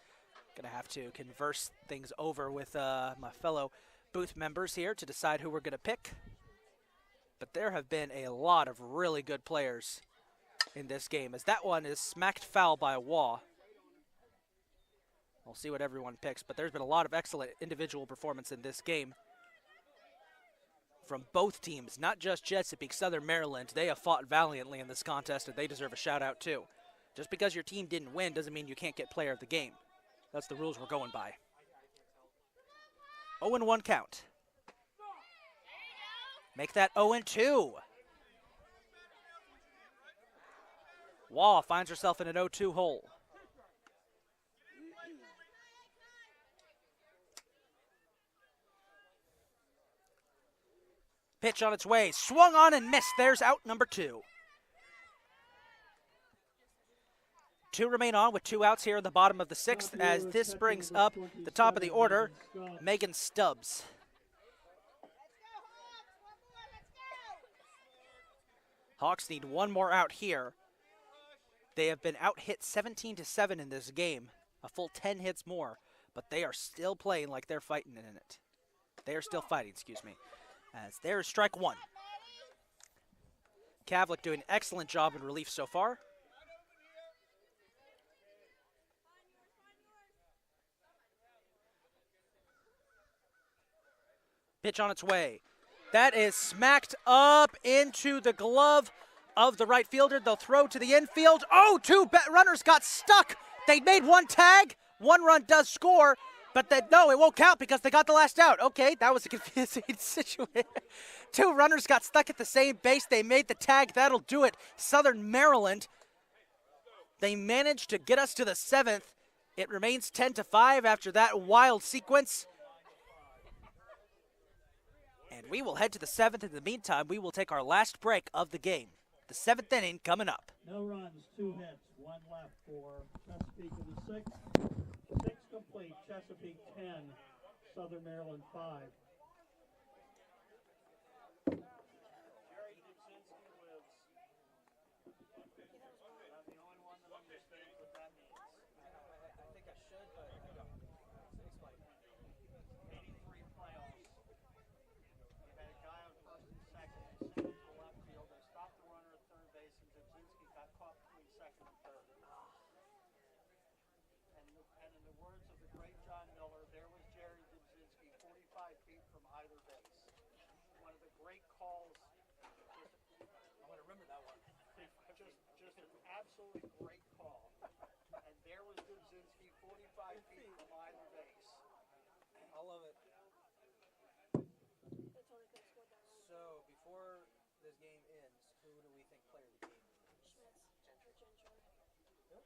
Going to have to converse things over with my fellow booth members here to decide who we're going to pick. But there have been a lot of really good players in this game, as that one is smacked foul by Waugh. We'll see what everyone picks, but there's been a lot of excellent individual performance in this game from both teams, not just Chesapeake. Southern Maryland, they have fought valiantly in this contest, and they deserve a shout out too. Just because your team didn't win doesn't mean you can't get player of the game. That's the rules we're going by. 0-1 count. Make that 0-2. Waugh finds herself in an 0-2 hole. Pitch on its way. Swung on and missed. There's out number 2. 2 remain on with 2 outs here in the bottom of the 6th, as this brings up the top of the order, Megan Stubbs. Hawks need 1 more out here. They have been out hit 17-7 in this game, a full 10 hits more, but they are still playing like they're fighting in it. They are still fighting, excuse me, as there is strike 1. Kavlik doing an excellent job in relief so far. Pitch on its way. That is smacked up into the glove of the right fielder. They'll throw to the infield. Oh, 2 runners got stuck. They made 1 tag. 1 run does score, but no, it won't count because they got the last out. Okay, that was a confusing situation. 2 runners got stuck at the same base. They made the tag. That'll do it. Southern Maryland, they managed to get us to the 7th. It remains 10-5 after that wild sequence. And we will head to the 7th. In the meantime, we will take our last break of the game. The 7th inning coming up. No runs, 2 hits, 1 left for Chesapeake in the 6th. 6 complete, Chesapeake 10, Southern Maryland 5. in the third. And in the words of the great John Miller, there was Jerry Dubzinski 45 feet from either base. One of the great calls. I'm going to remember that one. Just an absolutely great call. And there was Dubzinski 45 feet from either base. I love it. That's all they could have scored that run. So, before this game ends, who do we think player of the game? Schmitz. Gentry. Who?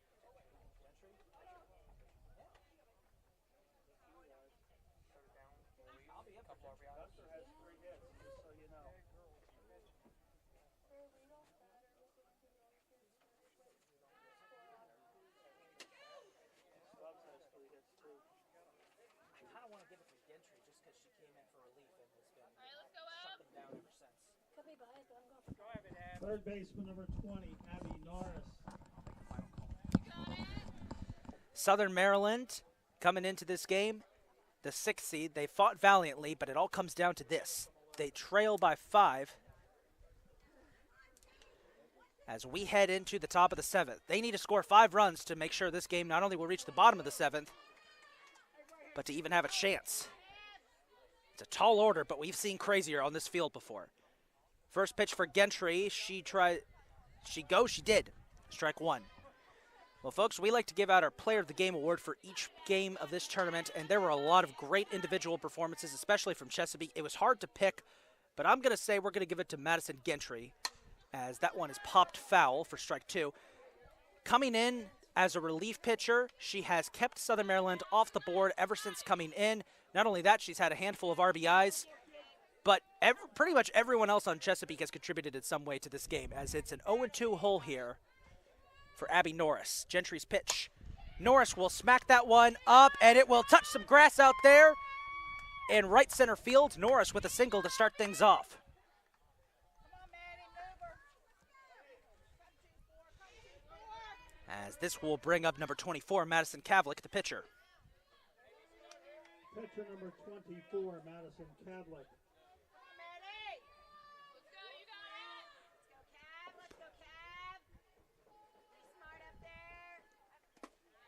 Gentry? Yeah. I'll be up a couple of rounds. Buster has 3 hits, just so you know. Stubbs has 3 hits too. I kind of want to give it to Gentry just because she came in for relief and has been shut them down ever since. Could be biased, but I'm going for Go ahead, Ab. Third baseman number 20, Abby Norris. Southern Maryland coming into this game, the 6th seed. They fought valiantly, but it all comes down to this. They trail by 5 as we head into the top of the 7th. They need to score 5 runs to make sure this game not only will reach the bottom of the 7th, but to even have a chance. It's a tall order, but we've seen crazier on this field before. First pitch for Gentry. She did. Strike 1. Well, folks, we like to give out our Player of the Game award for each game of this tournament, and there were a lot of great individual performances, especially from Chesapeake. It was hard to pick, but I'm going to say we're going to give it to Madison Gentry, as that one is popped foul for strike 2. Coming in as a relief pitcher, she has kept Southern Maryland off the board ever since coming in. Not only that, she's had a handful of RBIs, but pretty much everyone else on Chesapeake has contributed in some way to this game, as it's an 0-2 hole here for Abby Norris. Gentry's pitch. Norris will smack that one up, and it will touch some grass out there in right center field. Norris with a single to start things off. As this will bring up number 24, Madison Kavlik, the pitcher. Pitcher number 24, Madison Cadlick.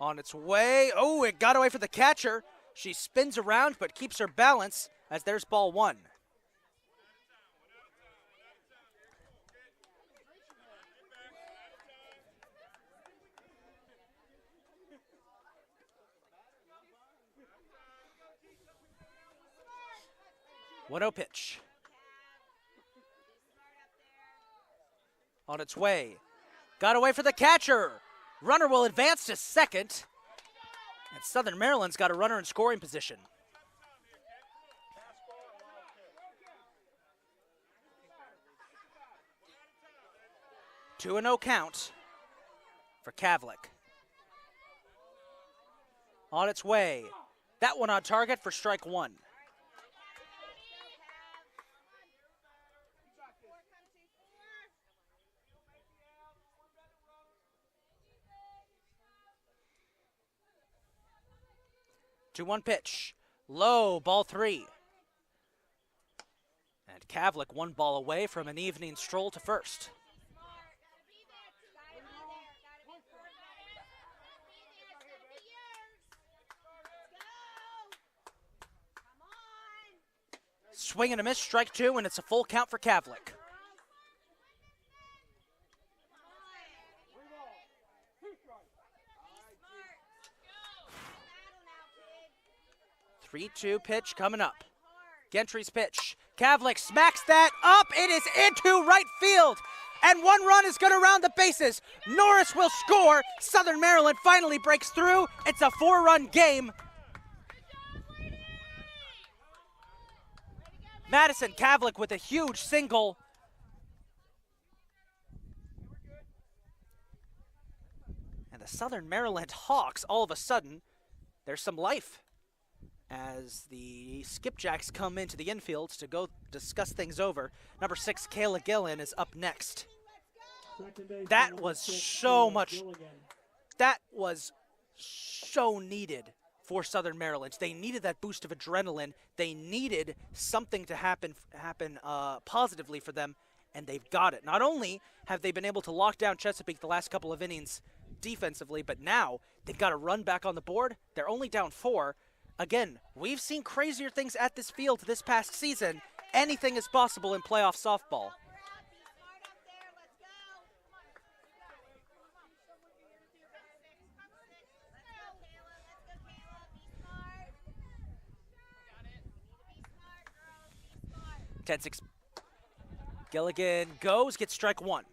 On its way. Oh, it got away from the catcher. She spins around but keeps her balance as there's ball 1. One-oh pitch. On its way. Got away for the catcher. Runner will advance to second. And Southern Maryland's got a runner in scoring position. 2-0 count for Kavlik. On its way. That one on target for strike 1. To 1 pitch. Low, ball 3. And Kavlik 1 ball away from an evening stroll to first. Swing and a miss, strike 2, and it's a full count for Kavlik. 3-2 pitch coming up. Gentry's pitch. Kavlik smacks that up. It is into right field. And 1 run is going to round the bases. Norris will score. Southern Maryland finally breaks through. It's a 4-run game. Madison Kavlik with a huge single. And the Southern Maryland Hawks, all of a sudden, there's some life as the Skipjacks come into the infield to go discuss things over. Number 6, Kayla Gillen, is up next. That was so much. That was so needed for Southern Maryland. They needed that boost of adrenaline. They needed something to happen positively for them, and they've got it. Not only have they been able to lock down Chesapeake the last couple of innings defensively, but now they've got a run back on the board. They're only down 4. Again, we've seen crazier things at this field this past season. Anything is possible in playoff softball. Ten-6. Gilligan goes, gets strike 1.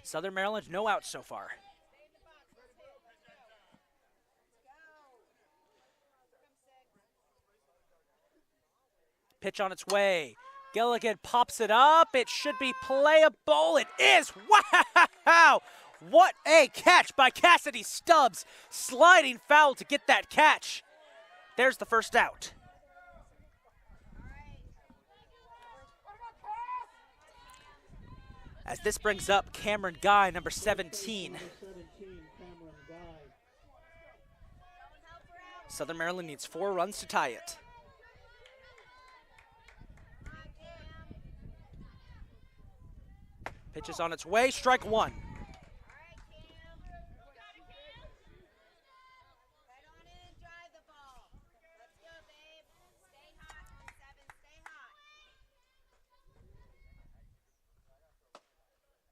Southern Maryland, no outs so far. Pitch on its way. Gilligan pops it up. It should be playable. It is. Wow! What a catch by Cassidy Stubbs. Sliding foul to get that catch. There's the first out. As this brings up Cameron Guy, number 17. Number 17, Cameron Guy. Southern Maryland needs 4 runs to tie it. Pitch is on its way, strike 1.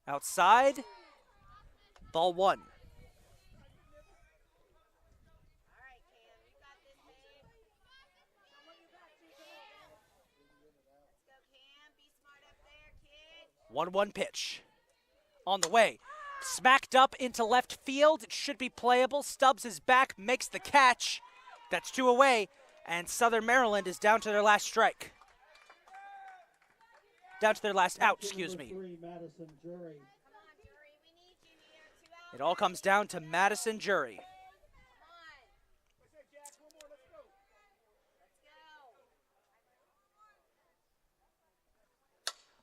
Outside, ball 1. One 1 pitch. On the way. Smacked up into left field. It should be playable. Stubbs is back, makes the catch. That's 2 away. And Southern Maryland is down to their last strike. Down to their last out, excuse me. Madison Jury. It all comes down to Madison Jury.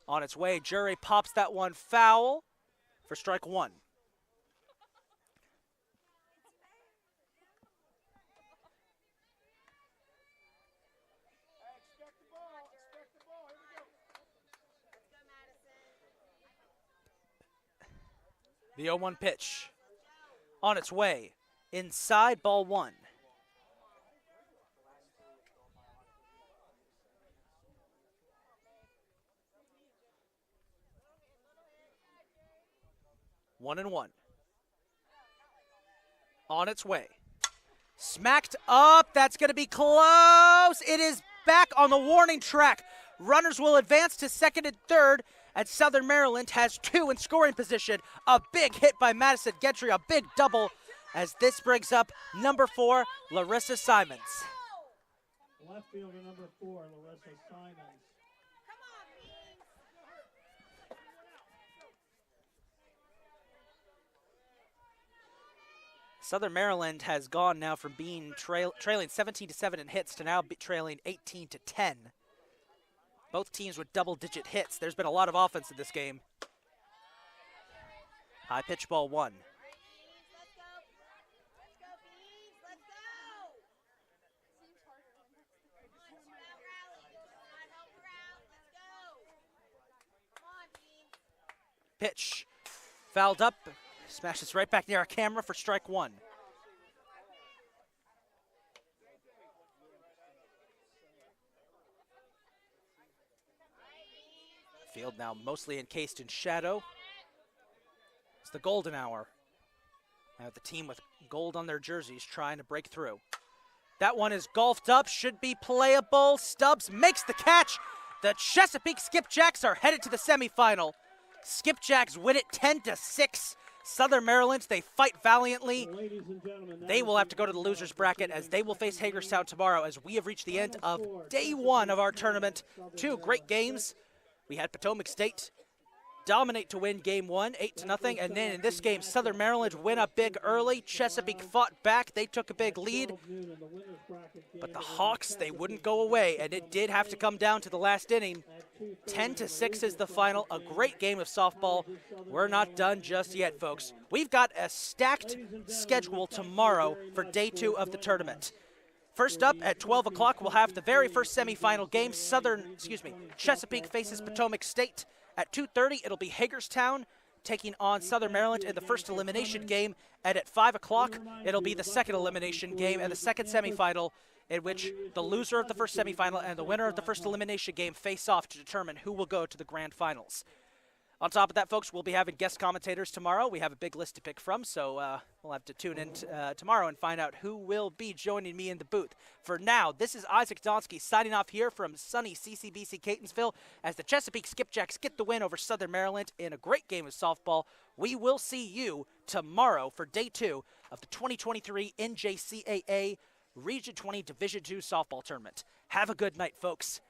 On its way, Jury pops that one foul for strike 1. The 0-1 pitch. On its way. Inside, ball 1. One and 1. On its way. Smacked up. That's going to be close. It is back on the warning track. Runners will advance to second and third, and Southern Maryland has 2 in scoring position. A big hit by Madison Gentry, a big double, as this brings up number 4, Larissa Simons. Left fielder number 4, Larissa Simons. Southern Maryland has gone now from being trailing 17-7 in hits to now trailing 18-10. Both teams with double-digit hits. There's been a lot of offense in this game. High pitch, ball 1. Pitch, fouled up, smashes right back near our camera for strike 1. Field now mostly encased in shadow. It's the golden hour. Now the team with gold on their jerseys trying to break through. That one is golfed up, should be playable. Stubbs makes the catch. The Chesapeake Skipjacks are headed to the semifinal. Skipjacks win it 10-6. Southern Maryland, they fight valiantly. They will have to go to the losers bracket as they will face Hagerstown tomorrow, as we have reached the end of day 1 of our tournament. 2 great games. We had Potomac State dominate to win game 1, 8-0, and then in this game, Southern Maryland win up big early. Chesapeake fought back. They took a big lead. But the Hawks, they wouldn't go away, and it did have to come down to the last inning. 10-6 is the final. A great game of softball. We're not done just yet, folks. We've got a stacked schedule tomorrow for day 2 of the tournament. First up at 12 o'clock, we'll have the very first semifinal game. Chesapeake faces Potomac State. At 2:30, it'll be Hagerstown taking on Southern Maryland in the first elimination game. And at 5 o'clock, it'll be the second elimination game and the second semifinal, in which the loser of the first semifinal and the winner of the first elimination game face off to determine who will go to the grand finals. On top of that, folks, we'll be having guest commentators tomorrow. We have a big list to pick from, so we'll have to tune in tomorrow and find out who will be joining me in the booth. For now, this is Isaac Donsky signing off here from sunny CCBC Catonsville as the Chesapeake Skipjacks get the win over Southern Maryland in a great game of softball. We will see you tomorrow for Day 2 of the 2023 NJCAA Region 20 Division II softball tournament. Have a good night, folks.